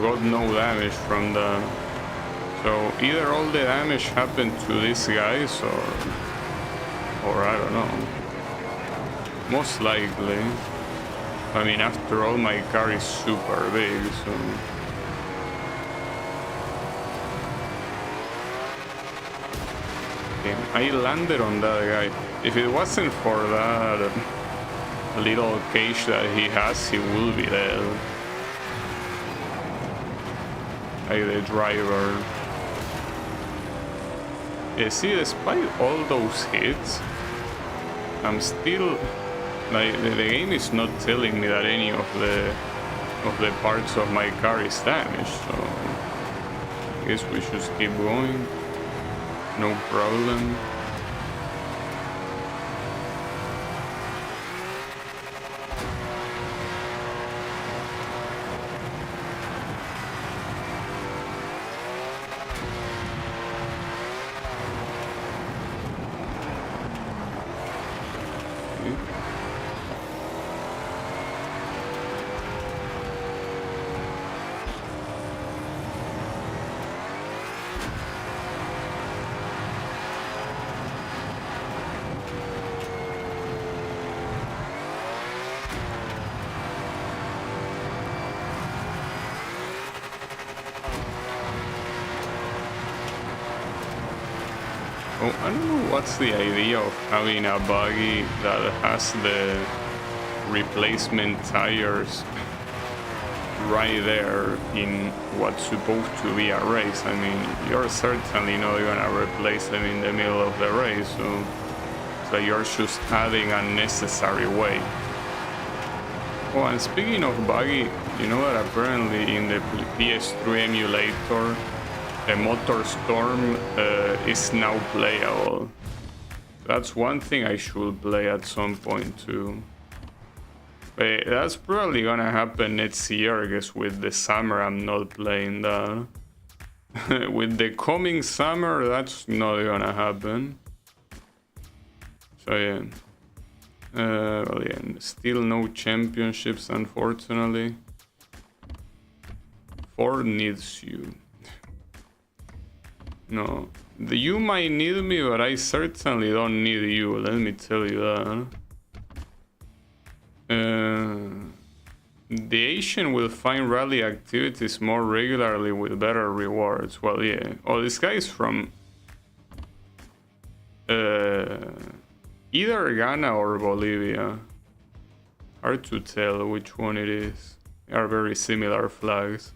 got no damage from the... So either all the damage happened to these guys, or I don't know. Most likely. I mean, after all, my car is super big, so... Okay, I landed on that guy. If it wasn't for that little cage that he has, he will be dead. like the driver. See, despite all those hits, I'm still like the game is not telling me that any of the parts of my car is damaged. So I guess we should keep going. No problem. Oh, I don't know what's the idea of having a buggy that has the replacement tires right there in what's supposed to be a race. I mean, you're certainly not gonna replace them in the middle of the race, so you're just adding unnecessary weight. Oh, and speaking of buggy, you know that apparently in the PS3 emulator, the MotorStorm is now playable. That's one thing I should play at some point too. But that's probably gonna happen next year, I guess. With the summer, I'm not playing that. With the coming summer, that's not gonna happen. So yeah. Well, yeah, still no championships, unfortunately. Ford needs you. No, you might need me, but I certainly don't need you, let me tell you that. The Asian will find rally activities more regularly with better rewards. Well, yeah. Oh, this guy is from either Ghana or Bolivia. Hard to tell which one it is. They are very similar flags.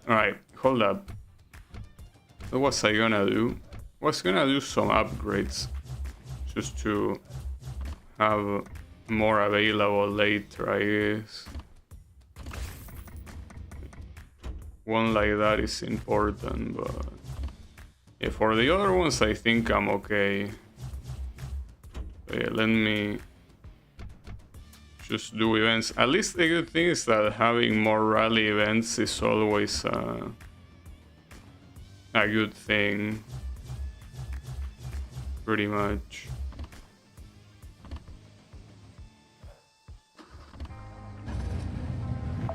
Alright, hold up. What was I gonna do? I was gonna do some upgrades just to have more available later, I guess. One like that is important, but yeah, for the other ones I think I'm okay. So yeah, let me just do events. At least the good thing is that having more rally events is always a good thing, pretty much.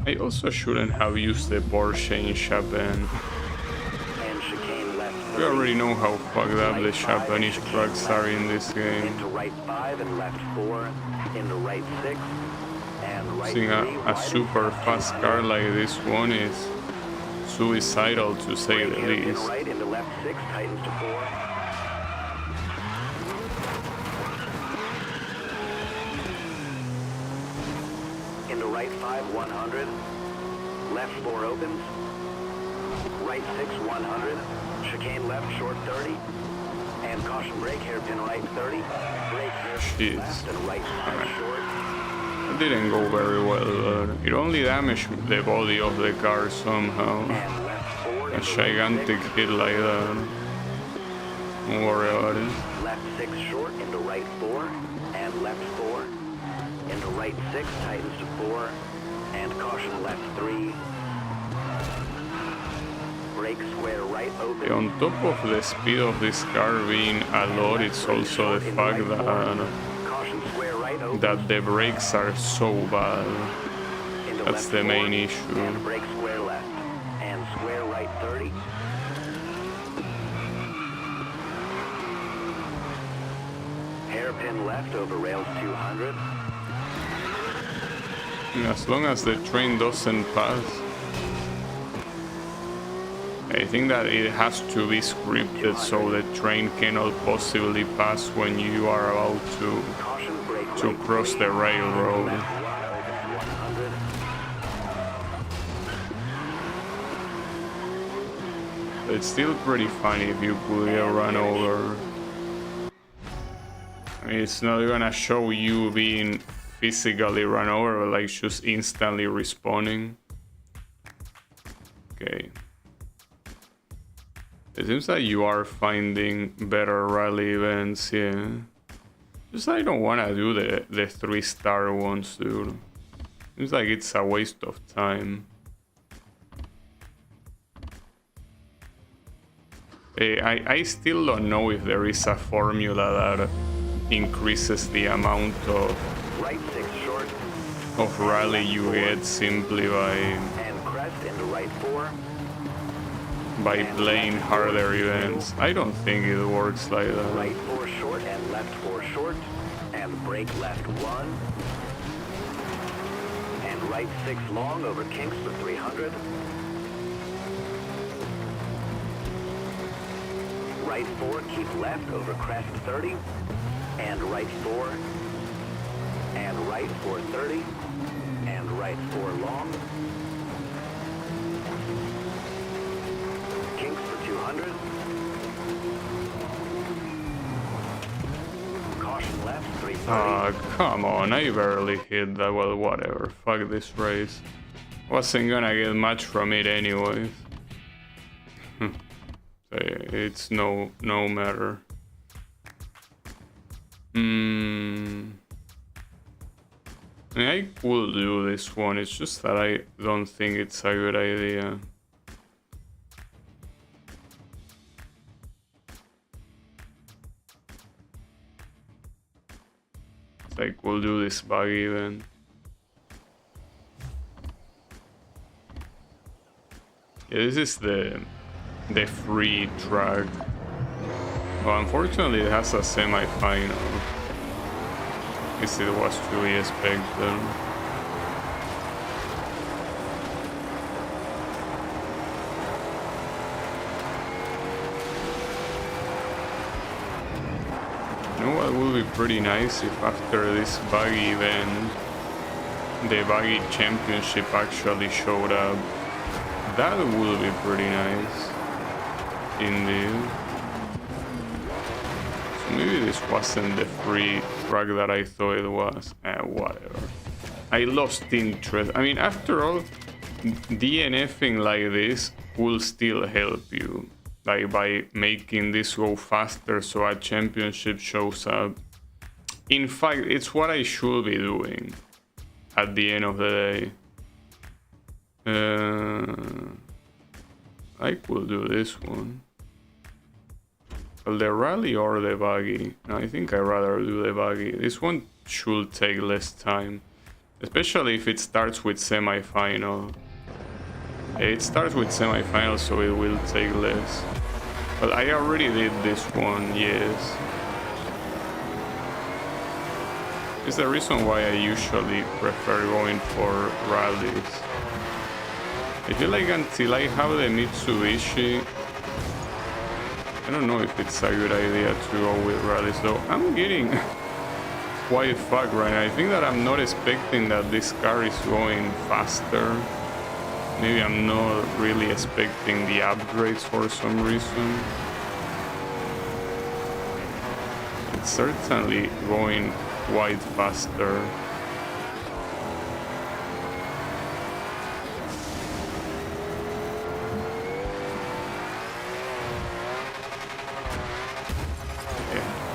I also shouldn't have used the Porsche in Japan. We already know how fucked up the Japanese trucks are in this game. Into right 5 and left 4, into right 6, and right Using 3, a super fast car like this one is suicidal, to say the least. right into left 6, tightens to 4. Into right 5, 100. Left 4 opens. Right 6, 100. Chicane left, short 30. And caution brake, hairpin right 30. Brake hairpin left and right 5 short. It didn't go very well, but it only damaged the body of the car somehow. And left 4 A into gigantic right 6. hit like that. Don't worry about it. Left 6 short into right 4. And left 4. Into right 6, tightens to 4. And caution left 3. Brake square right open. On top of the speed of this car being a lot, it's also the fact Caution square right open. that the brakes are so bad. Into That's left the main 4, issue. And brake square left. And square right 30. Hairpin left over rails 200. As long as the train doesn't pass. I think that it has to be scripted so the train cannot possibly pass when you are about Caution brake to right cross 3. the railroad. Left 100. It's still pretty funny if you could get run over. I mean, it's not gonna show you being physically run over, but like just instantly respawning. Okay. It seems like you are finding better rally events, yeah. Just I don't wanna do the 3-star ones, dude. Seems like it's a waste of time. I still don't know if there is a formula that increases the amount of Right 6 short. Of rally you get simply And crest into right 4. by playing harder events. I don't think it works like that. Right 4 short and left 4 short. And brake left 1. And right 6 long over kinks for 300. Right 4, keep left over crest 30. And right 4. And right 430. And right 4 long. Kinks for 200. Caution left 330. Ah, come on, I barely hit that. Well, whatever. Fuck this race. Wasn't gonna get much from it anyways. It's no matter. I mean, I could do this one, it's just that I don't think it's a good idea. It's like we'll do this bug event. Yeah, this is the free track. Well, unfortunately it has a semi-final. Guess it was to be expected. You know what would be pretty nice if after this buggy event the buggy championship actually showed up. That would be pretty nice. Indeed. So maybe this wasn't the free track that I thought it was. Whatever. I lost interest. I mean, after all, DNFing like this will still help you. Like by making this go faster so a championship shows up. In fact, it's what I should be doing at the end of the day. I could do this one. Well, the rally or the buggy? No, I think I'd rather do the buggy. This one should take less time. Especially if it starts with semi-final. It starts with semi-final, so it will take less. Well, I already did this one, yes. It's the reason why I usually prefer going for rallies. I feel like until I have the Mitsubishi, I don't know if it's a good idea to go with rallies though. I'm getting quite fucked right now. I think that I'm not expecting that this car is going faster. Maybe I'm not really expecting the upgrades for some reason. It's certainly going quite faster.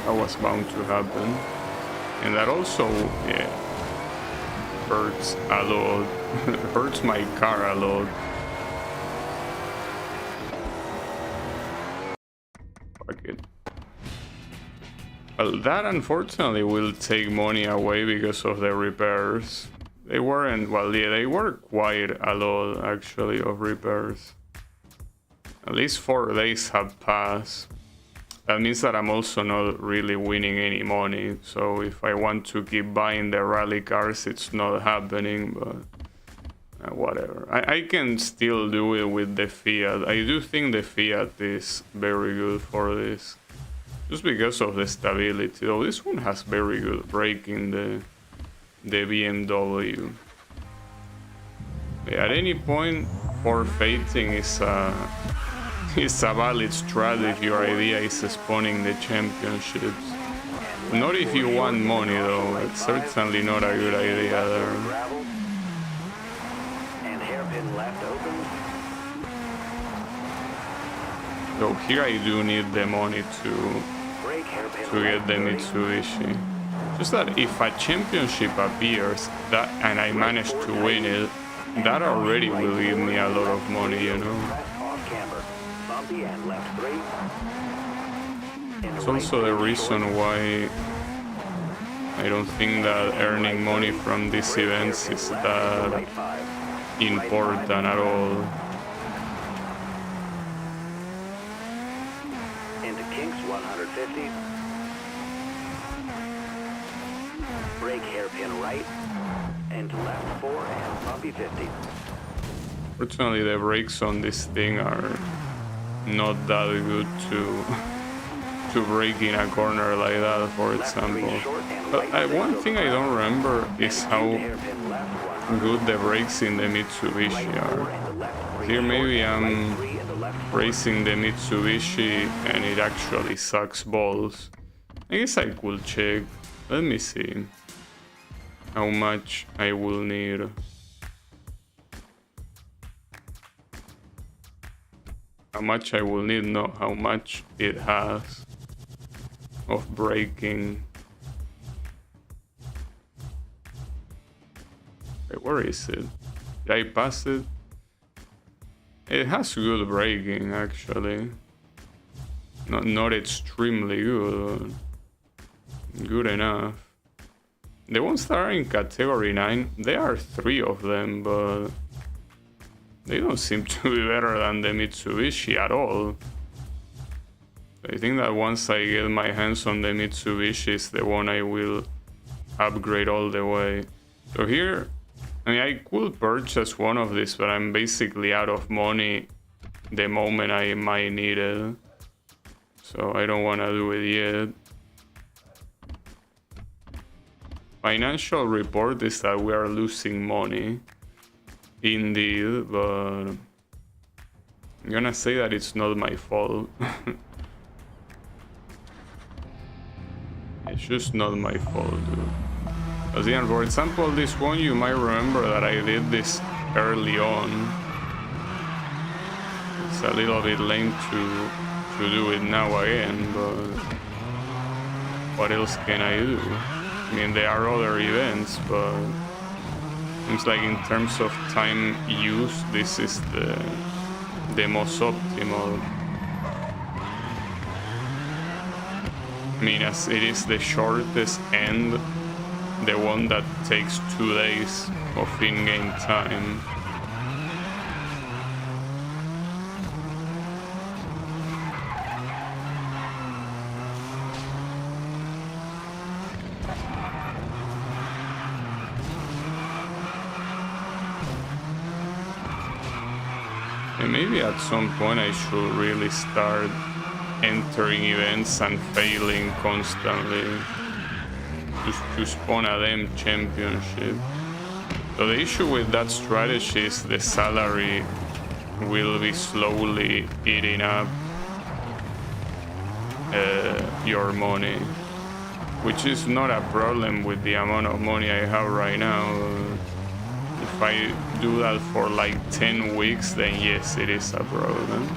That was bound to happen, and that also, yeah, hurts a lot. Hurts my car a lot. Fuck it. Well, that unfortunately will take money away because of the repairs. They weren't, well, yeah, they were quite a lot actually of repairs. At least 4 days have passed. That means that I'm also not really winning any money, so if I want to keep buying the rally cars, it's not happening, but whatever. I can still do it with the Fiat. I do think the Fiat is very good for this, just because of the stability. Though this one has very good braking, the BMW. At any point, forfeiting is it's a valid strategy if your idea is spawning the championships. Not if you want money though, it's certainly not a good idea there. And hairpin left opens. So here I do need the money to Brake hairpin get the 30. Mitsubishi. Just that if a championship appears that and I manage to win it, that already will give me a lot of money, you know. Press off camber. Bumpy and left 3. It's also the reason why I don't think that earning money from these events is that Right 5. important at all. Into kinks 150. Brake hairpin right. Into left 4 and bumpy 50. Fortunately, the brakes on this thing are not that good to brake in a corner like that, for example. But one thing I don't remember is how good the brakes in the Mitsubishi are. Here maybe I'm racing the Mitsubishi and it actually sucks balls. I guess I could check. Let me see how much I will need. How much I will need, not how much it has of braking. Wait, where is it? Did I pass it? It has good braking actually. Not extremely good, but good enough. The ones that are in category 9, there are 3 of them, but they don't seem to be better than the Mitsubishi at all. I think that once I get my hands on the Mitsubishi is the one I will upgrade all the way. So here, I mean, I could purchase one of these, but I'm basically out of money the moment I might need it. So I don't want to do it yet. Financial report is that we are losing money. Indeed, but I'm gonna say that it's not my fault. It's just not my fault, dude. Because again, for example, this one, you might remember that I did this early on. It's a little bit lame to do it now again, but what else can I do? I mean, there are other events, but seems like in terms of time use, this is the most optimal. I mean, as it is the shortest and the one that takes 2 days of in-game time. And maybe at some point I should really start entering events and failing constantly to spawn a damn championship. So the issue with that strategy is the salary will be slowly eating up your money, which is not a problem with the amount of money I have right now. If I do that for like 10 weeks, then yes, it is a problem.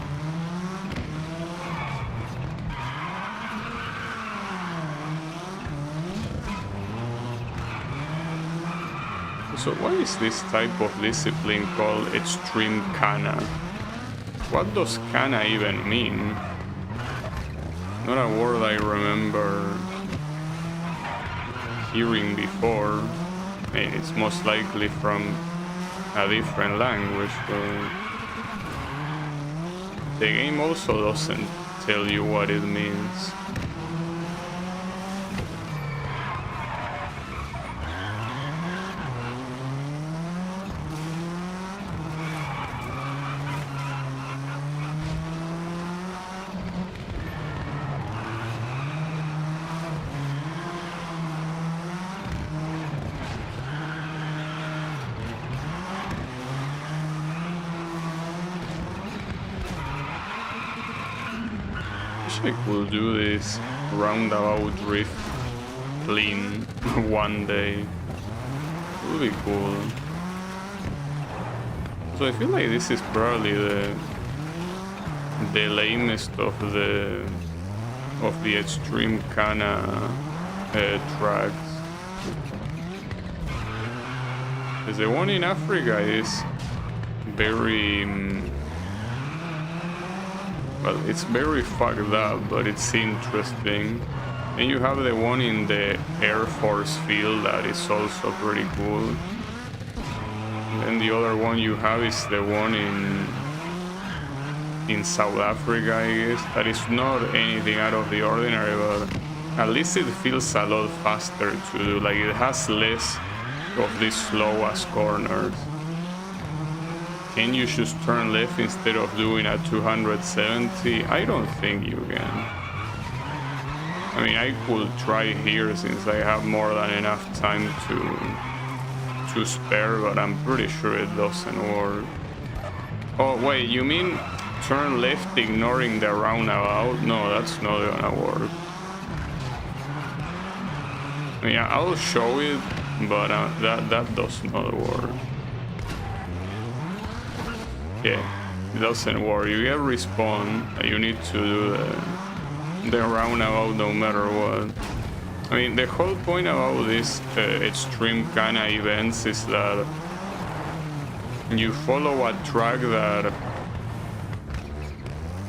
So what is this type of discipline called Extreme Kana? What does Kana even mean? Not a word I remember hearing before. I mean, it's most likely from a different language, but the game also doesn't tell you what it means. wish I could do this roundabout drift clean one day. It would be cool. So I feel like this is probably the lamest of the Extreme Cana tracks. Because the one in Africa is very well, it's very fucked up, but it's interesting. And you have the one in the Air Force field that is also pretty cool. And then the other one you have is the one in South Africa, I guess. That is not anything out of the ordinary, but at least it feels a lot faster to do. Like, it has less of these slow ass corners. Can you just turn left instead of doing a 270? I don't think you can. I mean, I could try here since I have more than enough time to spare, but I'm pretty sure it doesn't work. Oh wait, you mean turn left ignoring the roundabout? No, that's not gonna work. Yeah, I'll show it, but that does not work. Yeah, it doesn't work. You get respawn, you need to do the roundabout no matter what. I mean, the whole point about this Extreme Cana events is that you follow a track that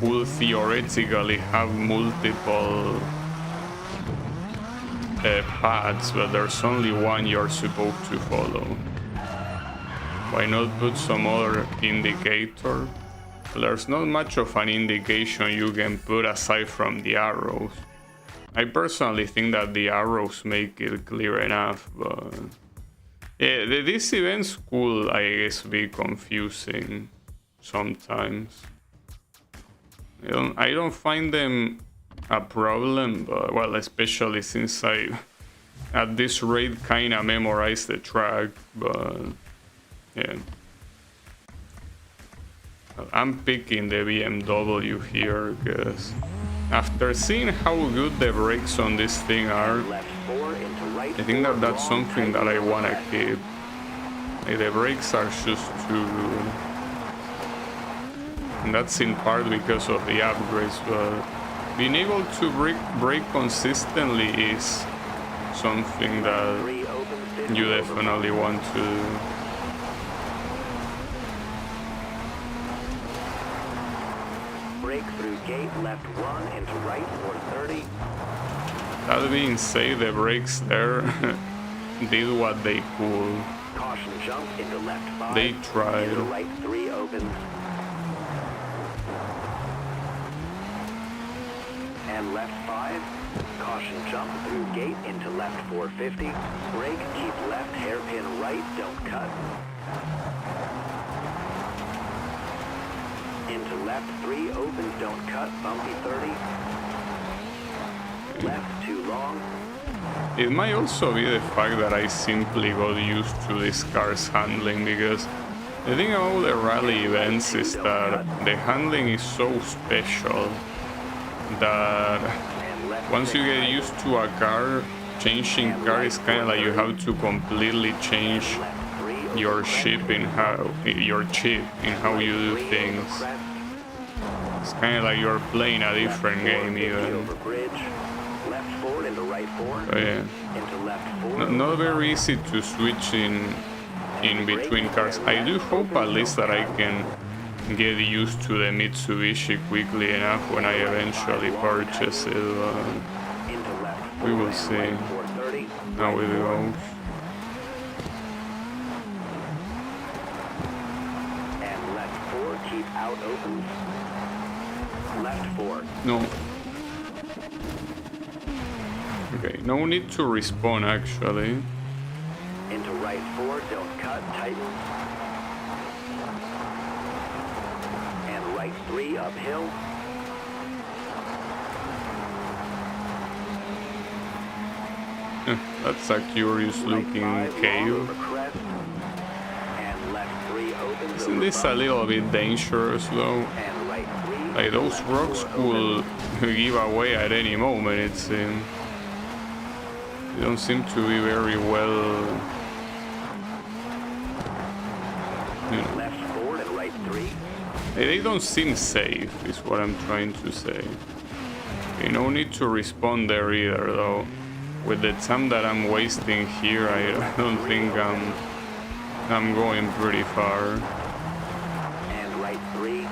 will theoretically have multiple paths, but there's only one you're supposed to follow. Why not put some other indicator? There's not much of an indication you can put aside from the arrows. I personally think that the arrows make it clear enough, but yeah, these events could, I guess, be confusing sometimes. I don't find them a problem, but well, especially since I at this rate kinda memorized the track, but yeah. I'm picking the BMW here because after seeing how good the brakes on this thing are, I think that that's something that I wanna keep. Like, the brakes are just too good. And that's in part because of the upgrades, but being able to brake consistently is something that you definitely want to do. Brake through gate left 1 into right 430. That being said, the brakes there did what they could. Caution jump into left 5. They tried. Into right 3 opens. And left 5. Caution jump through gate into left 450. Brake, keep left, hairpin right, don't cut. Into left 3 opens, don't cut, bumpy 30. Left too long. It might also be the fact that I simply got used to this car's handling, because the thing about the rally events is that the handling is so special that once you get used to a car, changing car is kind of like you have to completely change your chip in how you do things. It's kind of like you're playing a different game even. So yeah, not very easy to switch in between cars. I do hope at least that I can get used to the Mitsubishi quickly enough when I eventually purchase it. We will see how it goes. And left 4, keep out open. Left 4. No. Okay, no need to respawn actually. Into right 4, don't cut, tighten. And right 3 uphill. That's a curious looking cave. And left 3 opens. Isn't this a little bit dangerous though? And right 3 Like those rocks could give away at any moment, it seems. They don't seem to be very well, you know. Left 4 and right 3. They don't seem safe, is what I'm trying to say. Okay, no need to respawn there either, though. With the time that I'm wasting here, I don't think I'm going pretty far. And right 3.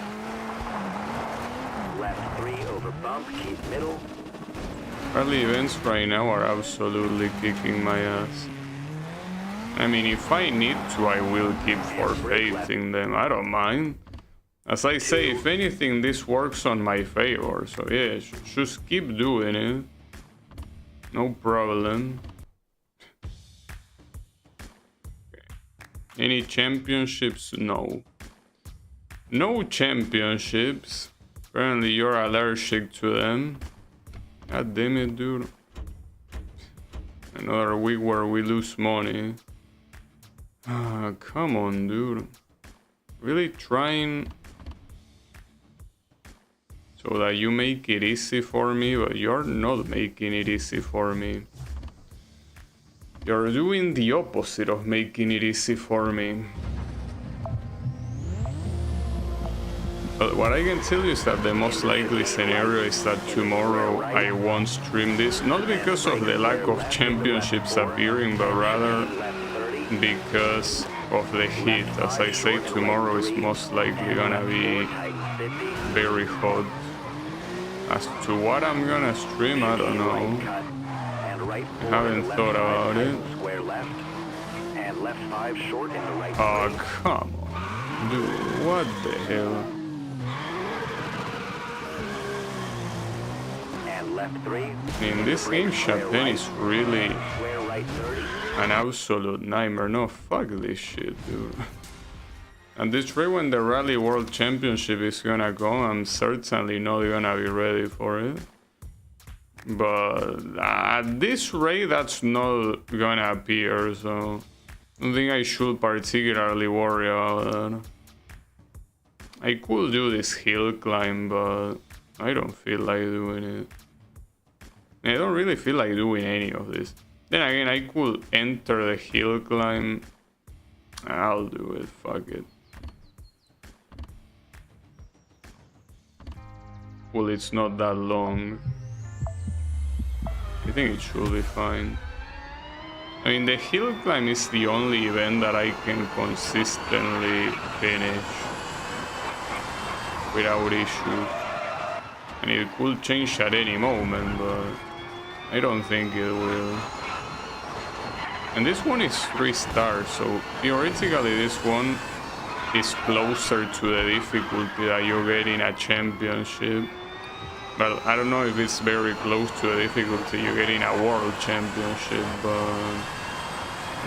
Left 3 over bump, keep middle. Rally events right now are absolutely kicking my ass. I mean, if I need to, I will keep forfeiting them. I don't mind. As I say, if anything, this works on my favor. So yeah, just keep doing it. No problem. Okay. Any championships? No. No championships. Apparently you're allergic to them. God damn it, dude. Another week where we lose money. Ah, come on, dude. Really trying so that you make it easy for me, but you're not making it easy for me. You're doing the opposite of making it easy for me. But what I can tell you is that the most likely scenario is that tomorrow I won't stream this, not because of the lack of championships appearing, but rather because of the heat. As I say, tomorrow is most likely gonna be very hot. As to what I'm gonna stream, I don't know. I haven't thought about it. Oh, come on. Dude, what the hell? In this game, Chapin is really an absolute nightmare. No, fuck this shit, dude. And this rate when the Rally World Championship is gonna go, I'm certainly not gonna be ready for it. But at this rate, that's not gonna appear, so I don't think I should particularly worry about that. I could do this hill climb, but I don't feel like doing it. I don't really feel like doing any of this. Then again, I could enter the hill climb. I'll do it, fuck it. Well, it's not that long. I think it should be fine. I mean, the hill climb is the only event that I can consistently finish without issue. And it could change at any moment, but I don't think it will. And this one is 3 stars, so theoretically this one is closer to the difficulty that you get in a championship. Well, I don't know if it's very close to the difficulty you get in a world championship, but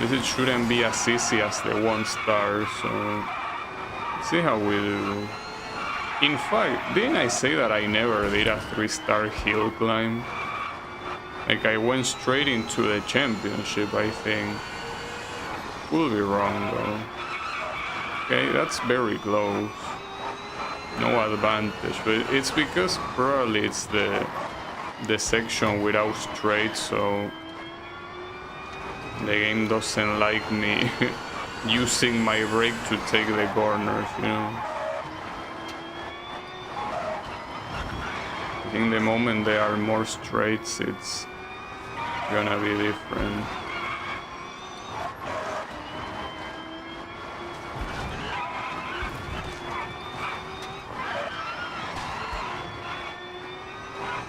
it shouldn't be as easy as the 1 star, so let's see how we do. In fact, didn't I say that I never did a 3-star hill climb? Like, I went straight into the championship, I think. Could be wrong, though. Okay, that's very close. No advantage, but it's because probably it's the section without straight, so the game doesn't like me using my brake to take the corners, you know. I think the moment there are more straights, it's gonna be different.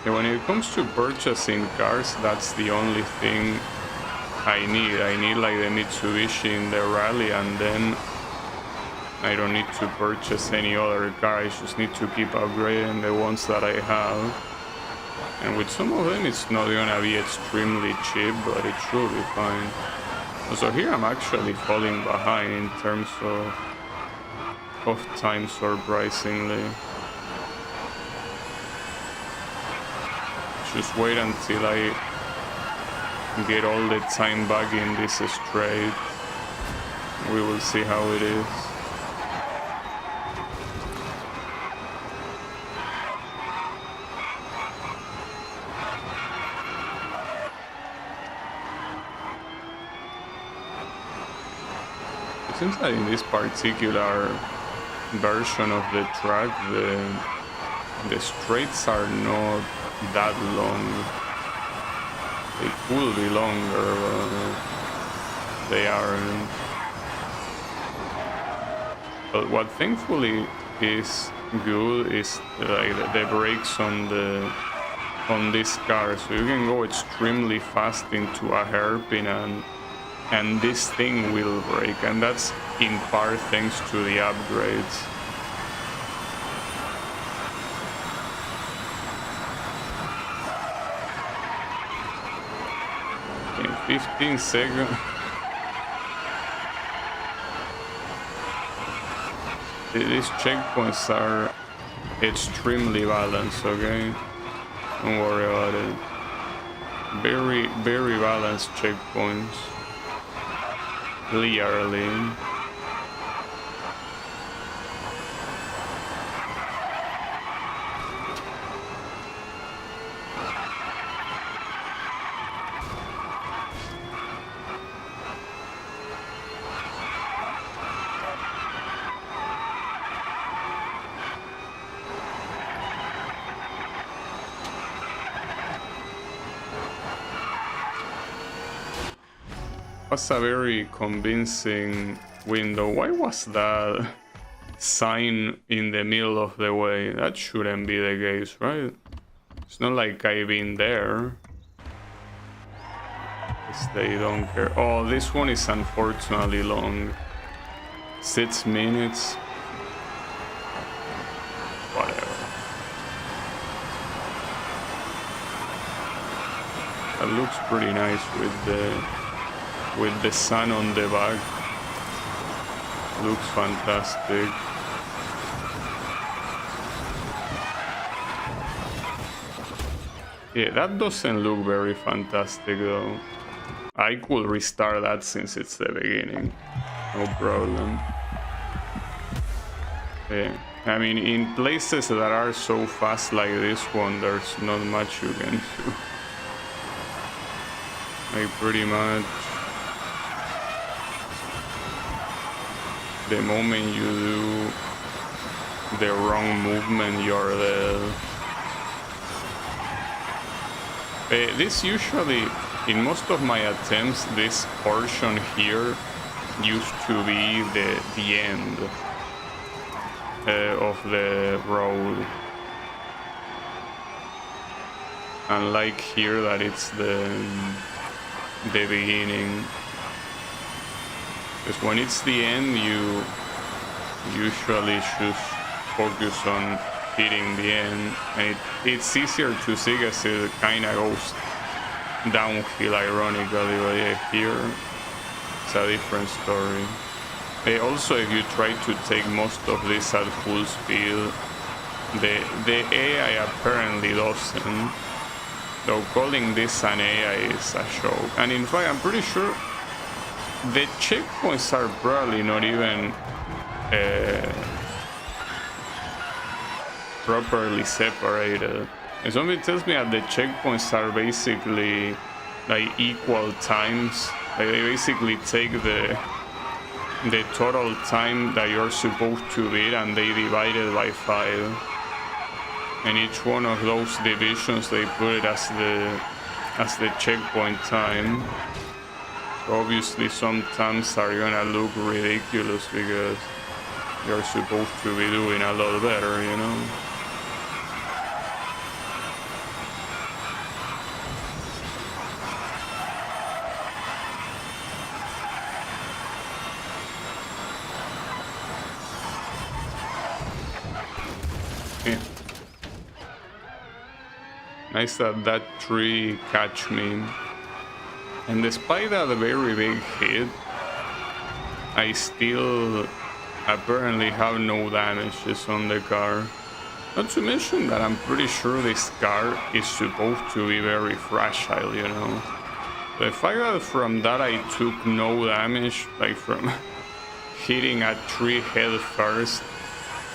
Yeah, when it comes to purchasing cars, that's the only thing I need. I need like the Mitsubishi in the Rally, and then I don't need to purchase any other car. I just need to keep upgrading the ones that I have. And with some of them it's not gonna be extremely cheap, but it should be fine. So here I'm actually falling behind in terms of time, surprisingly. Just wait until I get all the time back in this straight. We will see how it is. Seems that in this particular version of the track, the straights are not that long. They could be longer, but they aren't. But what thankfully is good is like the brakes on this car, so you can go extremely fast into a hairpin and this thing will brake, and that's in part thanks to the upgrades. Okay, 15 seconds. These checkpoints are extremely balanced, okay? Don't worry about it. Very, very balanced checkpoints. Clearly. Was a very convincing window. Why was that sign in the middle of the way? That shouldn't be the case, right? It's not like I've been there. Guess they don't care. Oh, this one is unfortunately long. 6 minutes. Whatever. That looks pretty nice with the sun on the back. Looks fantastic. Yeah, that doesn't look very fantastic though. I could restart that since it's the beginning. No problem. Yeah. I mean, in places that are so fast like this one, there's not much you can do. Like pretty much the moment you do the wrong movement, you're dead. This usually, in most of my attempts, this portion here used to be the end of the road. Unlike here that it's the beginning. Because when it's the end, you usually should focus on hitting the end. And it's easier to see as it kind of goes downhill, ironically, but yeah, here it's a different story. Also, if you try to take most of this at full speed, the AI apparently doesn't. So calling this an AI is a joke. And in fact, I'm pretty sure the checkpoints are probably not even properly separated. And somebody tells me that the checkpoints are basically like equal times. Like they basically take the total time that you're supposed to beat and they divide it by 5. And each one of those divisions they put it as the checkpoint time. So obviously some times are gonna look ridiculous because you're supposed to be doing a lot better, you know? Yeah. Nice that that tree catch me. And despite that very big hit, I still apparently have no damages on the car. Not to mention that I'm pretty sure this car is supposed to be very fragile, you know. The fact that from that I took no damage, like from hitting a tree head first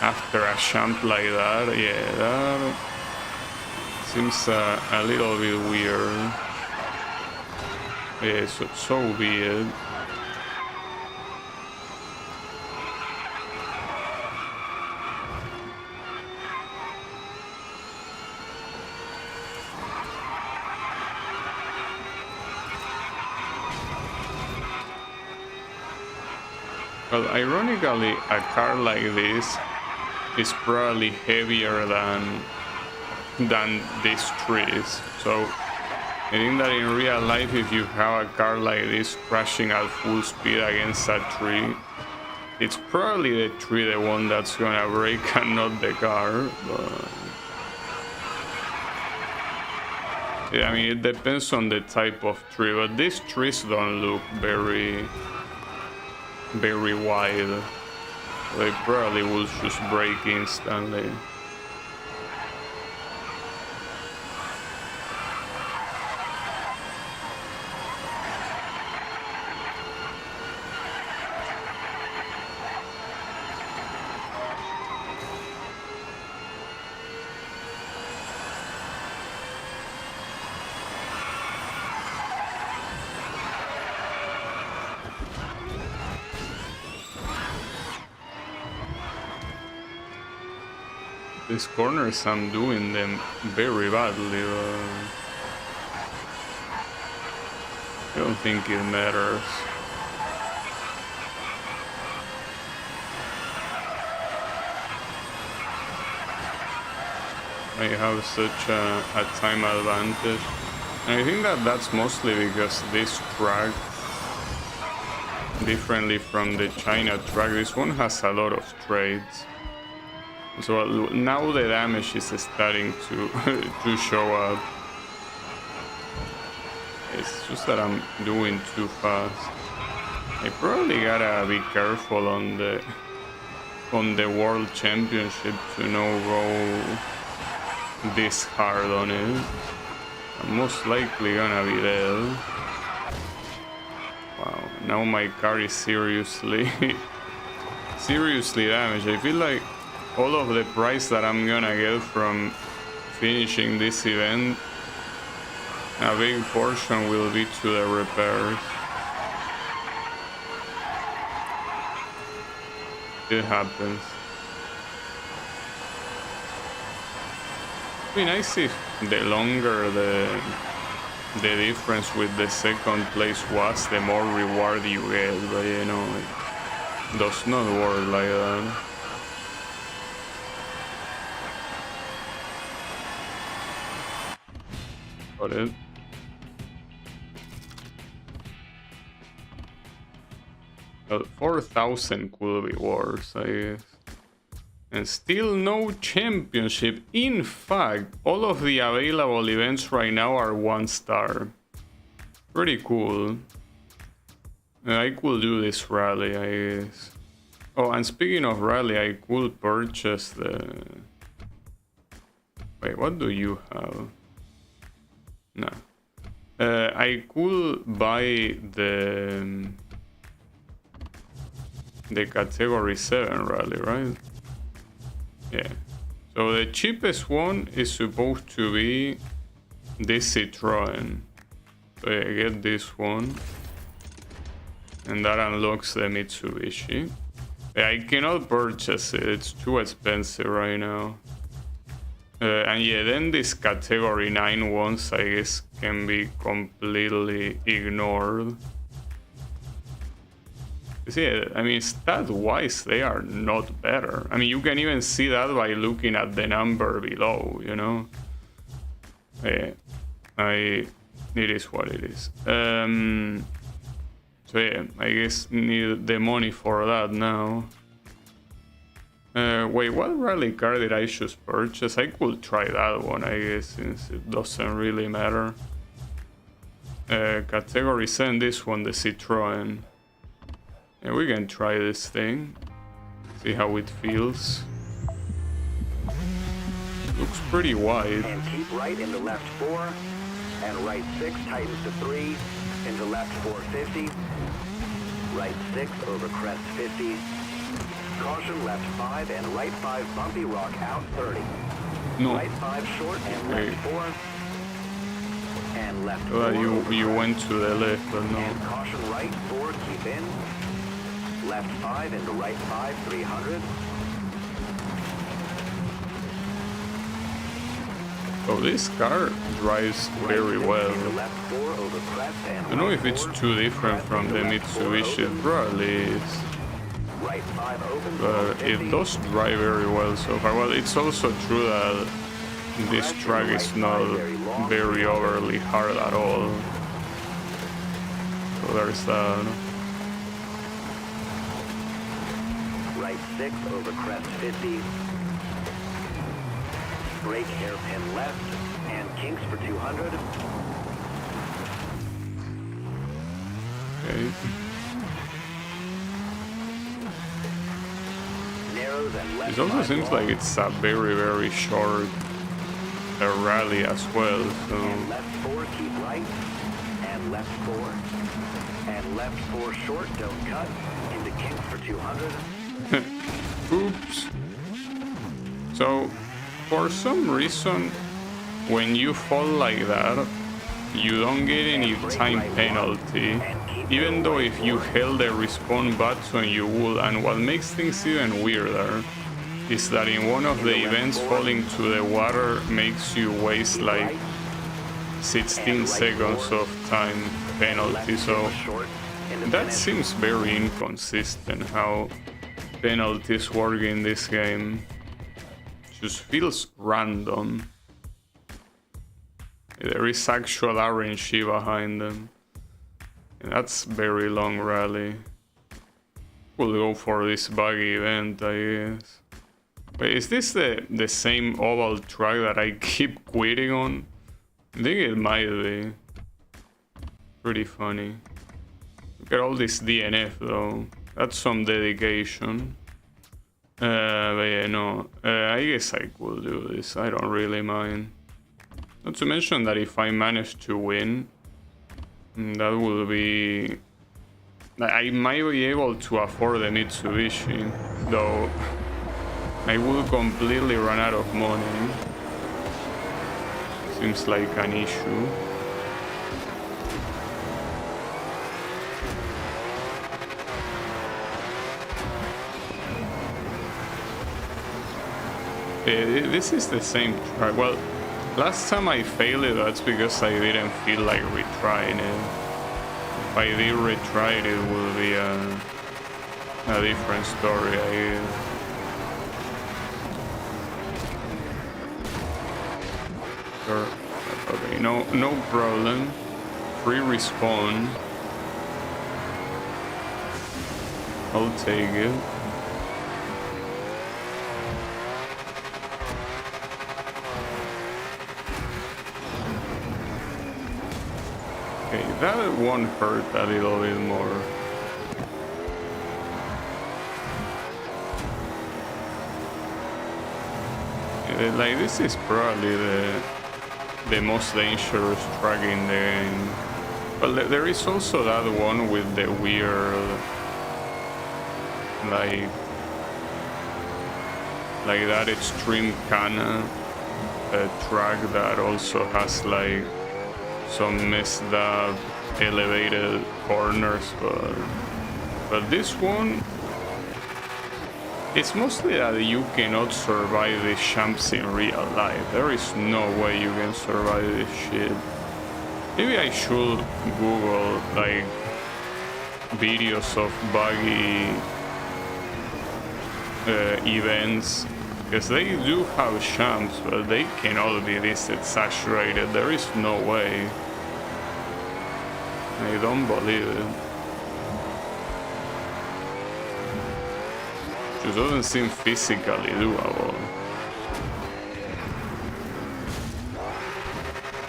after a jump like that, yeah, that seems a little bit weird. Yeah, so be it. Well, ironically, a car like this is probably heavier than these trees. So I think that in real life, if you have a car like this crashing at full speed against a tree, it's probably the tree the one that's gonna break and not the car. But yeah, I mean, it depends on the type of tree, but these trees don't look very wide. They probably will just break instantly. These corners, I'm doing them very badly. I don't think it matters. I have such a time advantage. And I think that that's mostly because this track, differently from the China track, this one has a lot of straights. So now the damage is starting to to show up. It's just that I'm doing too fast. I probably gotta be careful on the World Championship to not go this hard on it. I'm most likely gonna be dead. Wow, now my car is seriously damaged. I feel like all of the prize that I'm gonna get from finishing this event, a big portion will be to the repairs. It happens. It'd be nice if the longer the difference with the second place was, the more reward you get, but you know, it does not work like that. Got it. Well, 4,000 could be worse, I guess. And still no championship. In fact, all of the available events right now are 1 star. Pretty cool. I could do this rally, I guess. Oh, and speaking of rally, I could purchase the... Wait, what do you have? No. I could buy the category 7 rally, right? Yeah. So the cheapest one is supposed to be this Citroen. So I get this one. And that unlocks the Mitsubishi. I cannot purchase it, it's too expensive right now. And yeah, then this category 9 ones, I guess, can be completely ignored. Yeah, I mean, stat-wise, they are not better. I mean, you can even see that by looking at the number below, you know? Yeah, it is what it is. So yeah, I guess need the money for that now. Wait, what rally car did I just purchase? I could try that one, I guess, since it doesn't really matter. Category 7, this one, the Citroen. Yeah, we can try this thing. See how it feels. Looks pretty wide. And keep right into left 4. And right 6 tightens to 3. Into left 450. Right 6 over crest 50. Caution left 5 and right 5 bumpy rock out 30. No. Right 5 short and left 4. And left 4. Well, you went to the left, but no. And caution right 4, keep in. Left 5 into right 5, 300. Oh, this car drives very well. Left 4 over crest and I don't know if it's too different from the Mitsubishi, it probably is. Right 5 opens. But it does drive very well so far. Well, it's also true that this track is not very overly hard at all. So there's that. Right 6 over crest 50. Brake hairpin left and kinks for 200. Okay. Narrows and left. It also seems like it's a very, very short rally as well. So And left 4, keep right. And left 4. And left 4 short, don't cut. Into kinks for 200. oops. So for some reason, when you fall like that, you don't get any time penalty, even though if you held the respawn button you would. And what makes things even weirder is that in one of the events, falling to the water makes you waste like 16 seconds of time penalty. So that seems very inconsistent how penalties work in this game. Just feels random. There is actual RNG behind them. And that's very long rally. We'll go for this buggy event, I guess. Wait, is this the same oval track that I keep quitting on? I think it might be. Pretty funny. Look at all this DNF though. That's some dedication. But yeah, no. I guess I could do this. I don't really mind. Not to mention that if I manage to win, that will be... I might be able to afford the Mitsubishi, though I will completely run out of money. Seems like an issue. This is the same track. Well, last time I failed it, that's because I didn't feel like retrying it. If I did retry it, it would be a different story, I guess. Sure. Okay, no problem. Free respawn. I'll take it. Okay, that won't hurt a little bit more. Like, this is probably the most dangerous track in the game. But there is also that one with the weird, like that extreme Kana track that also has like some messed up elevated corners, but this one, it's mostly that you cannot survive these jumps in real life. There is no way you can survive this shit. Maybe I should Google like videos of buggy events, because they do have jumps, but they cannot be this exaggerated. There is no way. I don't believe it. It doesn't seem physically doable.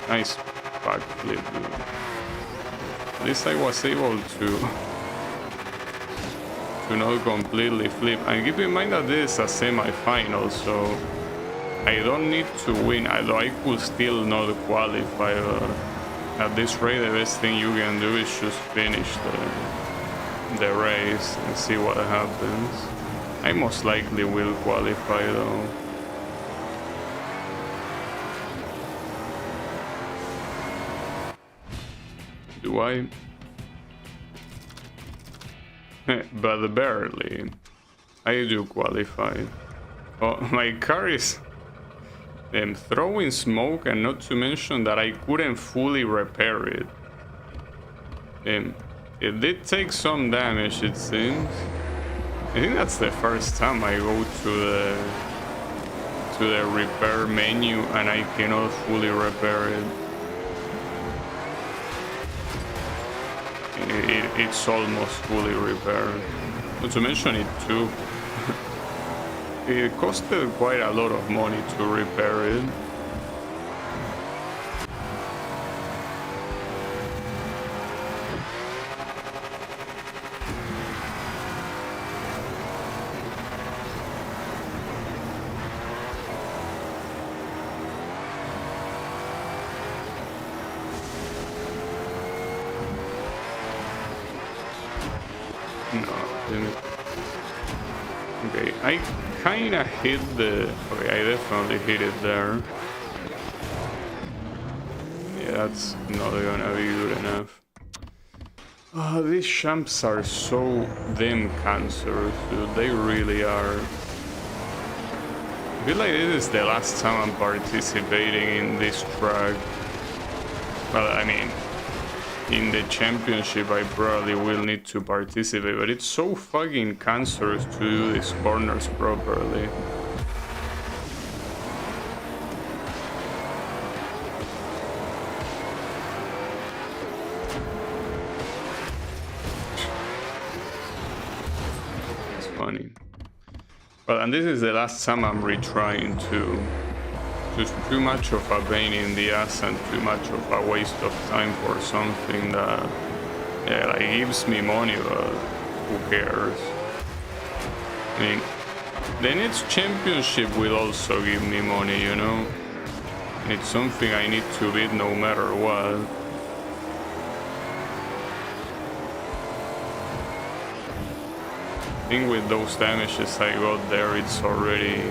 Nice backflip, dude. At least I was able to not completely flip. And keep in mind that this is a semi-final, so I don't need to win, although I could still not qualify. At this rate, the best thing you can do is just finish the race and see what happens. I most likely will qualify though. Do I? But barely. I do qualify. Oh, my car is throwing smoke, and not to mention that I couldn't fully repair it. It did take some damage, it seems. I think that's the first time I go to the repair menu and I cannot fully repair it. It's almost fully repaired. Not to mention it too. It costed quite a lot of money to repair it. Okay, I kinda hit the... Okay, I definitely hit it there. Yeah, that's not gonna be good enough. These champs are so damn cancerous, dude. They really are. I feel like this is the last time I'm participating in this track. Well, I mean, in the championship I probably will need to participate, but it's so fucking cancerous to do these corners properly. It's funny. Well, and this is the last time I'm retrying to. Just too much of a pain in the ass and too much of a waste of time for something that, yeah, like gives me money, but who cares? I mean, the next championship will also give me money, you know? It's something I need to beat no matter what. I think with those damages I got there, it's already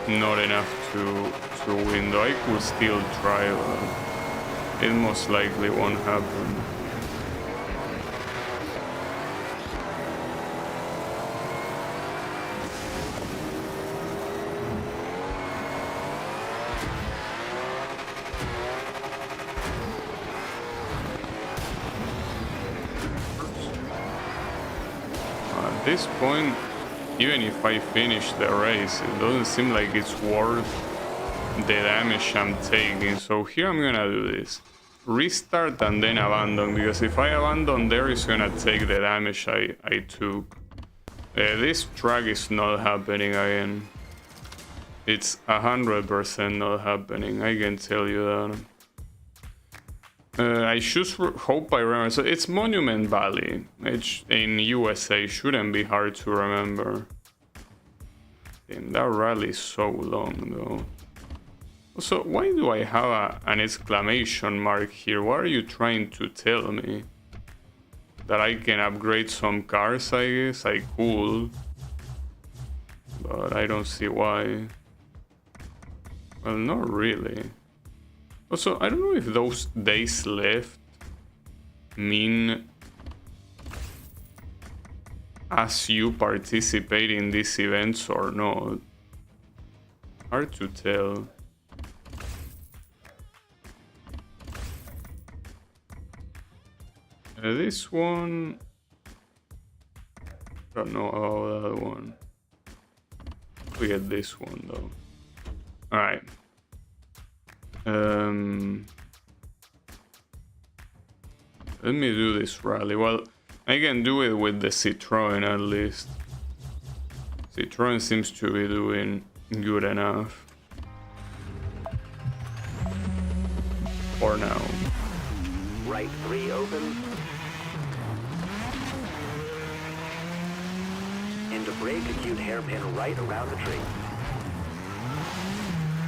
not enough to win, though I could still try, but it most likely won't happen. At this point, even if I finish the race, it doesn't seem like it's worth the damage I'm taking. So here I'm gonna do this. Restart and then abandon, because if I abandon there, it's gonna take the damage I took. This track is not happening again. It's 100% not happening, I can tell you that. I just hope I remember. So it's Monument Valley. It's in USA. Shouldn't be hard to remember. Damn, that rally is so long though. Also, why do I have an exclamation mark here? What are you trying to tell me? That I can upgrade some cars, I guess? I could. But I don't see why. Well, not really. Also, I don't know if those days left mean as you participate in these events or not. Hard to tell. This one... I don't know about that one. We get this one though. Alright. Let me do this rally. Well, I can do it with the Citroen at least. Citroen seems to be doing good enough. For now. Right 3 opens. Into brake, acute hairpin right around the tree.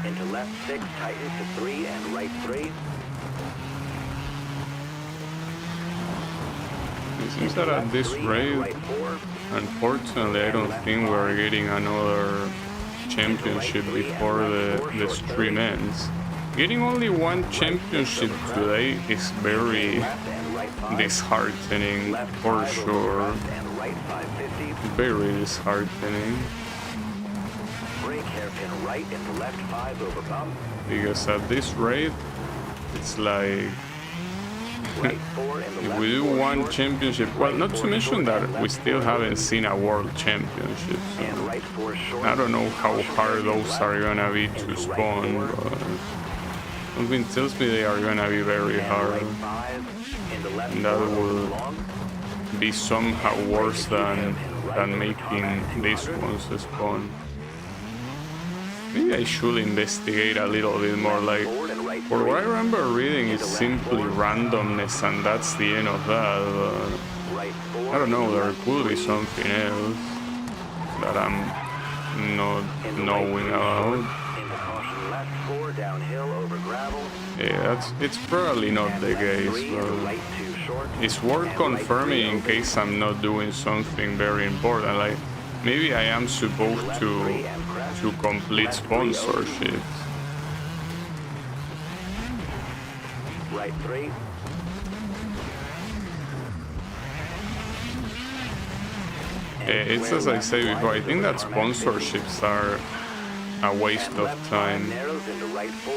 Into left 6, tightens to 3 and right 3. It seems that at this rate, unfortunately, I don't think we're getting another championship before the stream ends. Getting only one championship today is very disheartening, for sure. Very disheartening. Brake hairpin right into left 5 over bump. Because at this rate, it's like Right 4 and the If left we do 4 one short. championship, well, not to mention that we still haven't seen a world championship, And so right 4 short. I don't know how Caution hard hairpin those left. are gonna be to Into right spawn, 4. but something tells me they are gonna be very And hard. right 5. Into left And that 4 will opens long. be somehow worse than making these ones spawn. Maybe I should investigate a little bit more, like, Forward and right for what I 3. remember reading is simply randomness and that's the end of that, but Right 4. I don't know, into there left could be 3. something else that I'm not Into knowing right 3 short. about. Into caution left 4 downhill over gravel. Yeah, it's probably not And the left case, 3 into but right 2 short. it's worth And right confirming 3 in opens. case I'm not doing something very important. Like maybe I am supposed Left to 3 and crest. complete Left 3 opens. sponsorships. Right 3. It's as I say before, I think that sponsorships are a waste And of left 5 time. narrows into right 4.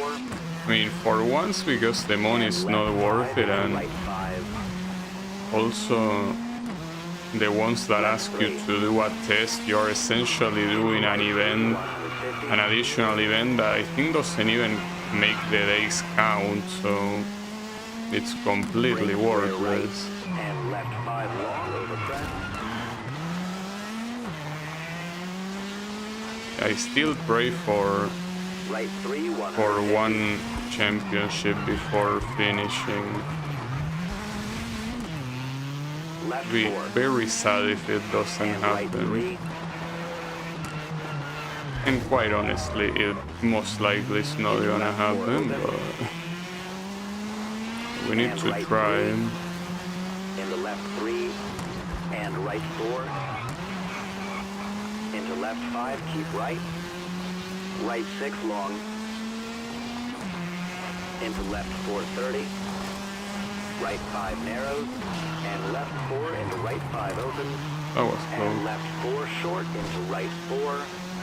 I mean, for once because the money is not worth it, and Right 5. also the ones that ask you to do a test, you're essentially doing an event, 150. an additional event that I think doesn't even make the days count, so it's completely Brake square worthless. right, and left 5 long over crest. I still pray for Right 3, 150. one championship before finishing. Left Be 4. very sad if it doesn't And right happen. 3. And quite honestly, it most likely is not gonna happen, but we need And to right try. 3. Into left 3. And right 4. Into left 5, keep right. Right 6 long. Into left 430. Right 5 narrows. And left 4 into right 5 opens. That was And close. left 4 short into right 4.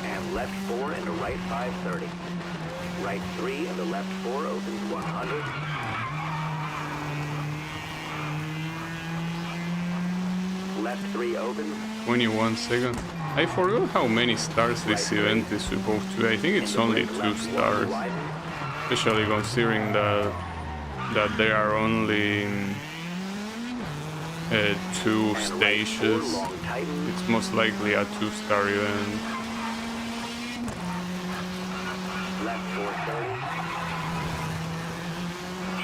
And left 4 into right 530. Right 3 into left 4 opens 100. Left 3 opens. 21 seconds. I forgot how many stars this event is supposed to be. I think it's Into only brake 2 left 1 stars, widen. especially considering that there are only 2 And right 4 stages. long tighten. It's most likely a 2-star event. Left 430.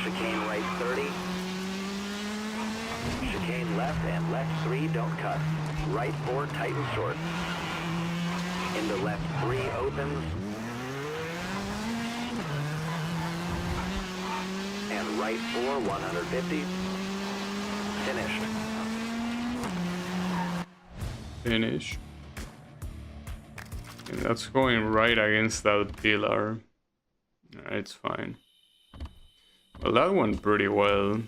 Chicane right 30. Chicane left and left 3 don't cut. Right 4 tighten short. Into left 3 opens. And right 4 150. Finished. Finish. And that's going right against that pillar. It's fine. Well, that went pretty well.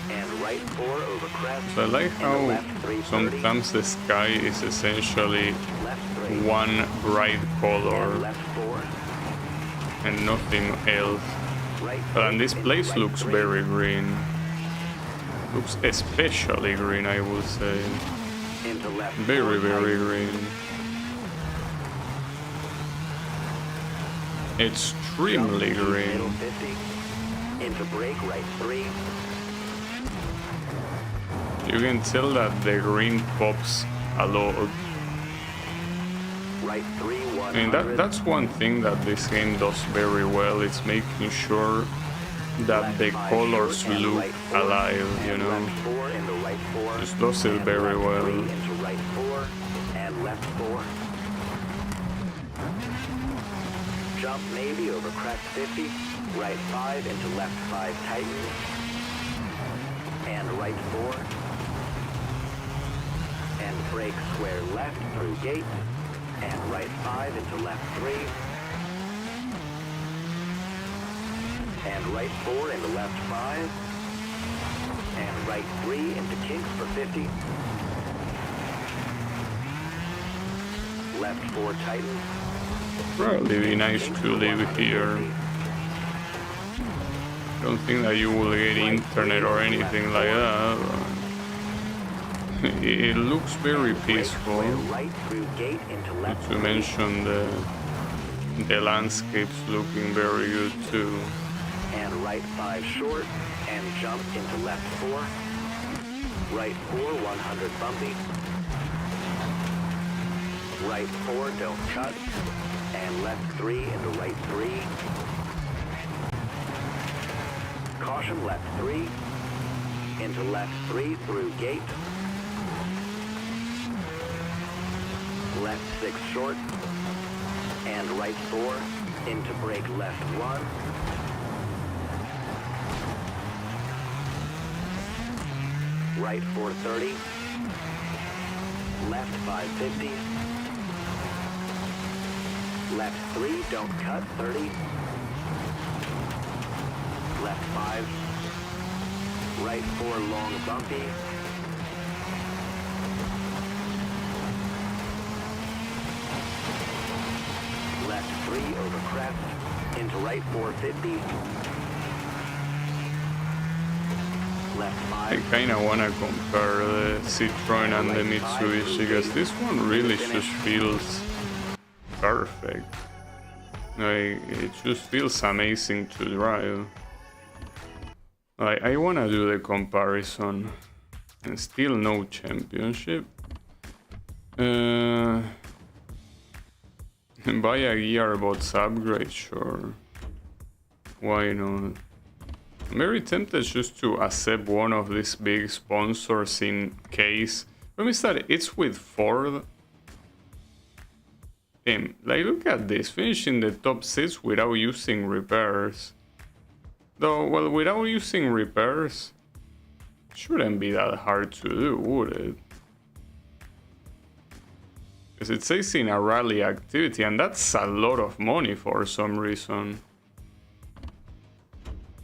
And right 4 over crest. So I like Into how left 330. sometimes the sky is essentially Left 3. one bright color And left 4. and nothing else. Right But and 3 this into place right looks 3. very green. Looks especially green, I would say. Into left Very, 4 very tighten. green. Extremely Middle green. 50. Into brake right 3. You can tell that the green pops a lot. Right 3 100. I mean, that's one thing that this game does very well. It's making sure that Left the 5 colors short and look right 4. alive, you And know. left 4 into right 4. Just does it And very left well. 3 into right 4 and left 4. Jump maybe over crest 50. Right 5 into left 5 tighten. And right 4. And brake square left through gate. And right 5 into left 3. And right 4 into left 5. And right 3 into kinks for 50. Left 4 tighten. Probably be nice to live here. Don't think that you will get internet or anything like that. It looks very peaceful. Not to mention the landscape's looking very good too. And right 5 short, and jump into left 4. Right 4, 100 bumpy. Right 4, don't cut. And left 3 into right 3. Caution, left 3. Into left 3 through gate. Left 6 short. And right 4. Into brake left 1. Right 430. Left 550. Left 3, don't cut, 30. Left 5. Right 4, long bumpy. Left 3, over crest. Into right 450. Left 5. I kinda wanna compare the Citroen and the Mitsubishi because this one really just feels perfect. Like, it just feels amazing to drive. Like, I wanna do the comparison, and still no championship. Buy a gearbox upgrade, sure. Why not? I'm very tempted just to accept one of these big sponsors in case. Let me start. It's with Ford. Damn, like, look at this, finishing the top 6 without using repairs. Though, well, without using repairs, shouldn't be that hard to do, would it? Because it says in a rally activity, and that's a lot of money for some reason.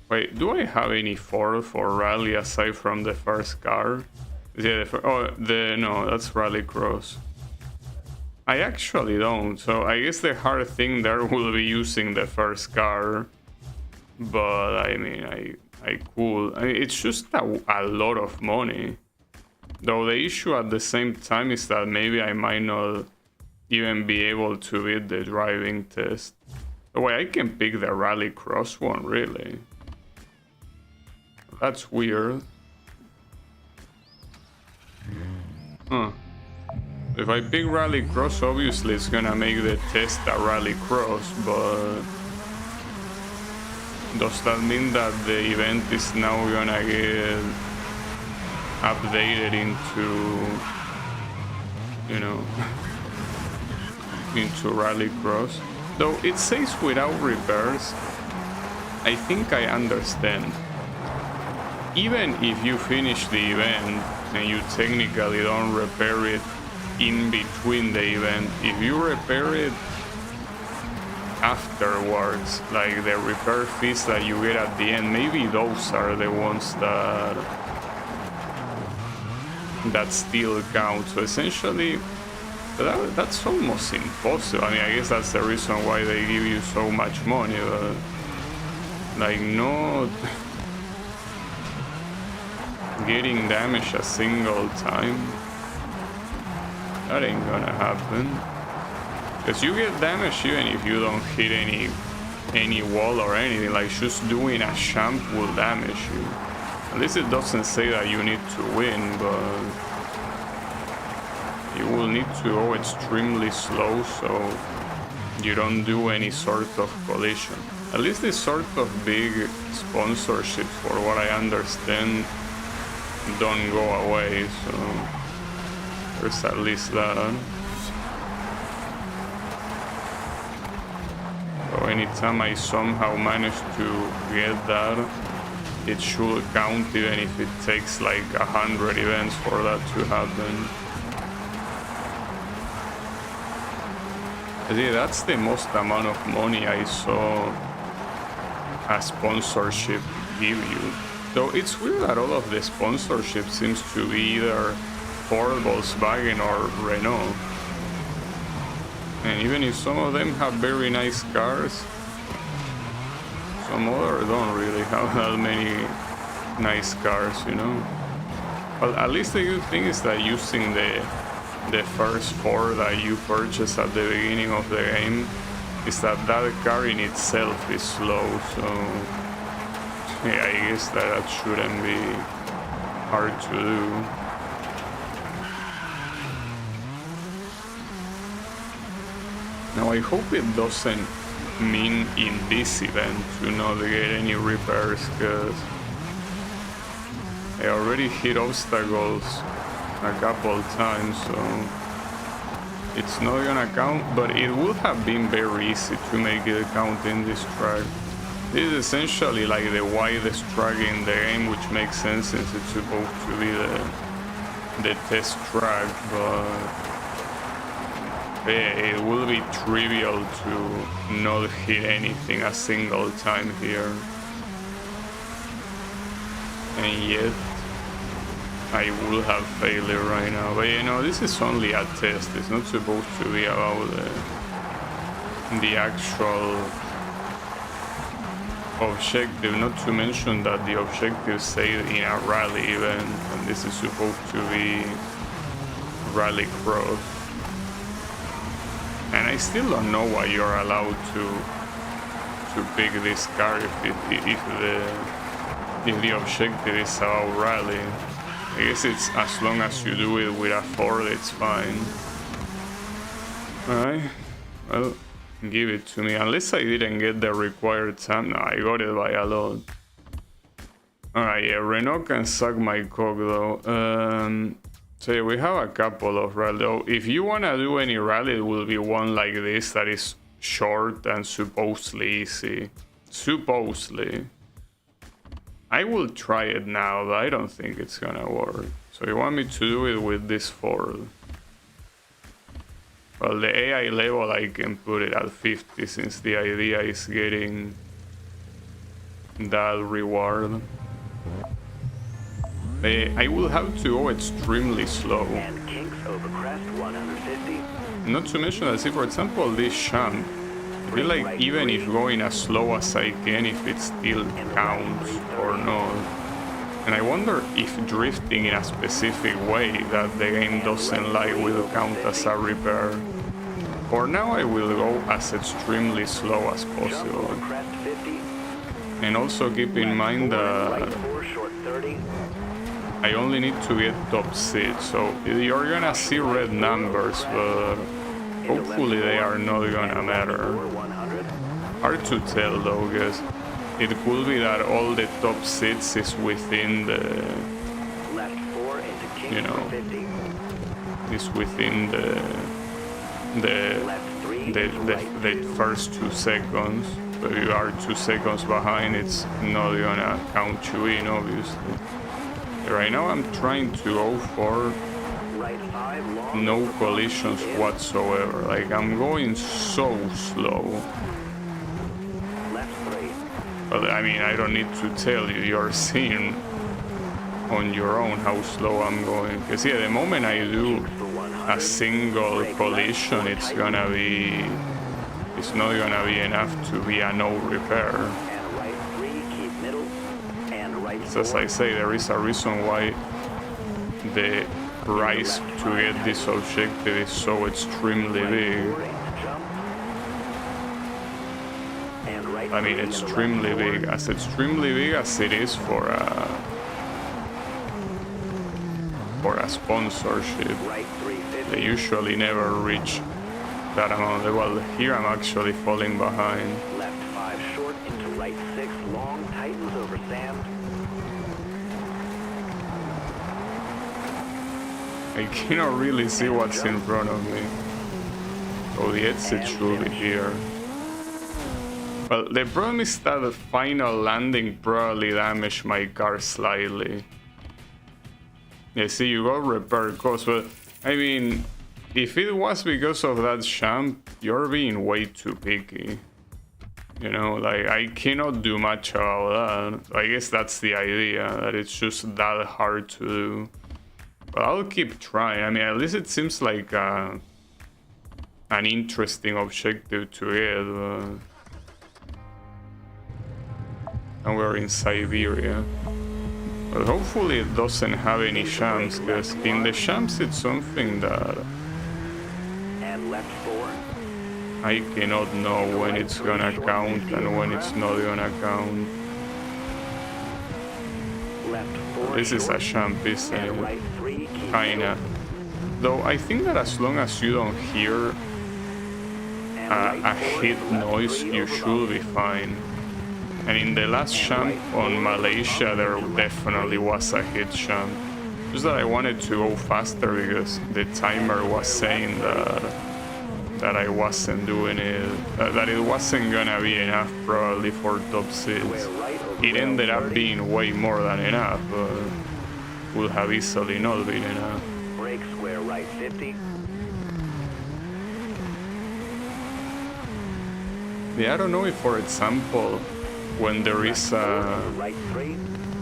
Wait, do I have any Ford for rally aside from the first car? Yeah, no, that's Rallycross. I actually don't, so I guess the hard thing there will be using the first car. But I mean, I could. It's just a lot of money. Though the issue at the same time is that maybe I might not even be able to beat the driving test. Oh wait, I can pick the Rallycross one, really? That's weird. Huh. If I pick Rallycross, obviously it's gonna make the test a Rallycross, but does that mean that the event is now gonna get updated into, you know, into Rallycross? Though it says without repairs, I think I understand. Even if you finish the event and you technically don't repair it in between the event, if you repair it afterwards, like the repair fees that you get at the end, maybe those are the ones that still count. So essentially, that's almost impossible. I mean, I guess that's the reason why they give you so much money, but like not getting damaged a single time, that ain't gonna happen. Because you get damaged even if you don't hit any wall or anything. Like, just doing a jump will damage you. At least it doesn't say that you need to win, but you will need to go extremely slow so you don't do any sort of collision. At least this sort of big sponsorships, for what I understand, don't go away, so there's at least that. So anytime I somehow manage to get that, it should count, even if it takes like 100 events for that to happen. See, that's the most amount of money I saw a sponsorship give you. Though it's weird that all of the sponsorship seems to be either Ford, Volkswagen or Renault. And even if some of them have very nice cars, some other don't really have that many nice cars, you know. Well, at least the good thing is that using the first 4 that you purchase at the beginning of the game is that car in itself is slow, so yeah, I guess that shouldn't be hard to do. Now I hope it doesn't mean in this event to not get any repairs, because I already hit obstacles a couple times, so it's not gonna count, but it would have been very easy to make it count in this track. This is essentially like the widest track in the game, which makes sense since it's supposed to be the test track, but yeah, it will be trivial to not hit anything a single time here. And yet I will have failed it right now, but you know, this is only a test. It's not supposed to be about the actual objective, not to mention that the objective say in a rally event, and this is supposed to be rallycross. And I still don't know why you're allowed to pick this car if the objective is about rally. I guess it's as long as you do it with a Ford, it's fine. Alright, well, give it to me. Unless I didn't get the required time. No, I got it by a lot. Alright, yeah, Renault can suck my cock though. So yeah, we have a couple of rally. Oh, if you wanna do any rally, it will be one like this that is short and supposedly easy. Supposedly. I will try it now, but I don't think it's gonna work. So you want me to do it with this Ford? Well, the AI level I can put it at 50 since the idea is getting that reward. I will have to go extremely slow. And kinks over crest 150. Not to mention that, see, for example, this Champ, I feel like even if going as slow as I can, if it still counts or not. And I wonder if drifting in a specific way that the game doesn't like will count as a repair. For now I will go as extremely slow as possible. And also keep in mind that I only need to get top seat, so you're gonna see red numbers, but hopefully they are not gonna matter. Hard to tell though, because it could be that all the top seats is within the, you know, is within the first 2 seconds. So if you are 2 seconds behind, it's not gonna count you in, obviously. Right now I'm trying to go for no collisions whatsoever. Like, I'm going so slow. Well, I mean, I don't need to tell you, you're seeing on your own how slow I'm going. Because yeah, the moment I do a single collision, it's not gonna be enough to be a no repair. As I say, there is a reason why the price to get this objective is so extremely big. I mean, extremely big as it is for a sponsorship. They usually never reach that amount. Well, here I'm actually falling behind. Left 5 short into right 6 long, tightens over sand. I cannot really see what's in front of me. Oh, the exit should be here. Well, the problem is that the final landing probably damaged my car slightly. Yeah, see, you got repair cost, but I mean, if it was because of that Champ, you're being way too picky. You know, like, I cannot do much about that. I guess that's the idea, that it's just that hard to do. But I'll keep trying. I mean, at least it seems like an interesting objective to get. And we're in Siberia. But hopefully it doesn't have any shams, because in the shams it's something that And left 4. I cannot know when it's gonna count and when it's not gonna count. Left 4. This is a short, sham, isn't and it? right 3. Keep Kinda. going. Though I think that as long as you don't hear And a right 4 hit and left noise, 3 you over should be fine. And in the last sham on Malaysia, there definitely was a hit sham. Just that I wanted to go faster because the timer was saying that I wasn't doing it, that it wasn't gonna be enough probably for top 6. Square right over It ended up 30. being way more than enough, but would have easily not been enough. Brake square right 50. Yeah, I don't know if, for example, when there is Right 3.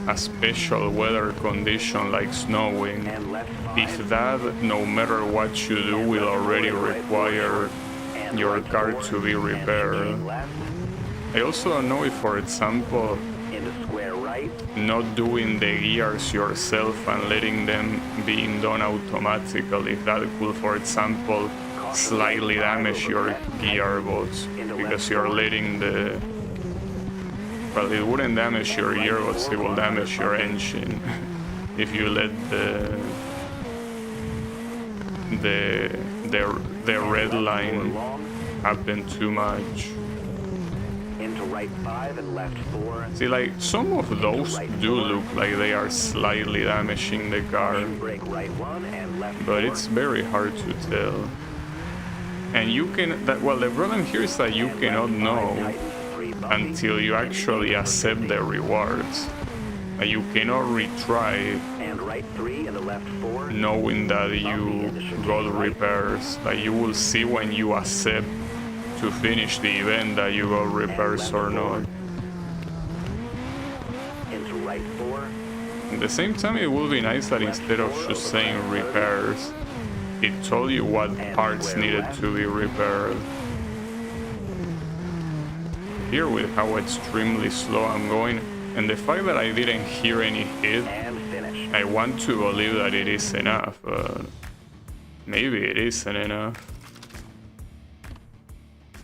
a special weather condition like snowing, And left 5. if that, no matter what you do, will already require And your right car 4, to be and repaired. chicane left. I also don't know if, for example, Into square right. not doing the gears yourself and letting them being done automatically, if that could, for example, slightly damage your gearbox, because you're letting the... Well, it wouldn't damage your gearbox, it will damage your engine if you let the red line Long. happen too much. Into right 5 and left 4. See, like, some of those do look like they are slightly damaging the car, Brake right 1 and left but 4. it's very hard to tell. And you can... well, the problem here is that you And cannot left 5 know tightens 3 bumpy. until you actually accept the rewards. You cannot retry And right 3 and the left 4. knowing that you got repairs. Like, you will see when you accept to finish the event that you got repairs or not. Into right 4. At the same time, it would be nice that instead of just saying repairs, it told you what parts needed to be repaired. Here, with how extremely slow I'm going, and the fact that I didn't hear any hit, And finish. I want to believe that it is enough. Maybe it isn't enough.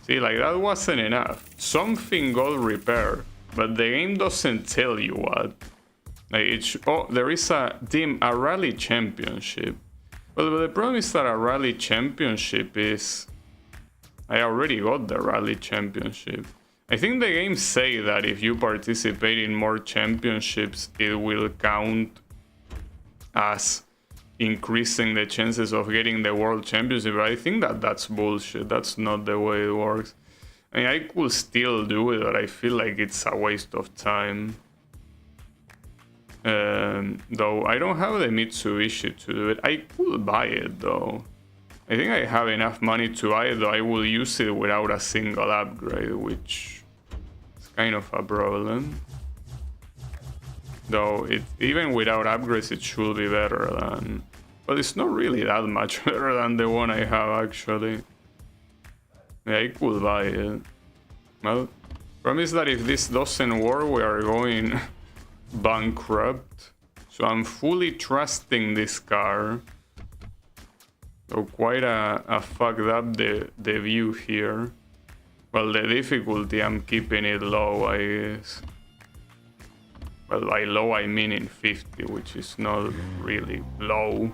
See, like, that wasn't enough. Something got repaired, but the game doesn't tell you what. Like, there is a rally championship. Well, but the problem is that a rally championship is... I already got the rally championship. I think the games say that if you participate in more championships, it will count as increasing the chances of getting the world championship. But I think that that's bullshit. That's not the way it works. I mean, I could still do it, but I feel like it's a waste of time. Though I don't have the Mitsubishi to do it. I could buy it though. I think I have enough money to buy it, though I will use it without a single upgrade, which is kind of a problem. Though even without upgrades, it should be better than... But it's not really that much better than the one I have, actually. Yeah, I could buy it. Well, problem is that if this doesn't work, we are going bankrupt. So I'm fully trusting this car. So quite a fucked up the view here. Well, the difficulty, I'm keeping it low, I guess. Well, by low I mean in 50, which is not really low.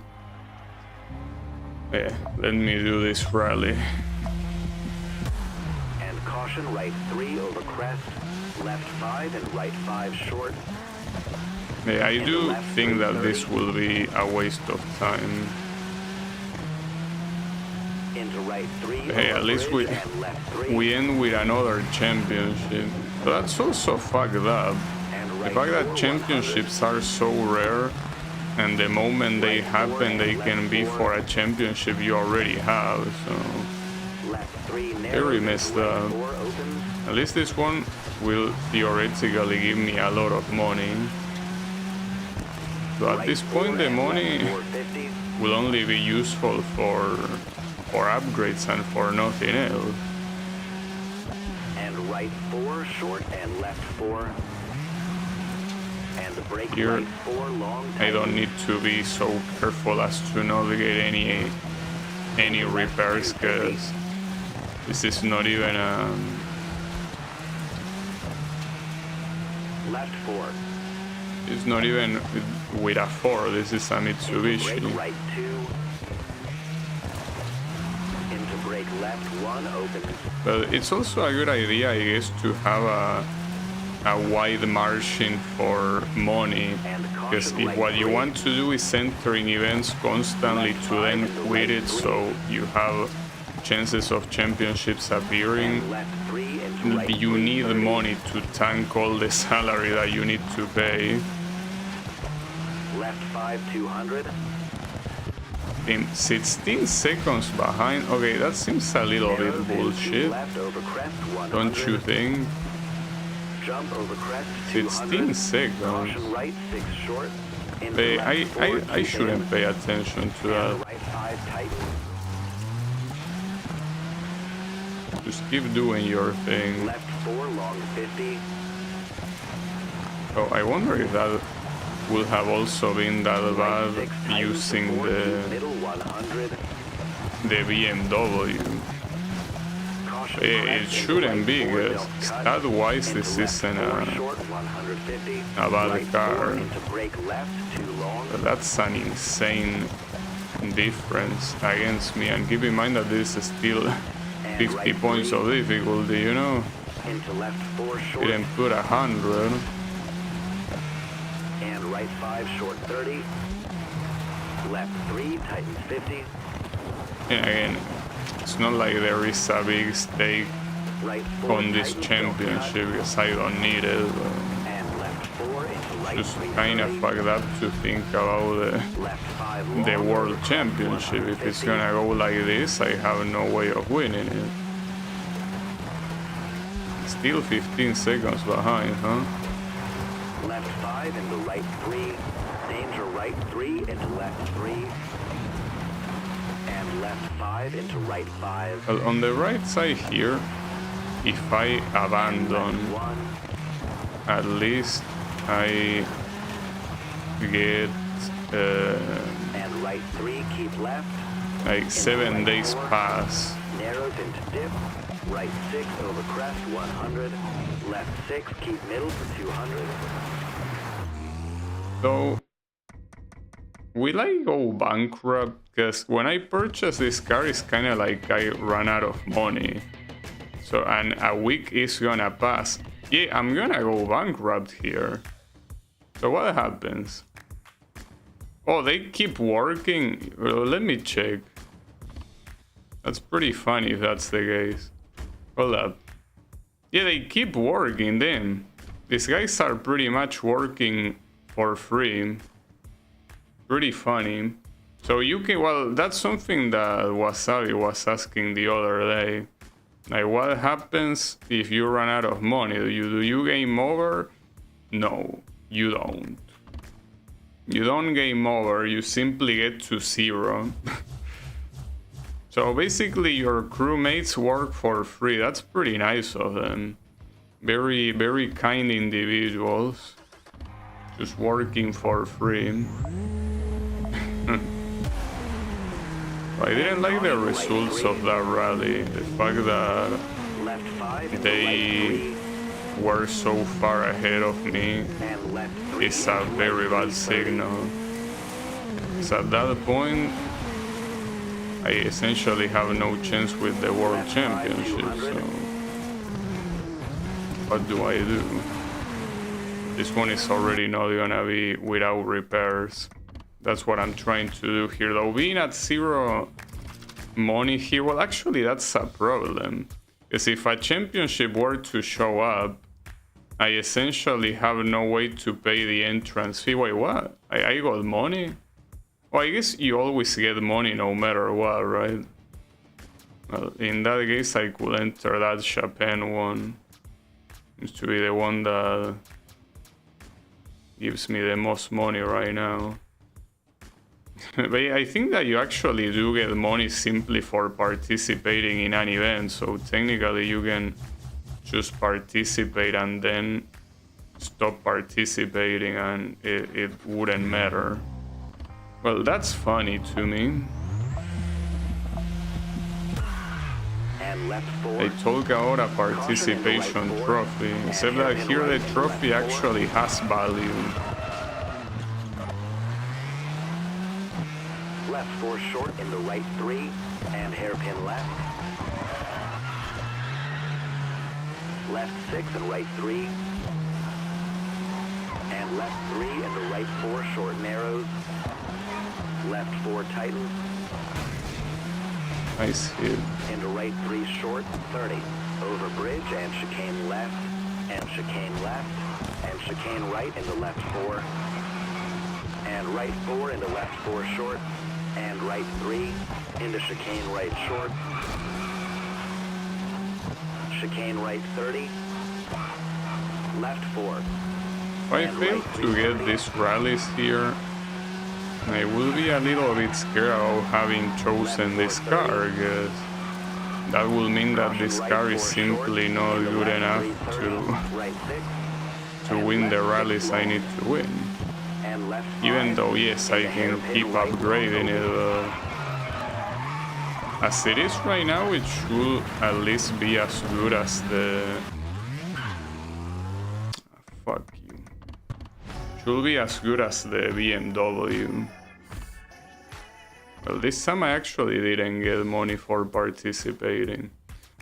Yeah, let me do this rally. And caution right 3 over crest. Left 5 and right 5 short. Yeah, I do think that this will be a waste of time. Into right 3 Hey, over at least bridge and left 3. we end with another championship. But that's also fucked up. And The right fact that 4, championships are so rare, and the moment they happen, they can be for a championship you already have, so... 100. Left 3 narrows Very and messed right up. 4 opens. At least this one will theoretically give me a lot of money. So at Right this 4 point, the and left money 450. will only be useful for for upgrades and for nothing else. And right 4 short and left 4. And the brake Here, right 4 long. I don't need to be so careful as to not get any repairs, because this is not even left 4. it's not even with a 4. This is a Mitsubishi. Brake right 2. Into brake left 1 opens. But it's also a good idea, I guess, to have a wide margin for money, because if what you want to do is enter in events constantly to then quit it, so you have chances of championships appearing, you need money to tank all the salary that you need to pay. Left 5 200. In 16 seconds behind. Okay, that seems a little bit bullshit, don't you think? Jump over crest 16 seconds. Caution right 6 short. I shouldn't pay attention to that. Right 5 tight. Just keep doing your thing. Left 4 long 50. Oh, I wonder if that would have also been that bad using Middle 100. the BMW. Caution It crest shouldn't into be, right 4, because don't cut. stat-wise Into this left isn't 4 short 150. a bad Right 4 car. into brake left 2 long. But that's an insane difference against me, and keep in mind that this is still 50 points of difficulty, you know? Into left 4 short. Didn't put 100. And right 5 short 30. Left 3 tightens 50. And again, it's not like there is a big stake Right 4 on this tightens, championship, because I don't need it. don't cut. And left 4 into right Just 3 kind of 30. fucked up to think about Left 5 the long world over crest championship. If it's 150. gonna go like this, I have no way of winning it. Still 15 seconds behind, huh? Left 5 into right 3. Danger right 3 into left 3. And left 5 into right 5. Well, on the right side here, if I abandon, Left 1. at least I get And right 3 keep left. like 7 days pass. Narrows into dip. Right 6 over crest 100. Left 6 keep middle for 200. So, will I go bankrupt? Because when I purchased this car, it's kind of like I ran out of money. So, and a week is gonna pass. Yeah, I'm gonna go bankrupt here. So what happens? Oh, they keep working? Well, let me check. That's pretty funny if that's the case. Hold up. Yeah, they keep working then. These guys are pretty much working for free. Pretty funny. So you can, well, that's something that Wasabi was asking the other day. Like, what happens if you run out of money? Do you game over? No, you don't. You don't game over, you simply get to 0. So basically your crewmates work for free. That's pretty nice of them. Very, very kind individuals. Just working for free. I didn't like the results of that rally. The fact that Left 5 into they right 3. were so far ahead of me And left 3 is a into very right bad 330. signal. So at that point, I essentially have no chance with the World Championship, so what do I do? This one is already not gonna be without repairs. That's what I'm trying to do here, though. Being at 0 money here, well, actually that's a problem. Because if a championship were to show up, I essentially have no way to pay the entrance fee. Wait, what? I got money? Well, I guess you always get money no matter what, right? Well, in that case, I could enter that Chopin one. Seems to be the one that gives me the most money right now. But I think that you actually do get money simply for participating in an event, so technically you can just participate and then stop participating and it wouldn't matter. Well, that's funny to me. And left 4. They talk about a participation trophy, except that here the trophy actually has value. Left 4 short in the right 3 and hairpin left. Left 6 and right 3. And left 3 and the right 4 short narrows. Left 4 tightens. Nice hit. Into right 3 short, 30. Over bridge and chicane left, and chicane left, and chicane right into left 4. And right 4 into left 4 short, and right 3 into chicane right short. Chicane right 30. Left 4. If I fail to get these rallies here, I will be a little bit scared of having chosen this car, because that will mean that this car is simply not good enough to win the rallies I need to win. Even though, yes, I can keep upgrading it. As it is right now, it should at least be as good as the... Fuck you. Should be as good as the BMW. Well, this time I actually didn't get money for participating.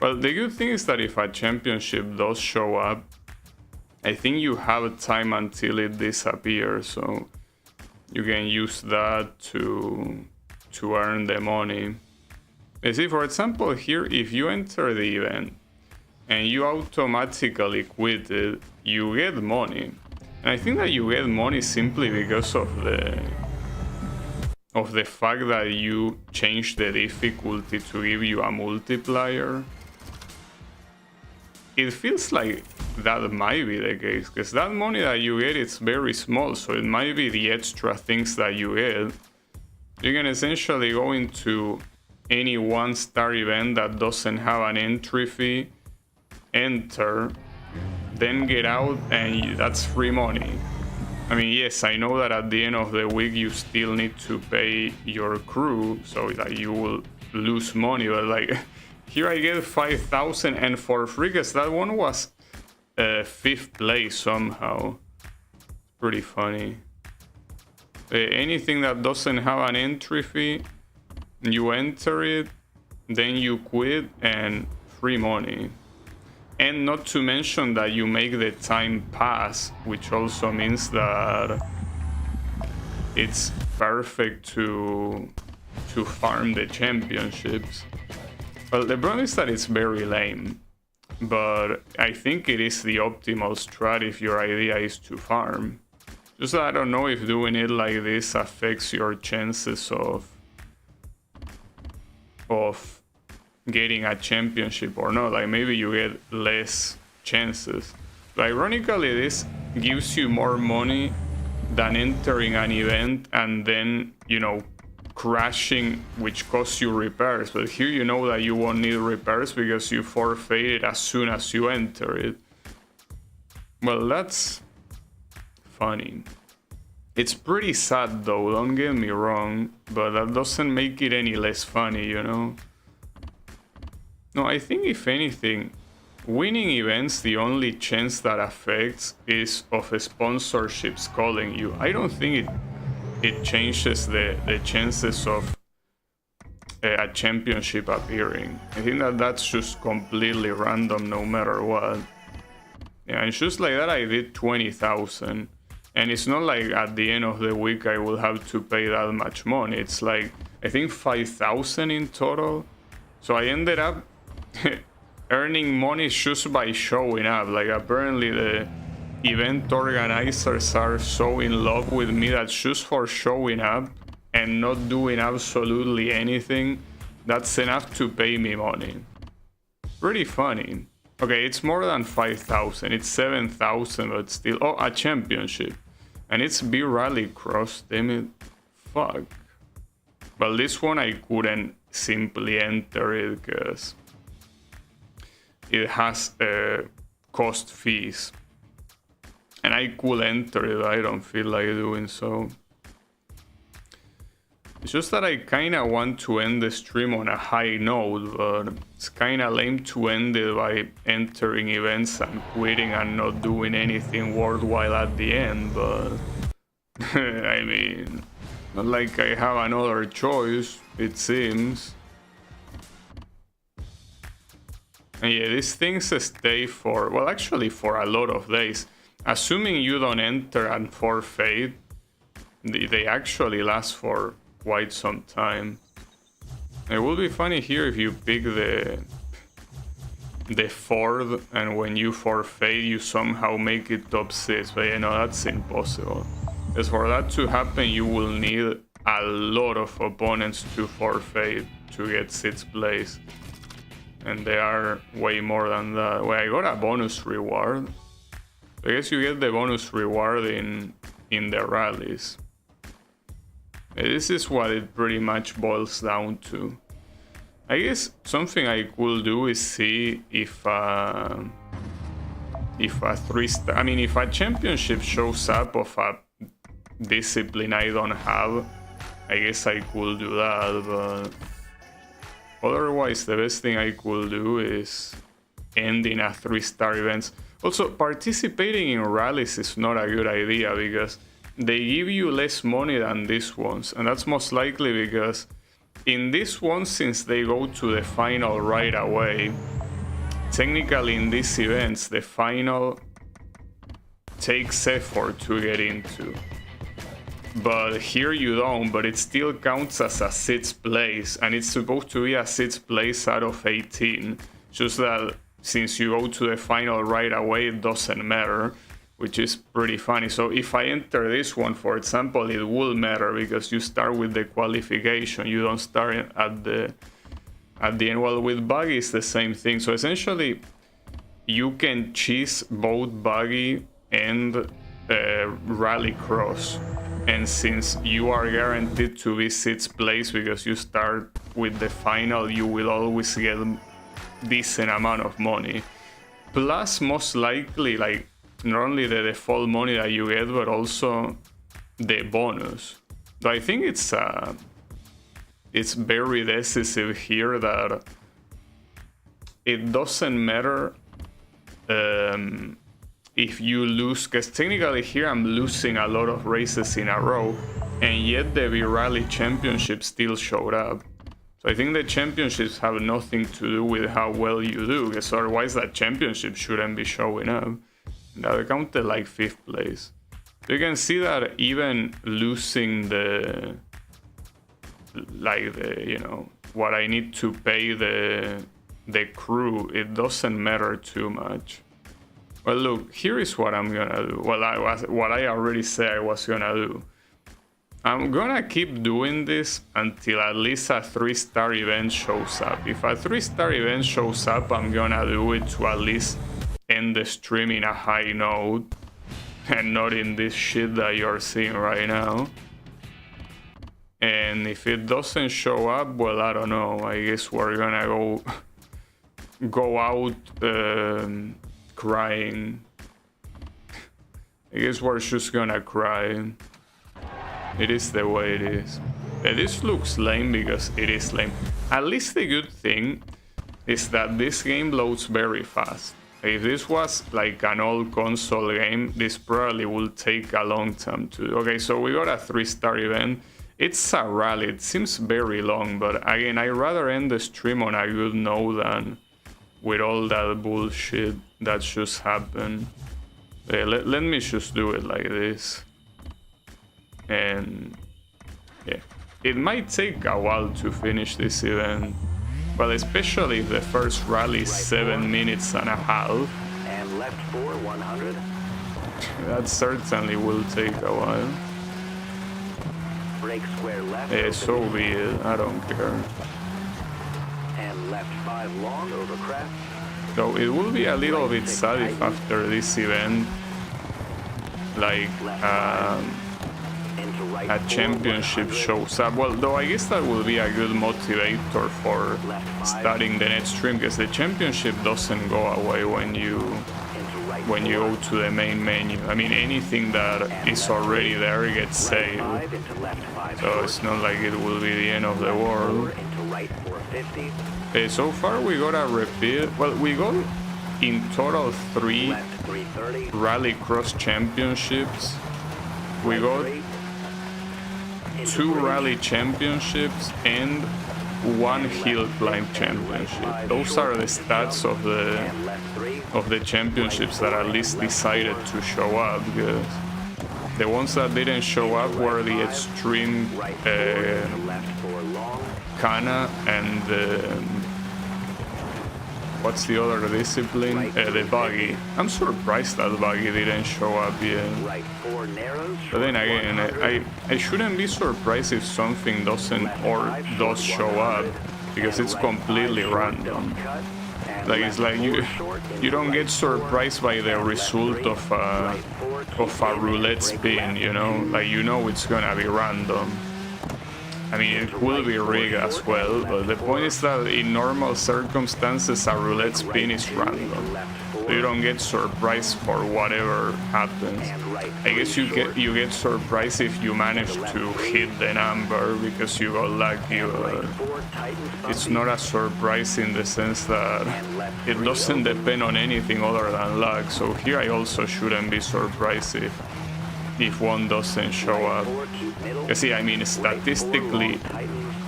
Well, the good thing is that if a championship does show up, I think you have time until it disappears, so you can use that to earn the money. You see, for example, here, if you enter the event and you automatically quit it, you get money. And I think that you get money simply because of the fact that you change the difficulty to give you a multiplier. It feels like that might be the case, because that money that you get is very small, so it might be the extra things that you get. You can essentially go into any one-star event that doesn't have an entry fee, enter, then get out, and that's free money. I mean, yes, I know that at the end of the week you still need to pay your crew, so that you will lose money, but like, here I get 5,000 and for free, because that one was 5th place somehow. Pretty funny. Anything that doesn't have an entry fee, you enter it, then you quit, and free money. And not to mention that you make the time pass, which also means that it's perfect to farm the championships. Well, the problem is that it's very lame, but I think it is the optimal strat if your idea is to farm. Just I don't know if doing it like this affects your chances of getting a championship or not. Like, maybe you get less chances. But ironically, this gives you more money than entering an event and then, you know, crashing, which costs you repairs. But here you know that you won't need repairs because you forfeit it as soon as you enter it. Well, that's funny. It's pretty sad though, don't get me wrong, but that doesn't make it any less funny, you know? No, I think if anything, winning events, the only chance that affects is of sponsorships calling you. I don't think it changes the chances of a championship appearing. I think that that's just completely random no matter what. Yeah, and just like that I did 20,000. And it's not like at the end of the week I will have to pay that much money. It's like, I think 5,000 in total. So I ended up earning money just by showing up. Like, apparently the event organizers are so in love with me that just for showing up and not doing absolutely anything, that's enough to pay me money. Pretty funny. Okay, it's more than 5,000. It's 7,000, but still. Oh, a championship. And it's B Rally Cross, damn it. Fuck. But this one I couldn't simply enter it because it has cost fees. And I could enter it, I don't feel like doing so. It's just that I kinda want to end the stream on a high note, but it's kinda lame to end it by entering events and quitting and not doing anything worthwhile at the end, but I mean, not like I have another choice, it seems. And yeah, these things stay for, well, actually for a lot of days. Assuming you don't enter and forfeit, they actually last for quite some time. It would be funny here if you pick the fourth and when you forfeit you somehow make it top 6, but you know that's impossible. Because for that to happen you will need a lot of opponents to forfeit to get 6th place. And they are way more than that. Well, I got a bonus reward. I guess you get the bonus reward in the rallies. This is what it pretty much boils down to. I guess something I could do is see if a 3-star, I mean, if a championship shows up of a discipline I don't have, I guess I could do that, but otherwise the best thing I could do is end in a 3-star event. Also, participating in rallies is not a good idea because they give you less money than these ones, and that's most likely because in this one, since they go to the final right away, technically in these events the final takes effort to get into, but here you don't, but it still counts as a 6th place, and it's supposed to be a 6th place out of 18, just that since you go to the final right away it doesn't matter, which is pretty funny. So if I enter this one, for example, it will matter because you start with the qualification, you don't start at the end. Well, with buggy it's the same thing. So essentially you can cheese both buggy and rallycross, and since you are guaranteed to be 6th place because you start with the final, you will always get decent amount of money, plus most likely like not only the default money that you get, but also the bonus. So I think it's very decisive here that it doesn't matter if you lose, because technically here I'm losing a lot of races in a row, and yet the V-Rally Championship still showed up. So I think the championships have nothing to do with how well you do, because otherwise that championship shouldn't be showing up. That counted like 5th place. You can see that even losing you know, what I need to pay the crew, it doesn't matter too much. Well, look, here is what I'm gonna do. Well, what I already said I was gonna do. I'm gonna keep doing this until at least a 3-star event shows up. If a 3-star event shows up, I'm gonna do it to at least end the stream in a high note and not in this shit that you're seeing right now. And if it doesn't show up, well, I don't know, I guess we're gonna go out crying. I guess we're just gonna cry. It is the way it is. This looks lame because it is lame. At least the good thing is that this game loads very fast. If this was like an old console game, this probably will take a long time to do. Okay, so we got a 3-star event. It's a rally, it seems very long, but again, I'd rather end the stream on a good note than with all that bullshit that just happened. Let me just do it like this. And yeah, it might take a while to finish this event. Well, especially if the first rally is 7 minutes and a half. And left 4, 100. That certainly will take a while. Brake square left. So be it, I don't care. And left 5 long over crest. So it will be a little bit sad if after this event, like, Into right a 4, championship 100. shows up. Well, though I guess that will be a good motivator for Left 5. starting the next stream, because the championship doesn't go away when you Into right go 4. to the main menu. I mean, anything that is already there gets Right saved, 5 into left 5 so short. it's not like it will be the end of the Left 4 world. into right 450. So far we got a repeat. Well, we got in total 3 Left 330. Rallycross championships. We Right got 3. Into 2 bridge. rally championships and 1 hill climb championship. Those are the stats of And left 3. the championships that at least decided to show up, because the ones that didn't show up were the extreme Right 4 into left 4 long. Kana and what's the other discipline? The buggy. I'm surprised that buggy didn't show up yet. Right 4 narrows. But then short again, 100. I shouldn't be surprised if something doesn't or does show up, because it's completely random. Like, it's like you don't get surprised by the result of a roulette spin, you know? Like, you know it's gonna be random. I mean, it will be rigged as well, but the point is that in normal circumstances, a roulette spin is random. So you don't get surprised for whatever happens. I guess you get surprised if you manage to hit the number because you got lucky, but it's not a surprise in the sense that it doesn't depend on anything other than luck. So here I also shouldn't be surprised if one doesn't show up. You see, I mean, statistically,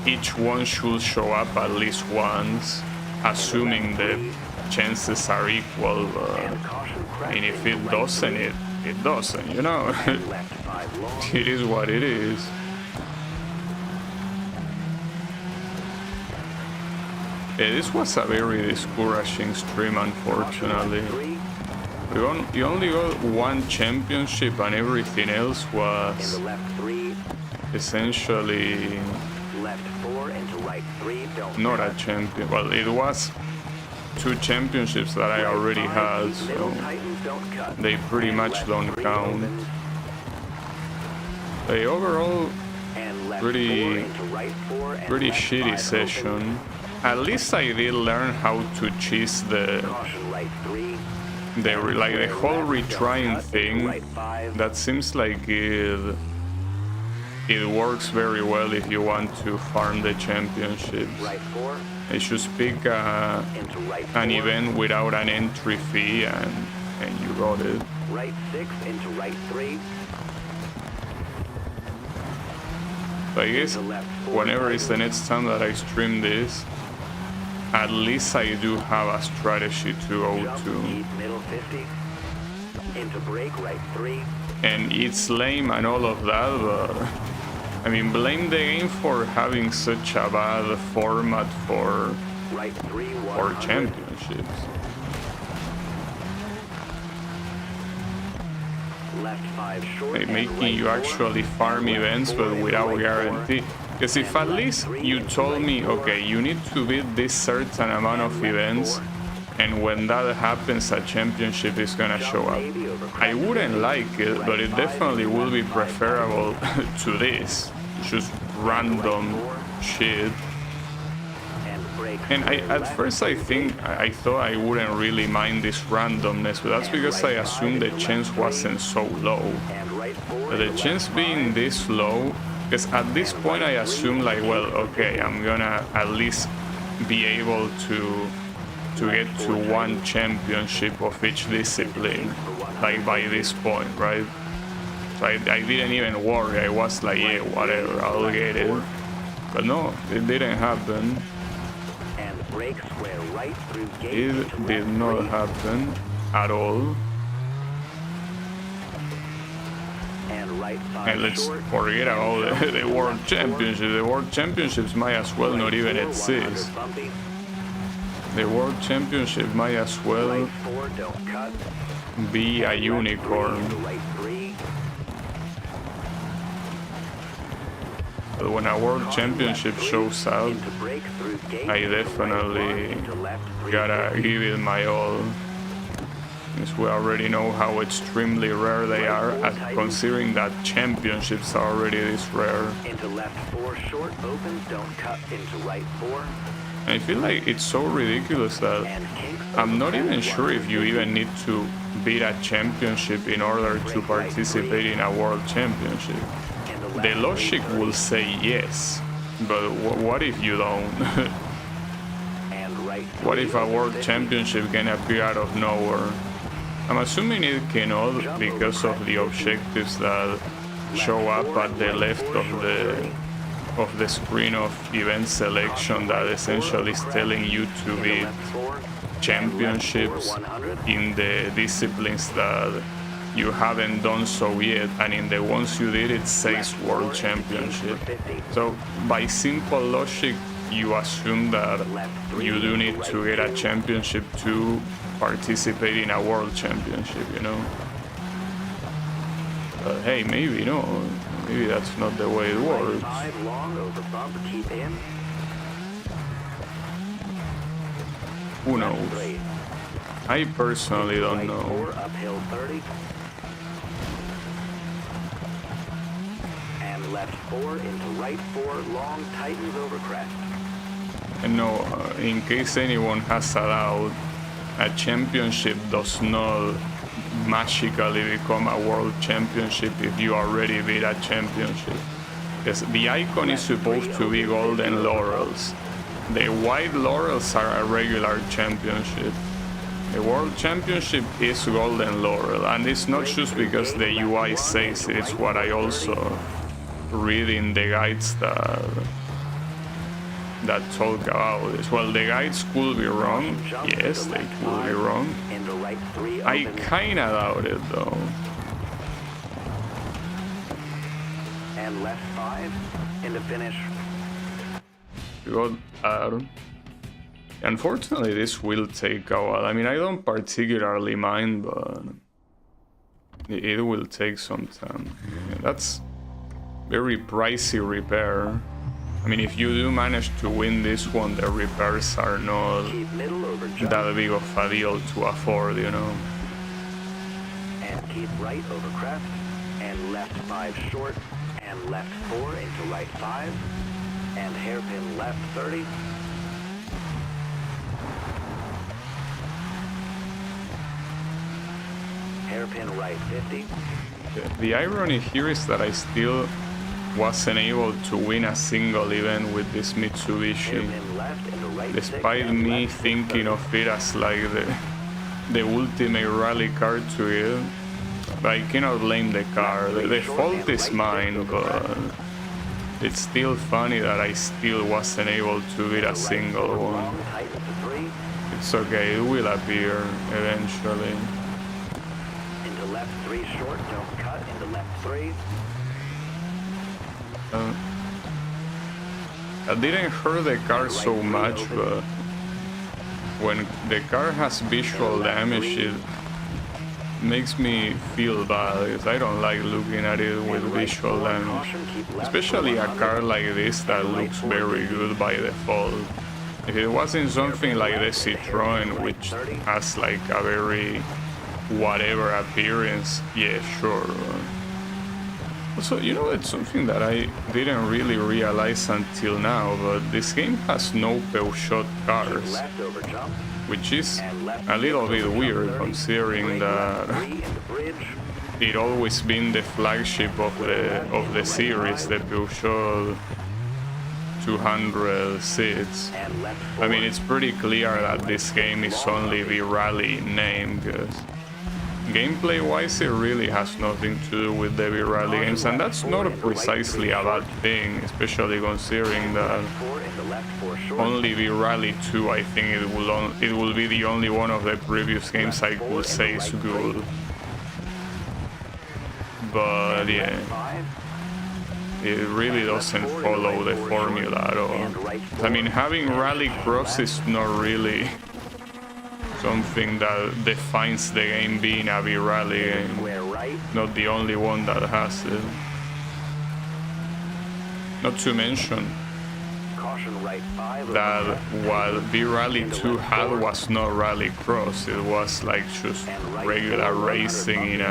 each one should show up at least once, assuming the chances are equal. I mean, if it doesn't, it doesn't, you know? It is what it is. This was a very discouraging stream, unfortunately. You only got 1 championship and everything else was essentially not a champion. Well, it was 2 championships that I already had, so they pretty much don't count. The overall pretty shitty session. At least I did learn how to cheese the whole retrying thing. That seems like it works very well if you want to farm the championships. You just pick an event without an entry fee and you got it. Right 6 into right 3. So I guess whenever is the next time that I stream this, at least I do have a strategy to go to. Middle 50. Into brake right 3. And it's lame and all of that, but I mean, blame the game for having such a bad format for Right 3 for championships. Left 5 short. Like and making right you 4, actually farm and left events 4 but into without right 4. guarantee. Because if at least you told me, okay, you need to beat this certain amount of events, and when that happens, a championship is gonna show up, I wouldn't like it, but it definitely would be preferable to this. Just random shit. And at first I thought I wouldn't really mind this randomness, but that's because I assumed the chance wasn't so low. But the chance being this low, because at this point I assume like, well, okay, I'm gonna at least be able to get to 1 championship of each discipline, like by this point, right? So I didn't even worry. I was like, yeah, whatever, I'll get it. But no, it didn't happen. It did not happen at all. And let's forget about the World Championship. The World Championships might as well not even exist. The World Championship might as well be a unicorn. But when a World Championship shows up, I definitely gotta give it my all. since we already know how extremely rare they are, considering that championships are already this rare. Into left 4 short opens, don't cut into right 4. I feel like it's so ridiculous that I'm not even sure if you even need to beat a championship in order to participate in a world championship. The logic will say yes, but what if you don't? What if a world championship can appear out of nowhere? I'm assuming it cannot because of the objectives that show up at the left of the screen of event selection that essentially is telling you to beat championships in the disciplines that you haven't done so yet, and in the ones you did it says world championship. So by simple logic you assume that you do need to get a championship to participate in a world championship, you know? But hey, maybe no. Maybe that's not the way it works. Who knows? I personally don't know. And left 4 into right 4, long tightens over crest. And no, in case anyone has a doubt, a championship does not magically become a world championship if you already beat a championship. Because the icon is supposed to be golden laurels. The white laurels are a regular championship. The world championship is golden laurel, and it's not just because the UI says it, it's what I also read in the guides that talk about this. Well, the guides could be wrong. Yes, they could be wrong. I kinda doubt it though. And left 5 into finish. Unfortunately, this will take a while. I mean, I don't particularly mind, but it will take some time. Yeah, that's very pricey repair. I mean, if you do manage to win this one, the repairs are not that big of a deal to afford, you know. And keep right over crest, and left 5 short, and left 4 into right 5, and hairpin left 30. Hairpin right 50. The irony here is that I still wasn't able to win a single event with this Mitsubishi, despite me thinking of it as like the ultimate rally car to it. But I cannot blame the car. The fault is mine, but it's still funny that I still wasn't able to beat a single one. It's okay, it will appear eventually. Into left 3 short, don't cut, into left 3. I didn't hurt the car so much, but when the car has visual damage, it makes me feel bad, because I don't like looking at it with visual damage. Especially a car like this that looks very good by default. If it wasn't something like the Citroën, which has like a very whatever appearance, yeah, sure. Also, you know, it's something that I didn't really realize until now, but this game has no Peugeot cars, which is a little bit weird considering that it always been the flagship of the series, the Peugeot 200 seats. I mean, it's pretty clear that this game is only the rally name, because gameplay-wise, it really has nothing to do with the V-Rally games, and that's not precisely a bad thing, especially considering that only V-Rally 2, I think it will be the only one of the previous games I could say is good. But yeah, it really doesn't follow the formula at all. I mean, having Rallycross is not really something that defines the game being a V-Rally game. Not the only one that has it. Not to mention, Caution right 5. that over what B-Rally 2 had was not Rally Cross. It was like just regular racing in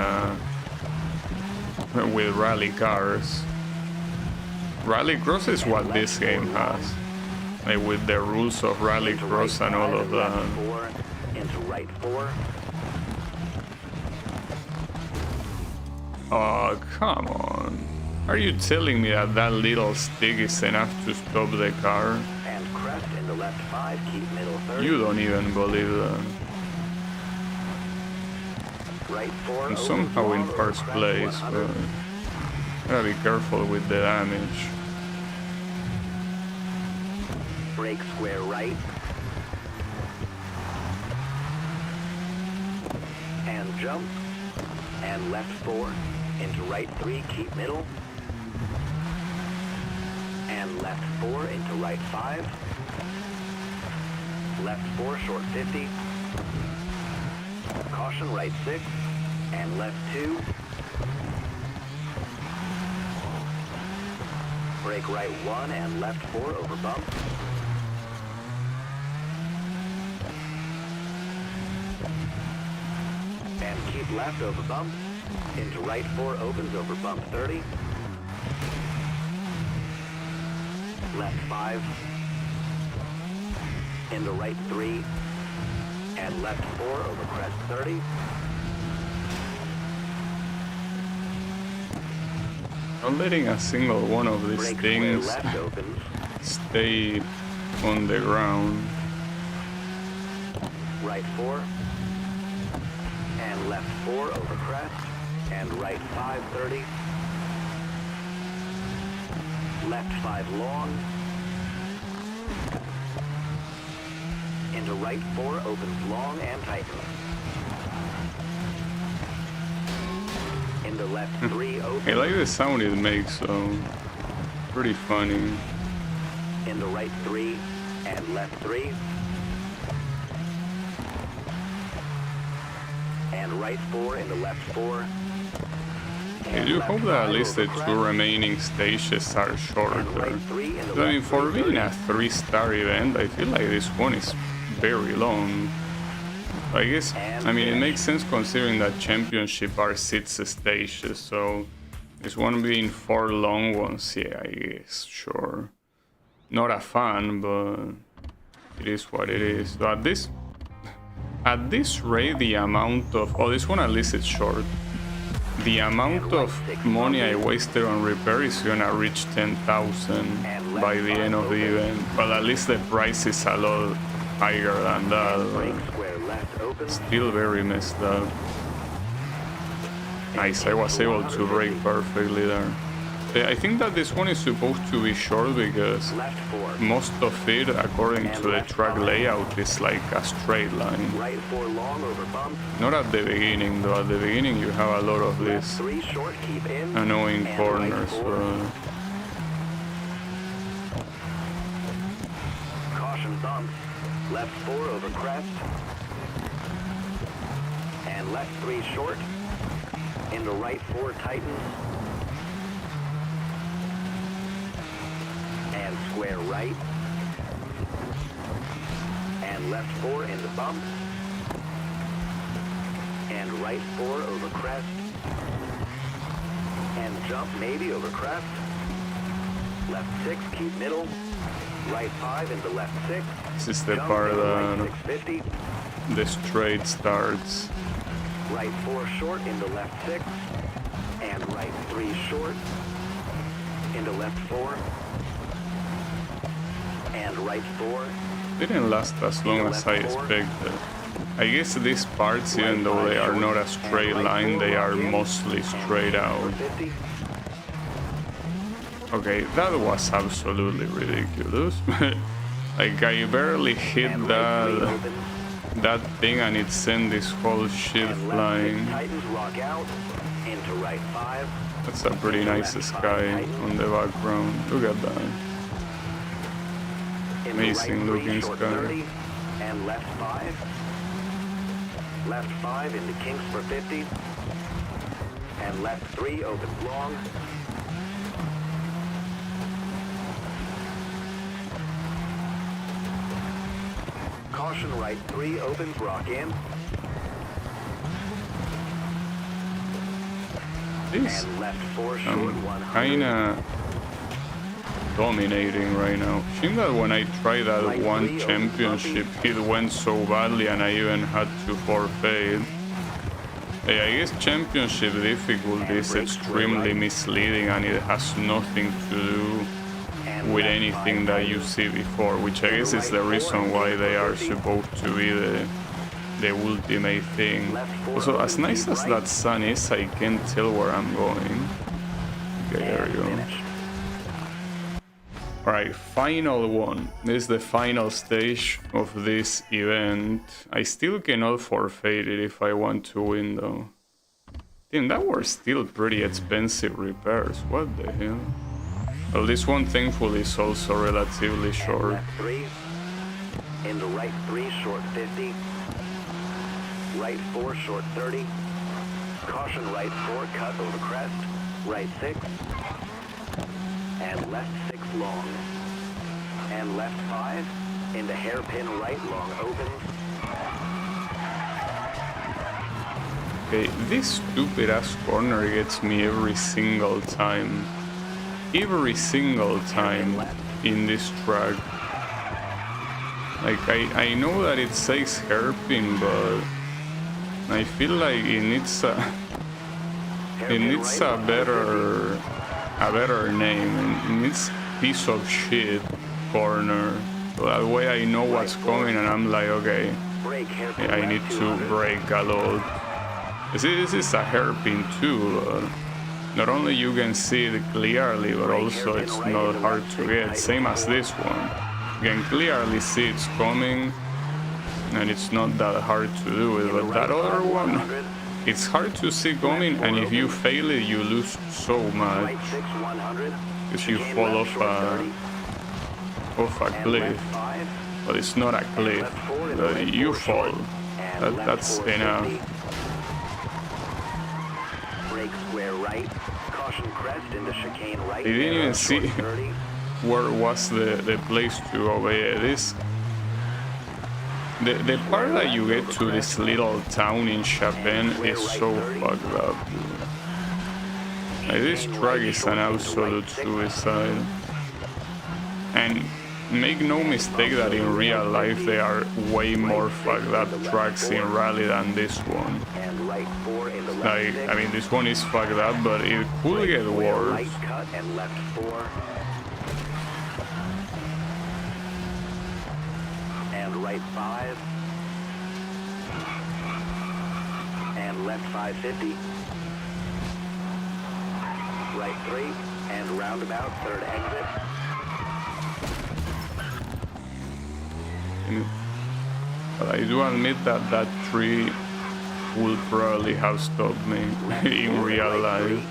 with rally cars. Rally Cross is what this game has, like with the rules of Rally Cross and all of that. 4, into right 4. Oh, come on. Are you telling me that that little stick is enough to stop the car? And crest into left 5, keep middle 30. You don't even believe that. Right 4. I'm somehow in first place, but gotta be careful with the damage. Brake square right. And jump. And left 4. Into right 3, keep middle. And left 4 into right 5. Left 4, short 50. Caution right 6. And left 2. Brake right 1 and left 4 over bump. And keep left over bump. Into right 4 opens over bump 30. Left 5. Into right 3. And left 4 over crest 30. Not letting a single one of these Brake things square left opens. stay on the ground. Right 4. And left 4 over crest. And right 5, 30. Left 5 long. Into right 4 opens long and tightens. Into left 3 opens. I like the sound it makes, so pretty funny. Into right 3 and left 3. And right 4 into left 4. I do hope that at least the 2 remaining stages are shorter. I mean, for being a 3-star event, I feel like this one is very long. I guess, I mean, it makes sense considering that Championship are 6 stages, so this one being 4 long ones, yeah, I guess, sure. Not a fan, but it is what it is. So at this rate, the amount of, oh, this one at least it's short. The amount of money I wasted on repair is gonna reach 10,000 by the end of the event. Well, at least the price is a lot higher than that. Still very messed up. Nice, I was able to brake perfectly there. I think that this one is supposed to be short because most of it, according to the track layout, is like a straight line. Not at the beginning though, at the beginning you have a lot of these annoying corners. Caution bump, left 4 over crest, and left 3 short, into right 4 tightens. And square right, and left 4 into bump, and right 4 over crest, and jump maybe over crest, left 6, keep middle, right 5 into left 6. This is the part that the straight starts. Right 4 short into left 6, and right 3 short, into left 4. And right 4. Didn't last as long as I expected. I guess these parts, even though they are not a straight line, they are mostly straight out. Okay, that was absolutely ridiculous. Like, I barely hit that thing and it sent this whole shit flying. That's a pretty nice sky on the background. Look at that. Amazing looking sky. And left 5. Left 5 into Kings for 50. And left 3 opens long. Caution, right 3 opens, rock in. This And left 4 short 100. kinda dominating right now. Seems that when I tried that Right one 3 championship, opens, it went so badly and I even had to forfeit. Hey, I guess championship difficulty is extremely misleading and it has nothing to do and with left anything 5 that you tightens. see before, which I guess is the reason why they are supposed to be the ultimate thing. Left 4 Also, as opens, nice deep as right. that sun is, I can't tell where I'm going. Okay, there And you go. finished. Alright, final one. This is the final stage of this event. I still cannot forfeit it if I want to win though. Damn, that were still pretty expensive repairs. What the hell? Well, this one thankfully is also relatively And short. left 3. Into right 3 short 50. Right 4 short 30. Caution, right 4 cut over crest. Right 6. And left 6 long. And left 5. Into hairpin right long opens. Okay, this stupid ass corner gets me every single time. Every single time in this track. Like, I know that it says hairpin, but I feel like it needs a better name. It needs piece of shit corner. So that way I know what's coming and I'm like, okay, Brake hairpin I left need to 200. brake a lot. You see, this is a hairpin too. Not only you can see it clearly, but also it's not hard to get. Same as this one. You can clearly see it's coming, and it's not that hard to do it. But that other one, it's hard to see coming, and if you fail it, you lose so much. Right 6 100. Because you Chicane fall left off short 30. a And cliff. left 5. But it's not a cliff. Left 4 into right You 4 fall. short. And left That's 4 enough. 50. Brake square right. Caution crest into chicane right. I didn't even short see 30. where was the place to go. But yeah, this the part that you get to this little town in Chapin is so fucked up, dude. Like, this track is an absolute suicide. And make no mistake that in real life there are way more fucked up tracks in rally than this one. And right 4 into left Like, 6. I mean, this one is fucked up, but it could get Square worse. right cut and left 4. And right 5. And left 550. Right 3. And roundabout, third exit. But I do admit that that tree would probably have stopped me in real life.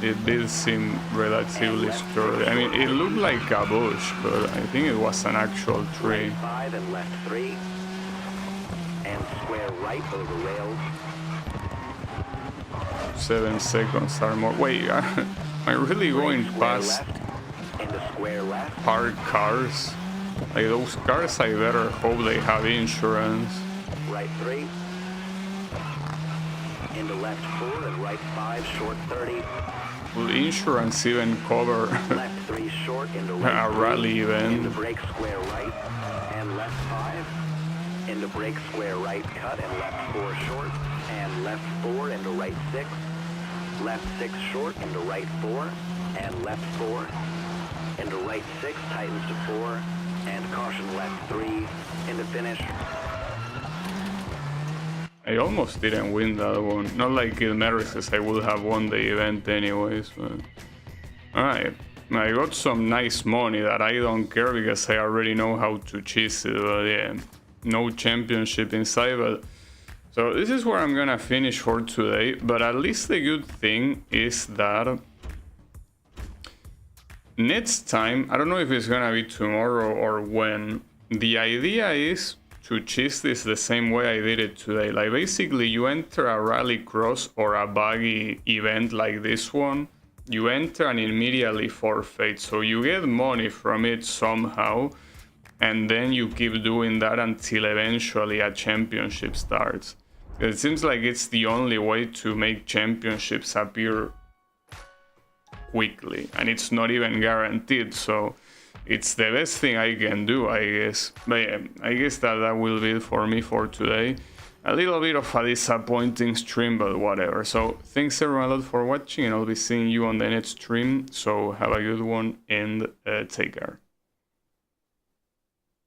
It did seem relatively sturdy. I mean, it looked like a bush, but I think it was an actual tree. Right 5 and left 3. And square right over rails. 7 seconds are more. Wait, am I really going Square past left. Into square left. parked cars? Like, those cars, I better hope they have insurance. Right 3. Into left 4 and right 5 short 30. Will insurance even cover Left 3 short into right a 3, rally event? Into brake square right and left 5. Into brake square right cut and left 4 short. And left 4 into right 6. Left 6 short into right 4. And left 4. Into right 6 tightens to 4. And caution left 3. Into finish. I almost didn't win that one. Not like it matters, as I would have won the event anyways, but... Alright, I got some nice money that I don't care because I already know how to cheese it, but yeah, no championship inside, but... So this is where I'm gonna finish for today, but at least the good thing is that... Next time, I don't know if it's gonna be tomorrow or when, the idea is to cheese this the same way I did it today. Like, basically you enter a rallycross or a buggy event like this one, you enter and immediately forfeit, so you get money from it somehow, and then you keep doing that until eventually a championship starts. It seems like it's the only way to make championships appear quickly, and it's not even guaranteed, so it's the best thing I can do, I guess. But yeah, I guess that will be it for me for today. A little bit of a disappointing stream, but whatever. So thanks everyone a lot for watching, and I'll be seeing you on the next stream. So have a good one, and take care.